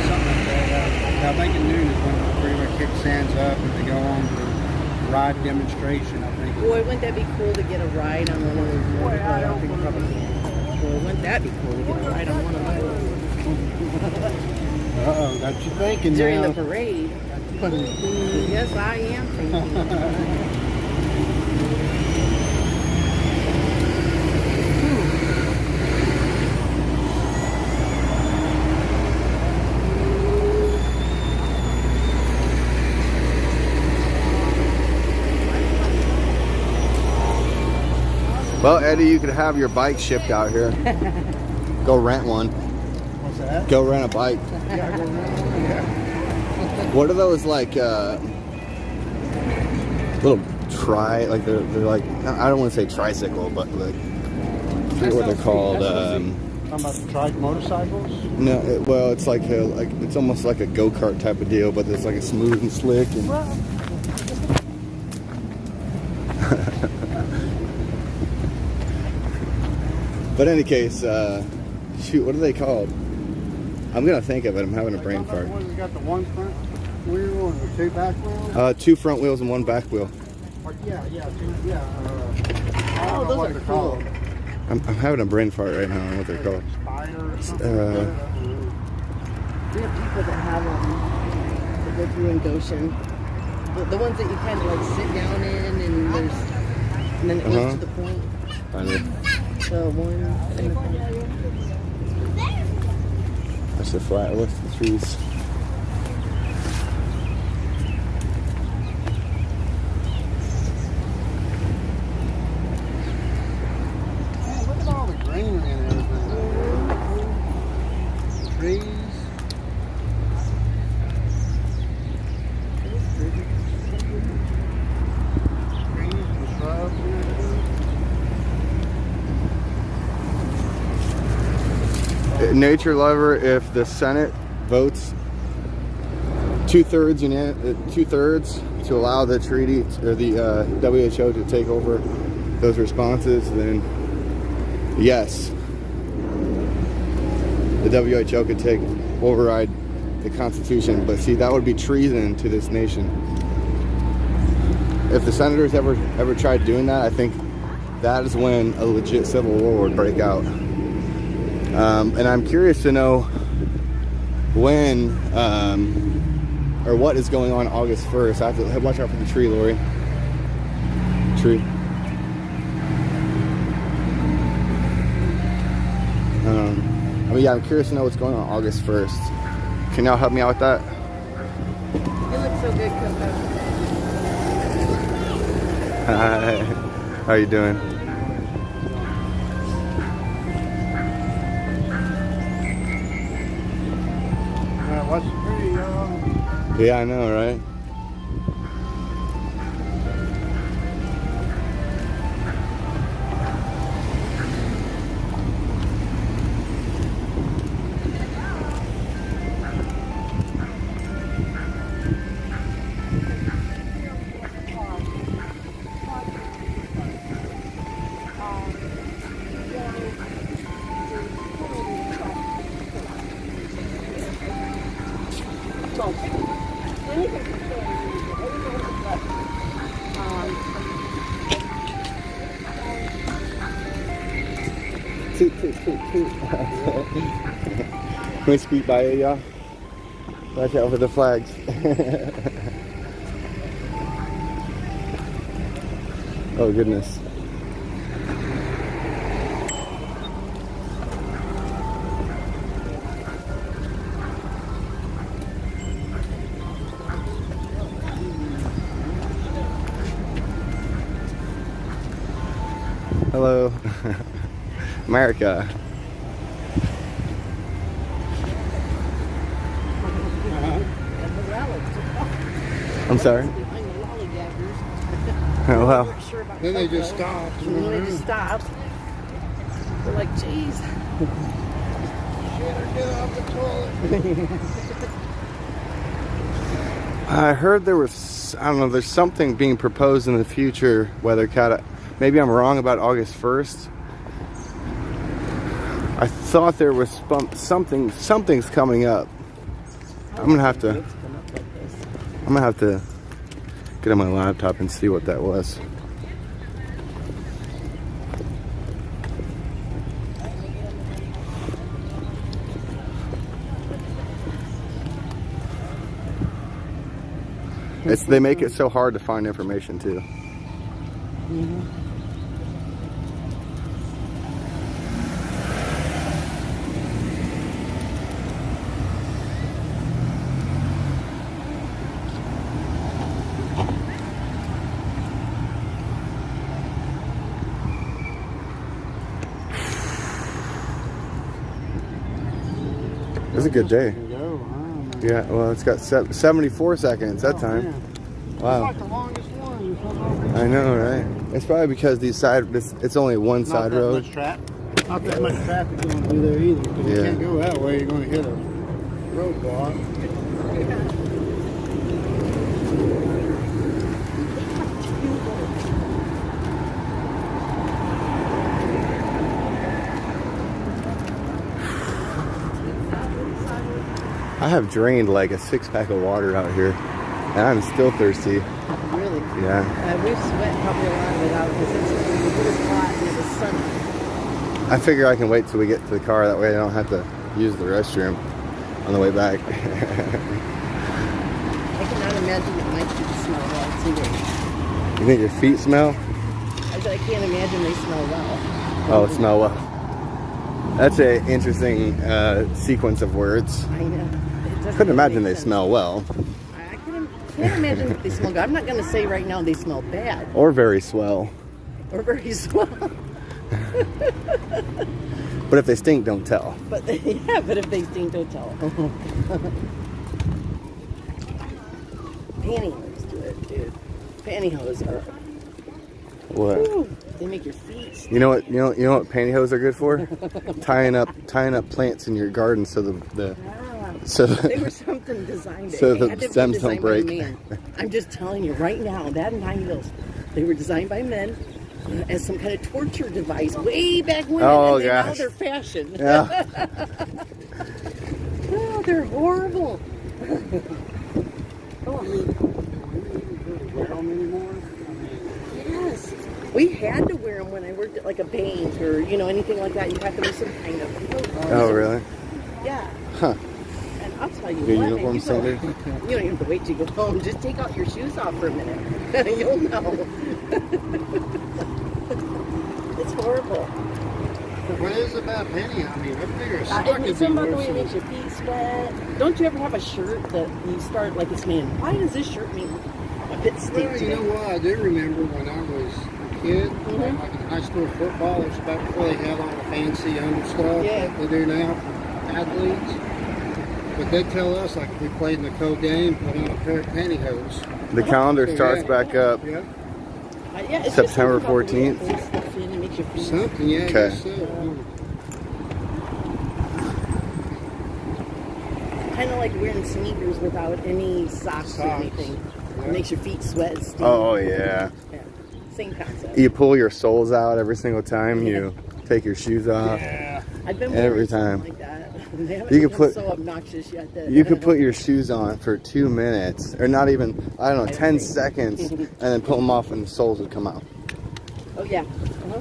Something like that. I think at noon is when the freeway kicks sands up and they go on the ride demonstration, I think. Boy, wouldn't that be cool to get a ride on one of those motorcycles? I don't think you probably can. Boy, wouldn't that be cool to get a ride on one of those? Uh-oh, got you thinking During now. the parade. Yes, I am thinking. Well, Eddie, you could have your bike shipped out here. Go rent one. What's that? Go rent a bike. Yeah, go rent one, yeah. What are those like little like they're like, I don't want to say tricycle, but like, I forget what they're called. Talking about the trike motorcycles? No, well, it's like it's almost like a go-kart type of deal, but it's like a smooth and slick. And but in any case, shoot, what are they called? I'm gonna think of it. I'm having a brain fart. What, has got the one front wheel and the 2 back wheels? 2 front wheels and 1 back wheel. Yeah. Oh, those are cool. I'm having a brain fart right now on what they're called. Spider or Uh, something. We have people that have them that go through in Goshen. The ones that you kind of like sit down in, and then it goes to the point. I know. The one in the front. That's the flat. What's the trees? Look at all the greenery and everything. Trees. Trees and shrubs and everything. nature lover, if the Senate votes 2/3 to allow the treaty or the WHO to take over those responses, then yes, the WHO could override the Constitution. But see, that would be treason to this nation. If the senators ever tried doing that, I think that is when a legit civil war would break out. And I'm curious to know when or what is going on August 1st. I have to watch out for the tree, Lori. Tree. I mean, yeah, I'm curious to know what's going on August 1st. Can y'all help me out with that? You look so good, Coco. Hi. How you doing? What's pretty, Yeah, I know, right? Can we squeak by you, y'all? Watch out for the flags. Oh, goodness. Hello. America. I'm sorry. Oh, wow. then they just stopped. And then they just stopped. They're like, geez. Get off the toilet. I heard there was, I don't know, there's something being proposed in the future, whether maybe I'm wrong about August 1st. I thought there was something's coming up. I'm gonna have to get on my laptop and see what that was. They make it so hard to find information too. Mm-hmm. It was a good day. Go, huh? Yeah, well, it's got 74 seconds that time. Man. Wow. It's like the longest one. I know, right? It's probably because it's only one side road. Not that much traffic going through there either. Because you Yeah. can't go that way. You're going to hit a roadblock. I have drained like a 6-pack of water out here, and I'm still thirsty. Really? Yeah. We've sweat probably a lot of it out because it was hot and it was sunny. I figure I can wait till we get to the car. That way I don't have to use the restroom on the way back. I cannot imagine that my feet smell well too. You think your feet smell? I said I can't imagine they smell well. Oh, smell well. That's an interesting sequence of words. I know. Couldn't imagine they smell well. I can't imagine that they smell good. I'm not going to say right now they smell bad. Or very swell. Or very swell. But if they stink, don't tell. But yeah, but if they stink, don't tell. Pantyhose do it, dude. Pantyhose are. What? Whew, They make your feet. You know what pantyhose are good for? tying up plants in your garden so they were something designed. So the stems don't break. I'm just telling you right now, that and high heels, they were designed by men as some kind of torture device way back when. Oh, and gosh. now they're fashion. Yeah. Oh, they're horrible. Yes. We had to wear them when I worked at like a bank or, anything like that. You have to wear some kind of. Oh, really? Yeah. Huh. And I'll tell you Good what, uniform, Sandy? you don't have to wait till you go home. Just take out your shoes off for a minute. You'll know. It's horrible. What is it about penny? I mean, I figure a sock It's would be about the way worse it than- makes your feet sweat. Don't you ever have a shirt that you start like it's saying, why does this shirt make a bit stink Well, you today? know what? I do remember when I was a kid, Mm-hmm. like in high school football, it was back before they had all the fancy under stuff Yeah. that they do now, athletes. But they tell us, like, if we played in the co-game, put on a pair of pantyhose. The calendar starts back up Yeah. Yeah, it's September just something about the way 14th. it stuff in and makes your feet. Something, yeah. I Okay. guess so. Kind of like wearing sneakers without any socks or anything. Yeah. It makes your feet sweat and stink. Oh, yeah. Yeah. Same concept. You pull your soles out every single time you take your shoes off. I've been every wearing something time. like that. They haven't You can become put- so obnoxious yet that You could put your shoes on for 2 minutes, or not even, I don't know, 10 seconds, and then pull them off and the soles would come out. Oh yeah. Uh-huh.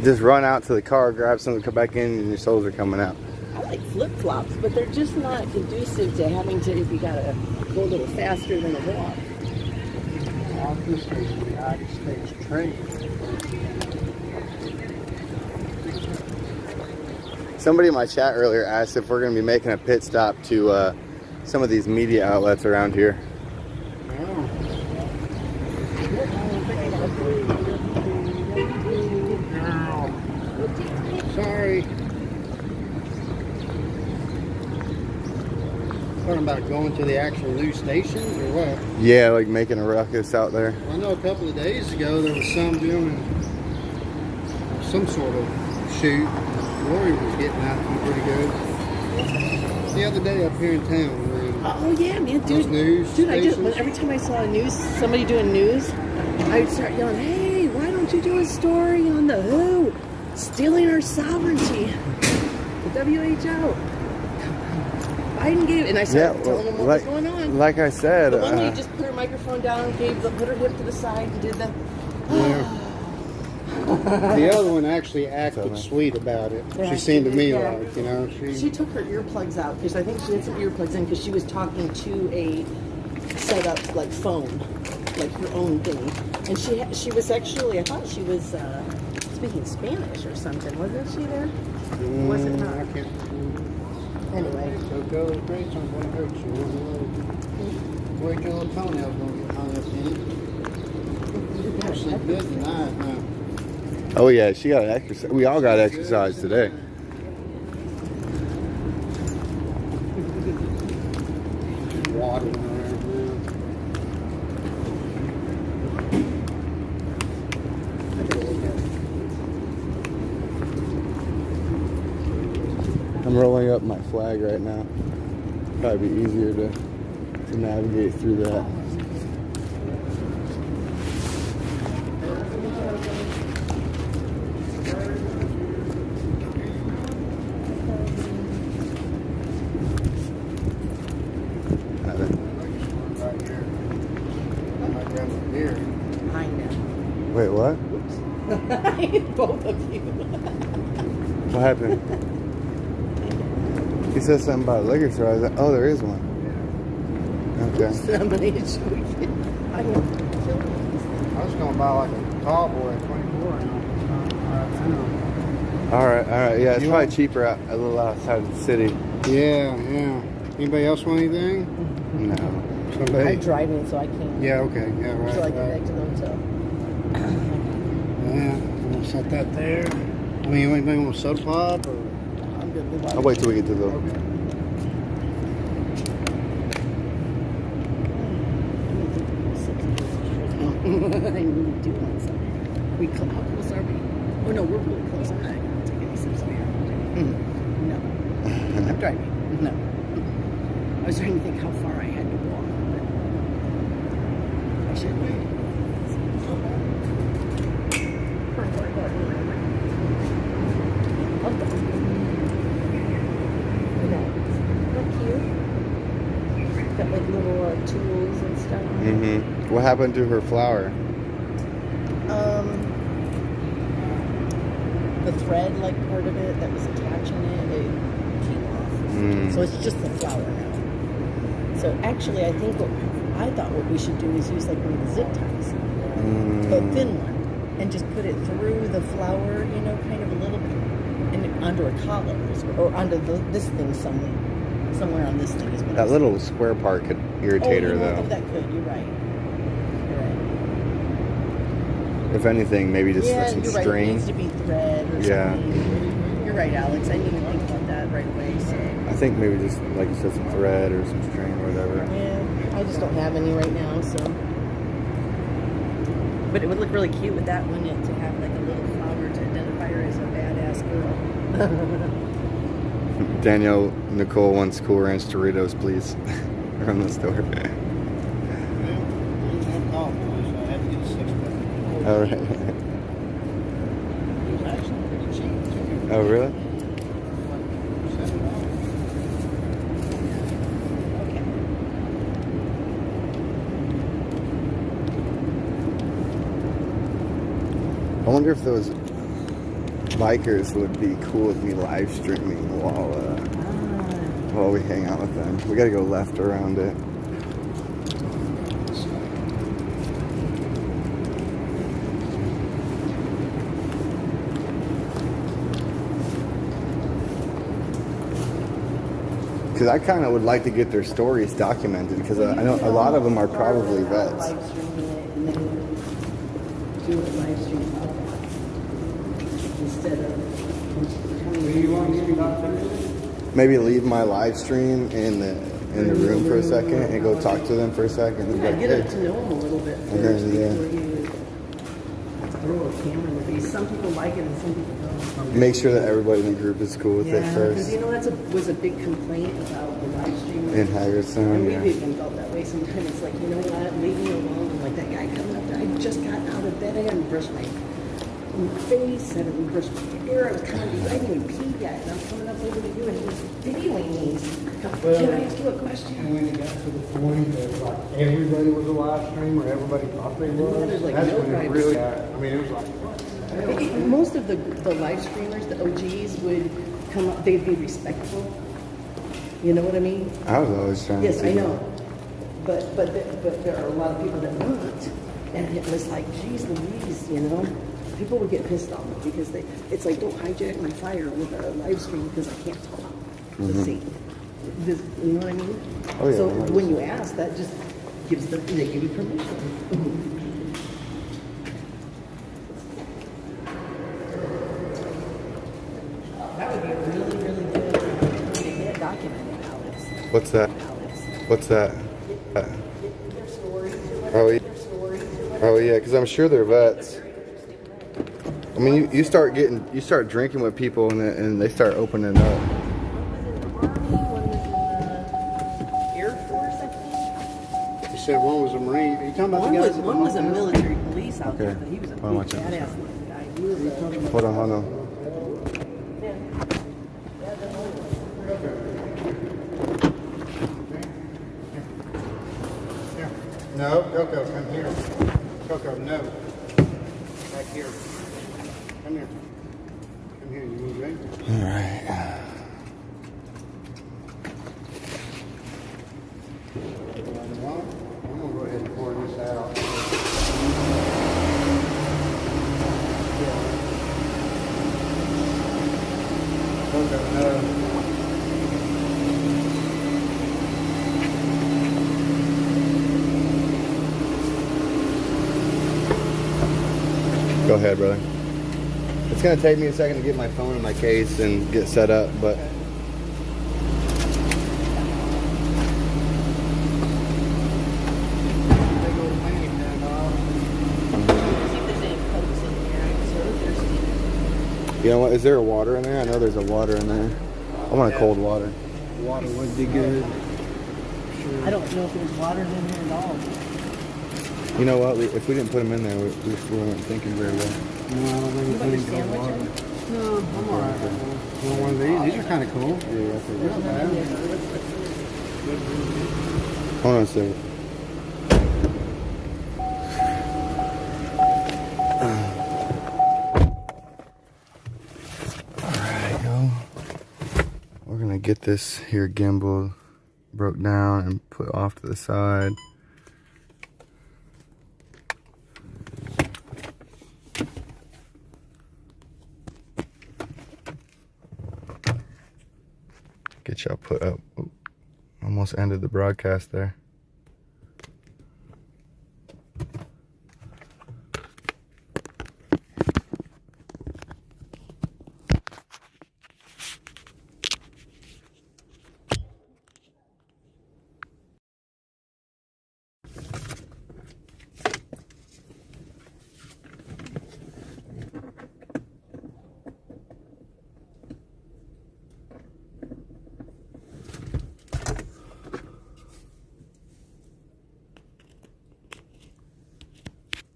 Just run out to the car, grab something, come back in, and your soles are coming out. I like flip flops, but they're just not conducive to having to. If you gotta go a little faster than a walk. Obviously, the United States trade. Somebody in my chat earlier asked if we're going to be making a pit stop to some of these media outlets around here. Sorry. Talking about going to the actual news stations or what? Yeah, like making a ruckus out there. I know a couple of days ago there was some doing some sort of shoot. Lori was getting out to pretty good. The other day up here in town. Oh yeah, man, Those dude. news Dude, I do. stations. Every time I saw somebody doing news, I would start yelling, "Hey, why don't you do a story on the WHO stealing our sovereignty?" The WHO. Biden gave, and I started telling them what was going on. Like I said, The one lady just put her microphone down, put her hip to the side, and did the. The other one actually acted sweet about it. Yeah, She seemed to me yeah. like, you know, She took her earplugs out because I think she had some earplugs in because she was talking to a set up like phone, like her own thing, and she was actually, I thought she was speaking Spanish or something, wasn't she there? Wasn't her? I can't. Anyway. So go to great, I'm going to hurt you. Where's your little toenails going to get hung up in it? You're going to sleep good tonight, huh? oh yeah, she got exercise. We all got exercise today. Water in there. I'm rolling up my flag right now. Probably be easier to navigate through that. I know. Wait, what? Both of you. What happened? He said something about a liquor store. I was like, oh, there is one. Okay. Somebody should get. I know. I was going to buy like a tall boy at 24 and All right. Yeah, it's You probably want- cheaper out, a little outside of the city. Yeah. Anybody else want anything? No. Somebody? I'm driving, so I can't. Yeah, okay. Yeah, right. So I get right. back to the hotel. Yeah, I'm going to set that there. I mean, anybody want a soda pop? Or? I'm good with I'll wait till we get to the. I need to do something. we? How close are we? Oh no, we're really close. I'm not going to take any sips of beer. No, I'm driving. No, I was trying to think how far I had to walk, but I should. Love them. Look cute. Got like little tools and stuff. Mm-hmm. What happened to her flower? The thread, like part of it that was attaching it came off. So it's just the flower now. So actually, I think what we should do is use like one of the zip ties, but thin one, and just put it through the flower, you know, kind of a little bit, and under a collar or under this thing somewhere on this thing. Is what That little square part could irritate her, though. Oh, that could. You're right. If anything, maybe just some you're string. Right. It needs to be thread or something. You're right, Alex. I didn't even think about that right away. So. I think maybe just, like you said, some thread or some string or whatever. Yeah, I just don't have any right now, so. But it would look really cute with that, wouldn't it? To have like a little flower to identify her as a badass girl. Danielle Nicole wants Cool Ranch Doritos, please. From the store. All right. Oh, really? I wonder if those bikers would be cool with me live streaming while we hang out with them. We gotta go left around it. Because I kind of would like to get their stories documented, because I know a lot of them are probably vets. Live streaming it and then do it live stream instead of Maybe leave my live stream in the room for a second and go talk to them for a second. And get to know them a little bit first before you throw a camera in their face. Some people like it and some people don't. Make sure that everybody in the group is cool with it first. Because you know that was a big complaint about the live stream. In Hagerstown, and we've even felt that way sometimes. It's like, you know what, leave me alone. I'm like, that guy coming up there, I just got out of bed, I hadn't brushed my face, I hadn't brushed my hair, I was kind of, I hadn't even peed yet, and I'm coming up over to you and he was videoing me. Can I ask you a question? And when it got to the point that like everybody was a live streamer, everybody thought they was, Like that's no when it privacy. really got, I mean, it was like, Most of the live streamers, the OGs, would come up, they'd be respectful. You know what I mean? I was always trying Yes, to. I know. But there are a lot of people that weren't. And it was like, geez Louise, you know? People would get pissed off because it's like, don't hijack my fire with a live stream because I can't talk. Let's see. You know what I mean? Oh, yeah, so 100%. when you ask, that just gives them, they give you permission. That would be a really, really good thing to get documented, Alex. What's that? What's that? Their stories or Oh, whatever. yeah. Their stories or whatever. Oh yeah, because I'm sure they're vets. I mean, you start drinking with people and they start opening up. One was in the Army, one was in the Air Force, I think. you said one was a Marine. Are you talking about the guys? One was a military police out there, Okay. but he was a big I'll watch out. badass looking guy. He was Hold on. No, Coco, come here. Coco, no. Back here. Come here. Come here, you want to drink? All right. I'm going to go ahead and pour this out. Coco, no. Go ahead, brother. It's gonna take me a second to get my phone in my case and get set up, but See if there's any coats in here. You know what? Is there a water in there? I know there's a water in there. I want a cold water. Water would be good. Sure. I don't know if there's water in here at all. You know what? If we didn't put them in there, we weren't thinking very well. No, I don't think we put water. No, I'm alright. You want one of these? These are kind of cool. Yeah, that's Hold on a second. Alright, yo. We're gonna get this here gimbal broke down and put off to the side. Get y'all put up. Ooh, almost ended the broadcast there.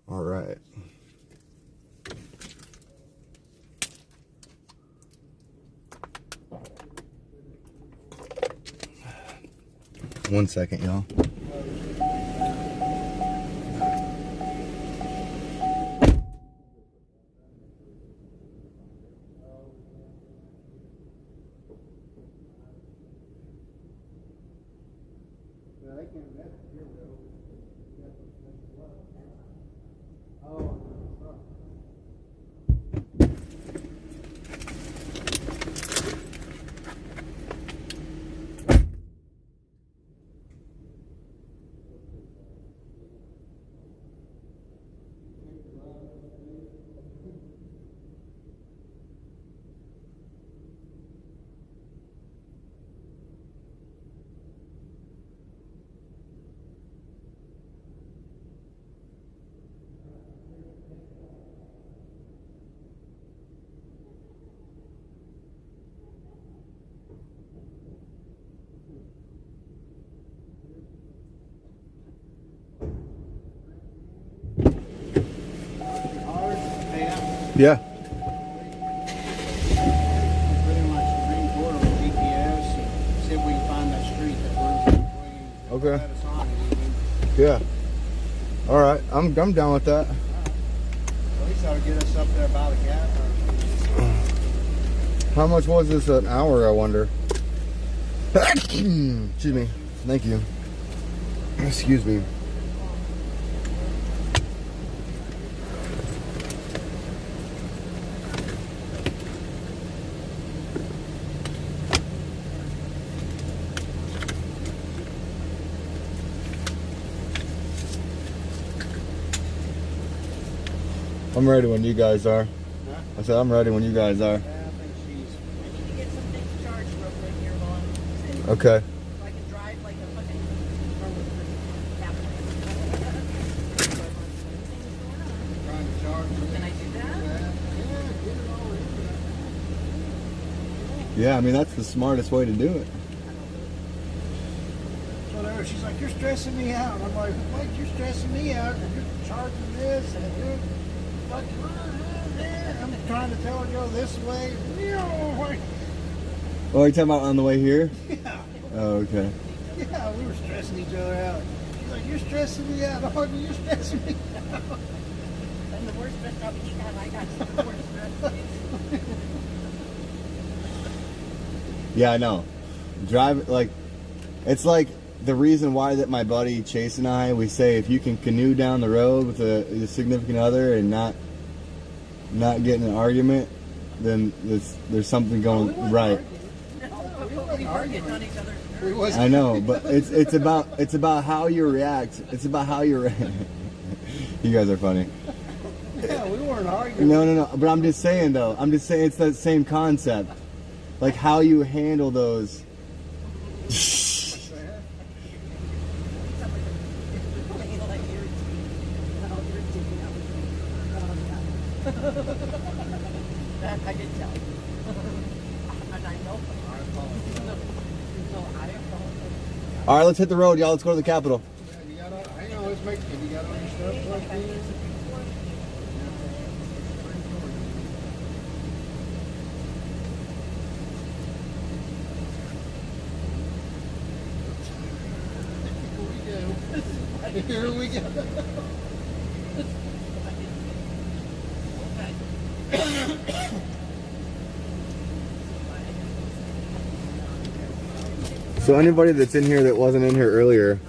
All right. One second, y'all. Yeah. Pretty much main portal with GPS and see if we can find that street that we're Okay. let us on. Yeah. All right. I'm down with that. At least that'll get us up there by the gap. How much was this an hour, I wonder? Excuse me. Thank you. Excuse me. I'm ready when you guys are. Huh? I said I'm ready when you guys are. Yeah, I think she's. I need to get some things charged real quick here, Vaughn. Okay. So I can drive like a fucking. Trying to charge you. Can I do that? Yeah, get it all in there. Yeah, I mean that's the smartest way to do it. Whatever. She's like, you're stressing me out. I'm like, what? You're stressing me out. You're charging this and you're like, I'm trying to tell her to go this way. Oh, are you talking about on the way here? Yeah. Oh, okay. Yeah, we were stressing each other out. She's like, you're stressing me out. I'm like, you're stressing me out. I'm the worst stressed out you have. I got the worst stressed. Yeah, I know. Drive like it's like the reason why that my buddy Chase and I, we say if you can canoe down the road with a significant other and not get in an argument, then there's something going right. We were getting on each other's nerves. I know, but it's about how you react. It's about how you react. You guys are funny. Yeah, we weren't arguing. No. But I'm just saying though. I'm just saying it's that same concept, like how you handle those. That's I did tell you. And I know. No, I don't. All right, let's hit the road, y'all. Let's go to the Capitol. Hang on, let's make. Have you got all your stuff plugged in? Here we go. So anybody that's in here that wasn't in here earlier,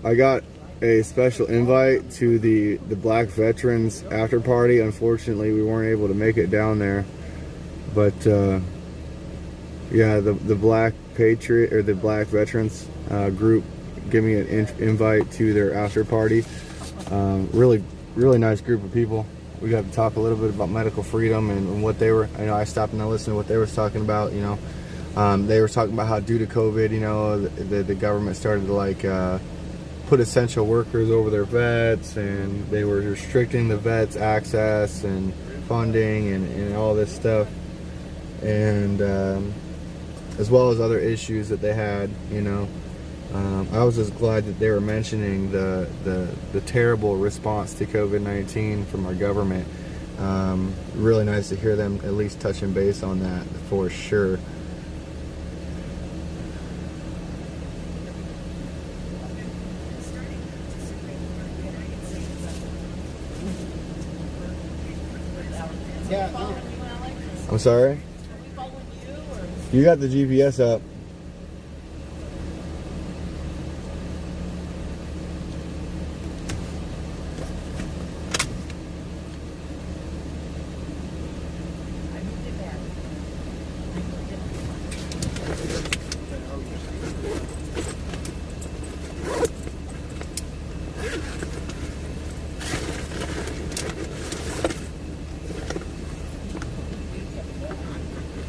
I got a special invite to the Black Veterans after party. Unfortunately, we weren't able to make it down there, but yeah, the Black Patriot or the Black Veterans group gave me an invite to their after party. Really nice group of people. We got to talk a little bit about medical freedom and what they were. I stopped and I listened to what they were talking about. They were talking about how due to COVID, the government started to like put essential workers over their vets, and they were restricting the vets' access and funding and all this stuff, and as well as other issues that they had. I was just glad that they were mentioning the terrible response to COVID-19 from our government. Really nice to hear them at least touching base on that for sure. I'm sorry? You got the GPS up.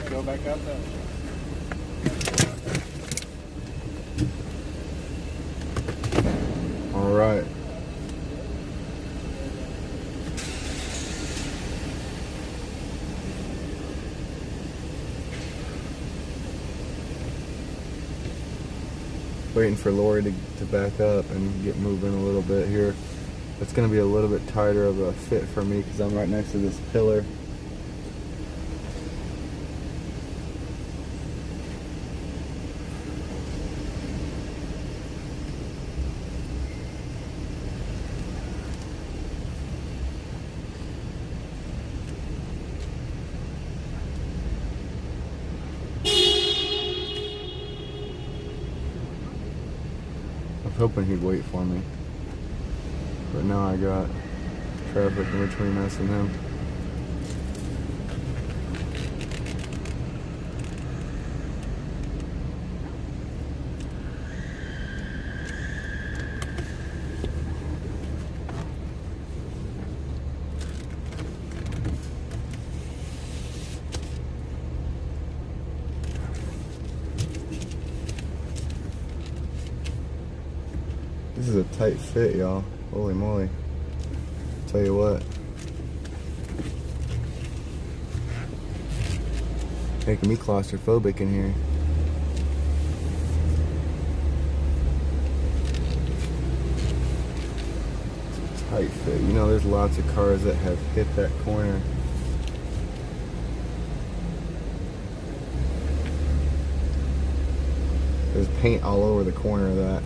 Go back out there. All right. Waiting for Lori to back up and get moving a little bit here. It's going to be a little bit tighter of a fit for me because I'm right next to this pillar. I was hoping he'd wait for me, but now I got traffic in between us and him. This is a tight fit, y'all. Holy moly. Tell you what. Making me claustrophobic in here. Tight fit. There's lots of cars that have hit that corner. There's paint all over the corner of that.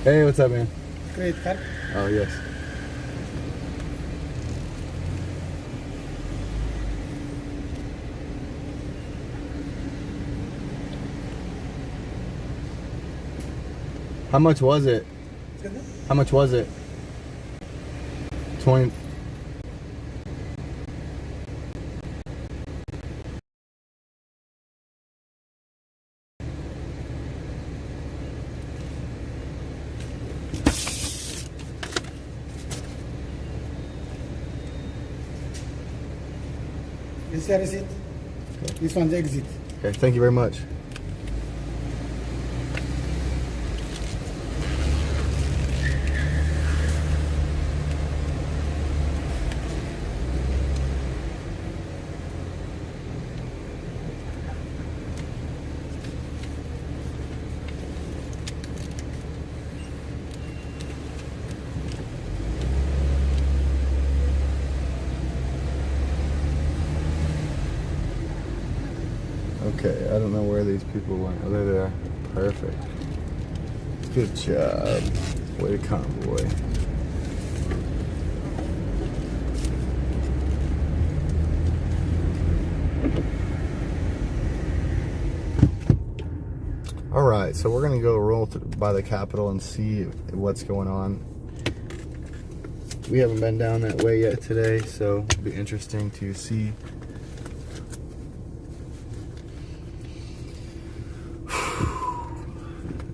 Hey, what's up, man? Great, car. Oh, yes. How much was it? How much was it? 20. This is a receipt. This one's exit. Okay, thank you very much. Okay, I don't know where these people went. Oh, they're there. Perfect. Good job. Way to convoy. Alright, so we're going to go roll by the Capitol and see what's going on. We haven't been down that way yet today, so it'll be interesting to see.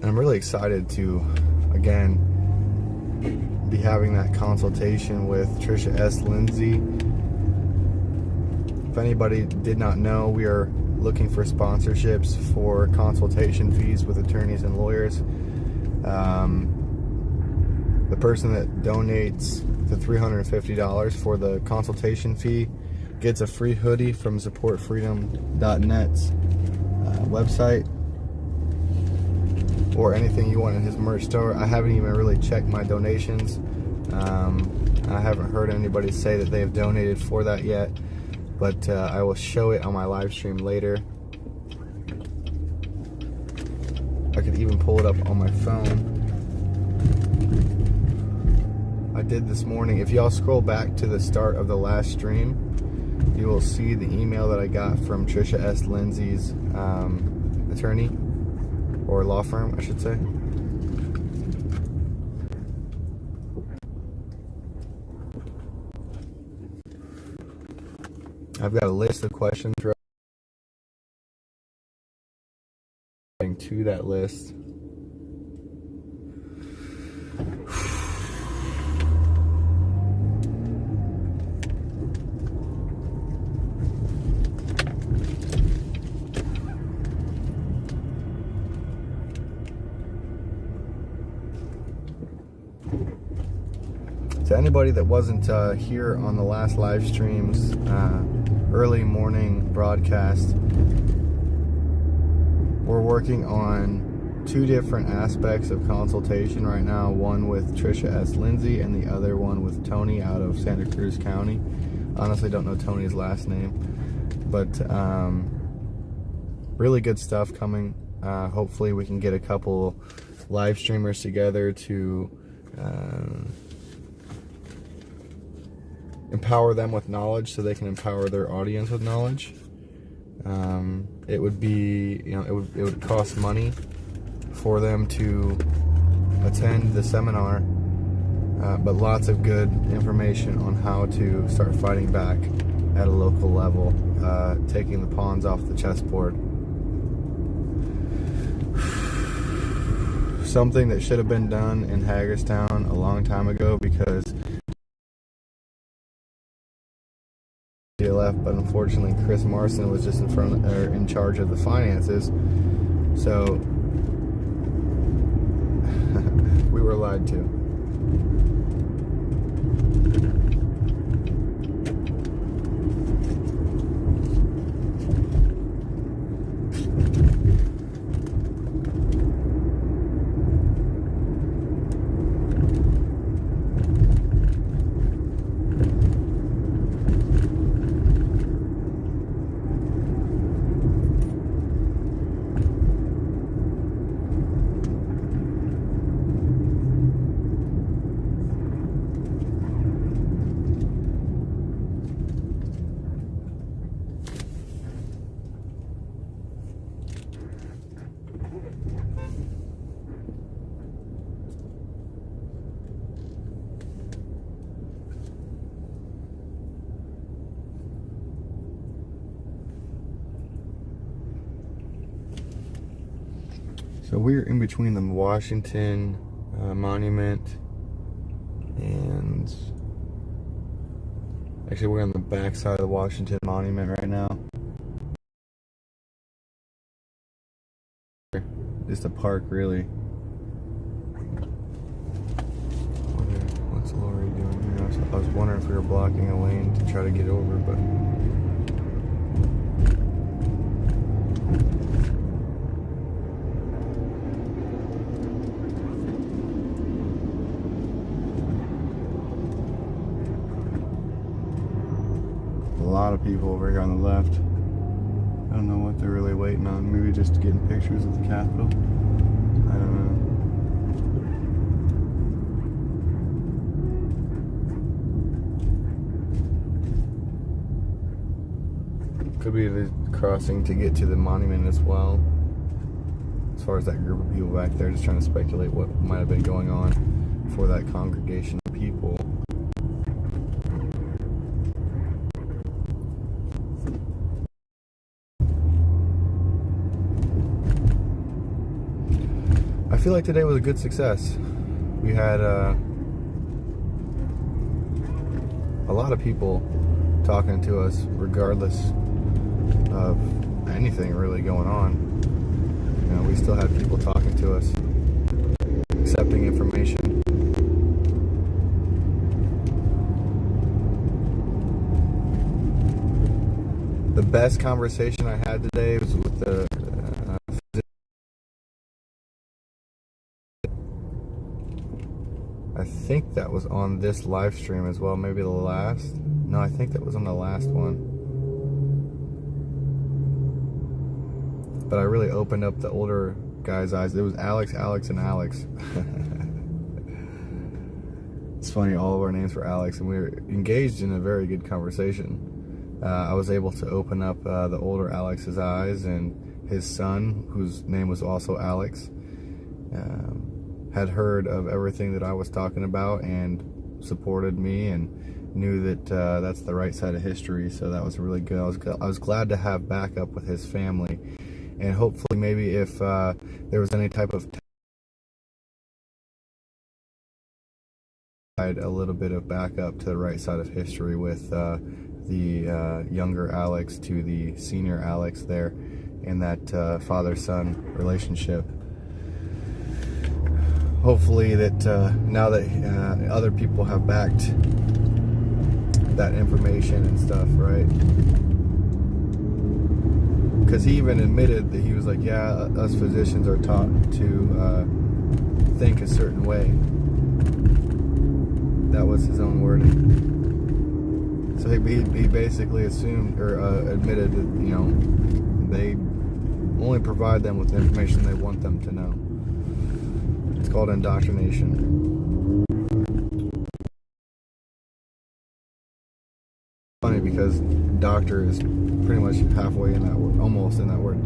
I'm really excited to, again, be having that consultation with Trisha S. Lindsay. If anybody did not know, we are looking for sponsorships for consultation fees with attorneys and lawyers. The person that donates the $350 for the consultation fee gets a free hoodie from supportfreedom.net's website, or anything you want in his merch store. I haven't even really checked my donations. I haven't heard anybody say that they have donated for that yet, but I will show it on my live stream later. I could even pull it up on my phone. I did this morning. If y'all scroll back to the start of the last stream, you will see the email that I got from Trisha S. Lindsay's attorney, or law firm, I should say. I've got a list of questions to that list. To anybody that wasn't here on the last live stream's early morning broadcast, we're working on two different aspects of consultation right now. One with Trisha S. Lindsay and the other one with Tony out of Santa Cruz County. Honestly, don't know Tony's last name, but really good stuff coming. Hopefully we can get a couple live streamers together to empower them with knowledge so they can empower their audience with knowledge. It would be, it would cost money for them to attend the seminar, but lots of good information on how to start fighting back at a local level, taking the pawns off the chessboard. Something that should have been done in Hagerstown a long time ago, because left, but unfortunately Chris Marson was just in charge of the finances, so we were lied to. So we're in between the Washington Monument and actually we're on the back side of the Washington Monument right now. Just a park, really. What's Lori doing here? I was wondering if we were blocking a lane to try to get over, but a lot of people over here on the left. I don't know what they're really waiting on. Maybe just getting pictures of the Capitol. I don't know. Could be the crossing to get to the monument as well. As far as that group of people back there, just trying to speculate what might have been going on for that congregation of people. I feel like today was a good success. We had a lot of people talking to us regardless of anything really going on. You know, we still had people talking to us, accepting information. The best conversation I had today was with the I think that was on this live stream as well, maybe the last. No, I think that was on the last one. But I really opened up the older guy's eyes. It was Alex, and Alex. It's funny, all of our names were Alex, and we were engaged in a very good conversation. I was able to open up the older Alex's eyes, and his son, whose name was also Alex, had heard of everything that I was talking about and supported me and knew that that's the right side of history. So that was really good. I was glad to have backup with his family, and hopefully maybe if there was any type of a little bit of backup to the right side of history with the younger Alex to the senior Alex there in that father-son relationship. Hopefully that now that other people have backed that information and stuff, right? Because he even admitted that he was like, yeah, us physicians are taught to think a certain way. That was his own wording. So he basically assumed or admitted that, you know, they only provide them with the information they want them to know. It's called indoctrination. Funny because doctor is pretty much halfway in that word, almost in that word,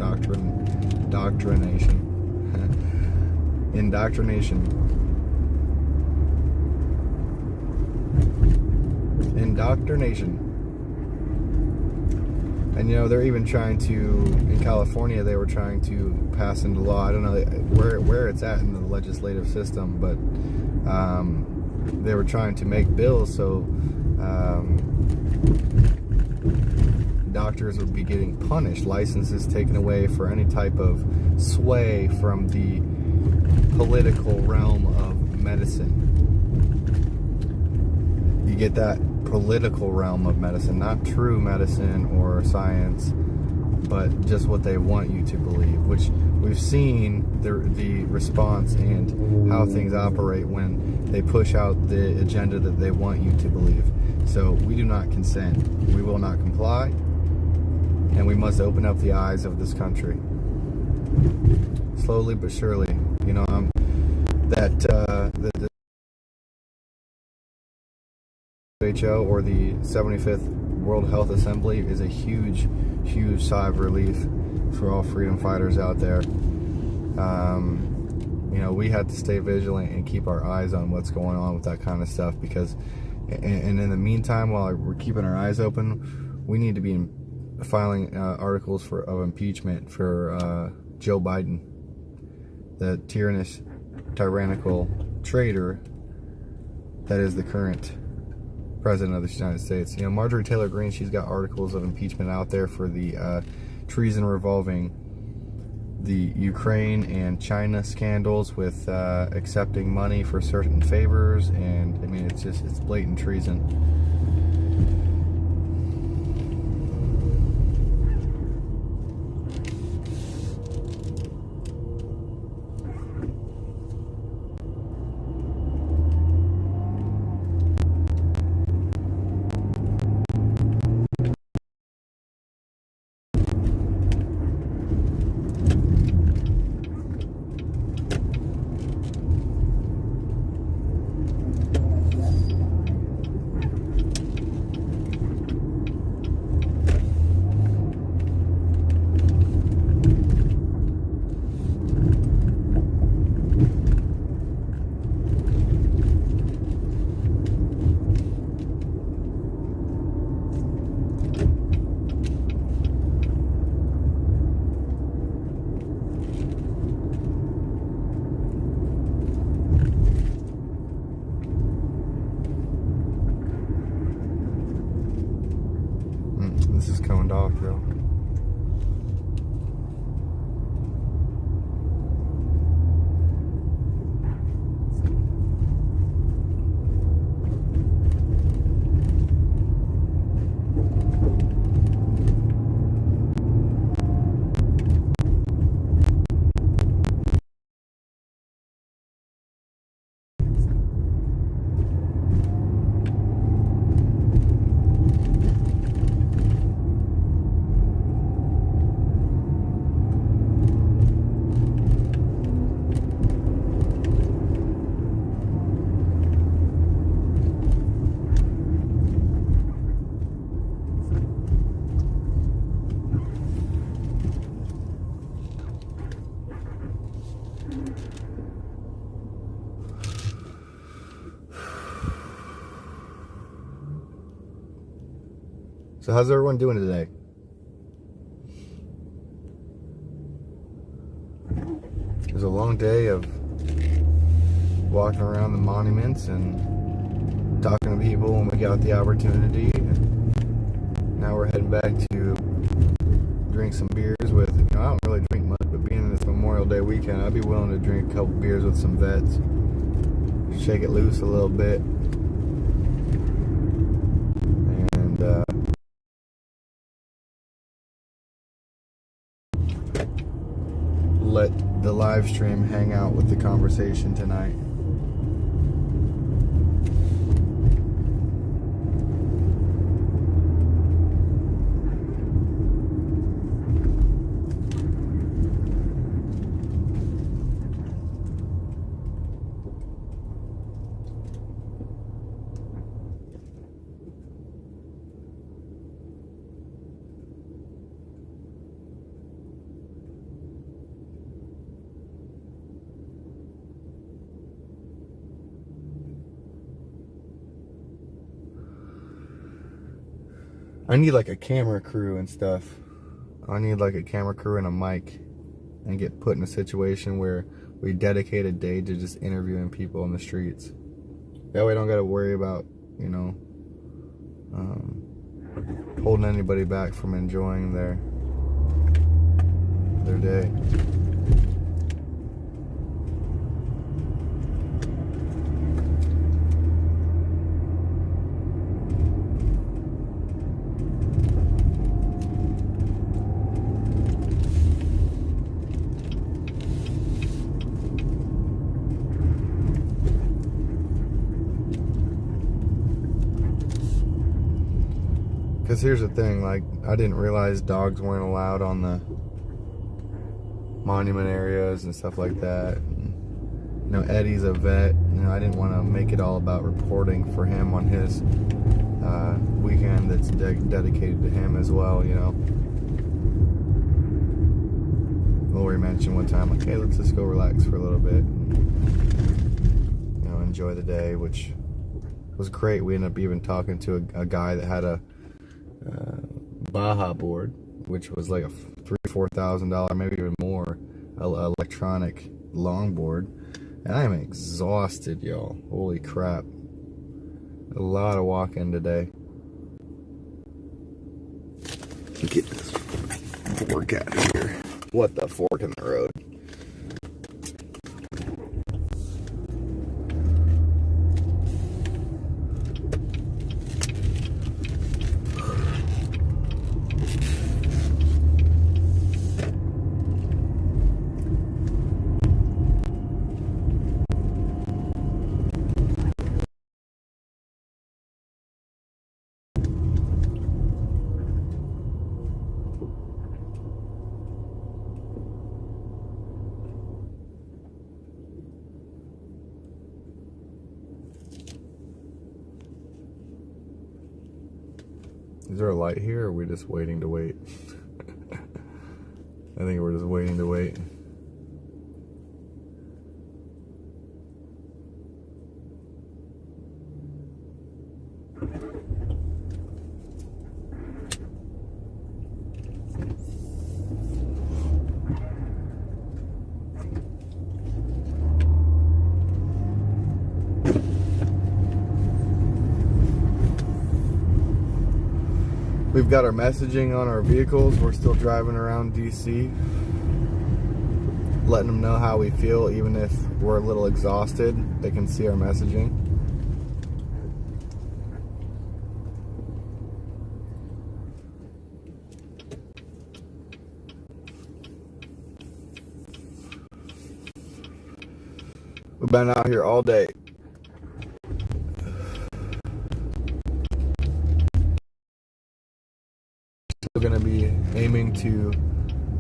doctrination. Indoctrination. Indoctrination. And you know, they're even trying to, in California, they were trying to pass into law. I don't know where it's at in the legislative system, but they were trying to make bills so doctors would be getting punished, licenses taken away for any type of sway from the political realm of medicine. You get that political realm of medicine, not true medicine or science, but just what they want you to believe, which we've seen the response and how things operate when they push out the agenda that they want you to believe. So we do not consent. We will not comply, and we must open up the eyes of this country. Slowly but surely. You know, the WHO or the 75th World Health Assembly is a huge sigh of relief for all freedom fighters out there. You know, we have to stay vigilant and keep our eyes on what's going on with that kind of stuff, because and in the meantime, while we're keeping our eyes open, we need to be filing articles of impeachment for Joe Biden. the tyrannical traitor that is the current president of the United States. You know, Marjorie Taylor Greene, she's got articles of impeachment out there for the treason revolving the Ukraine and China scandals with accepting money for certain favors, and I mean, it's blatant treason. This is coned off though. So how's everyone doing today? It was a long day of walking around the monuments and talking to people when we got the opportunity. And now we're heading back to drink some beers with, you know, I don't really drink much, but being in this Memorial Day weekend, I'd be willing to drink a couple beers with some vets. Shake it loose a little bit. And let the live stream hang out with the conversation tonight. I need like a camera crew and stuff. I need like a camera crew and a mic, and get put in a situation where we dedicate a day to just interviewing people on the streets. That way I don't gotta worry about, you know, holding anybody back from enjoying their day. Because here's the thing, like, I didn't realize dogs weren't allowed on the monument areas and stuff like that. And, you know, Eddie's a vet. You know, I didn't want to make it all about reporting for him on his weekend that's dedicated to him as well, you know. Lori mentioned one time, like, hey, let's just go relax for a little bit. You know, enjoy the day, which was great. We ended up even talking to a guy that had a Baja board, which was like a $3,000 to $4,000, maybe even more, electronic longboard. And I am exhausted, y'all. Holy crap. A lot of walking today. Get this fork out of here. What the fork in the road? Is there a light here, or are we just waiting to wait? I think we're just waiting to wait. We've got our messaging on our vehicles. We're still driving around DC, letting them know how we feel. Even if we're a little exhausted, they can see our messaging. We've been out here all day. We're going to be aiming to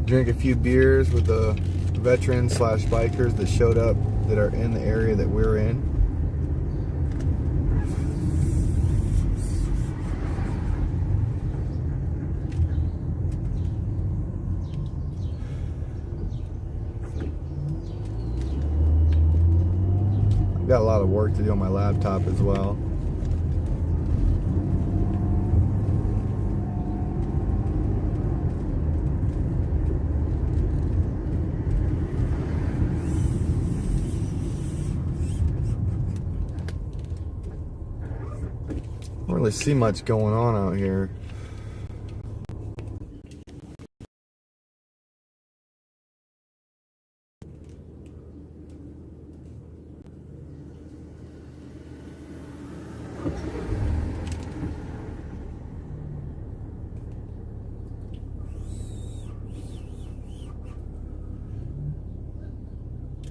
drink a few beers with the veterans / bikers that showed up that are in the area that we're in. I've got a lot of work to do on my laptop as well. Don't really see much going on out here.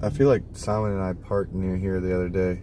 I feel like Simon and I parked near here the other day.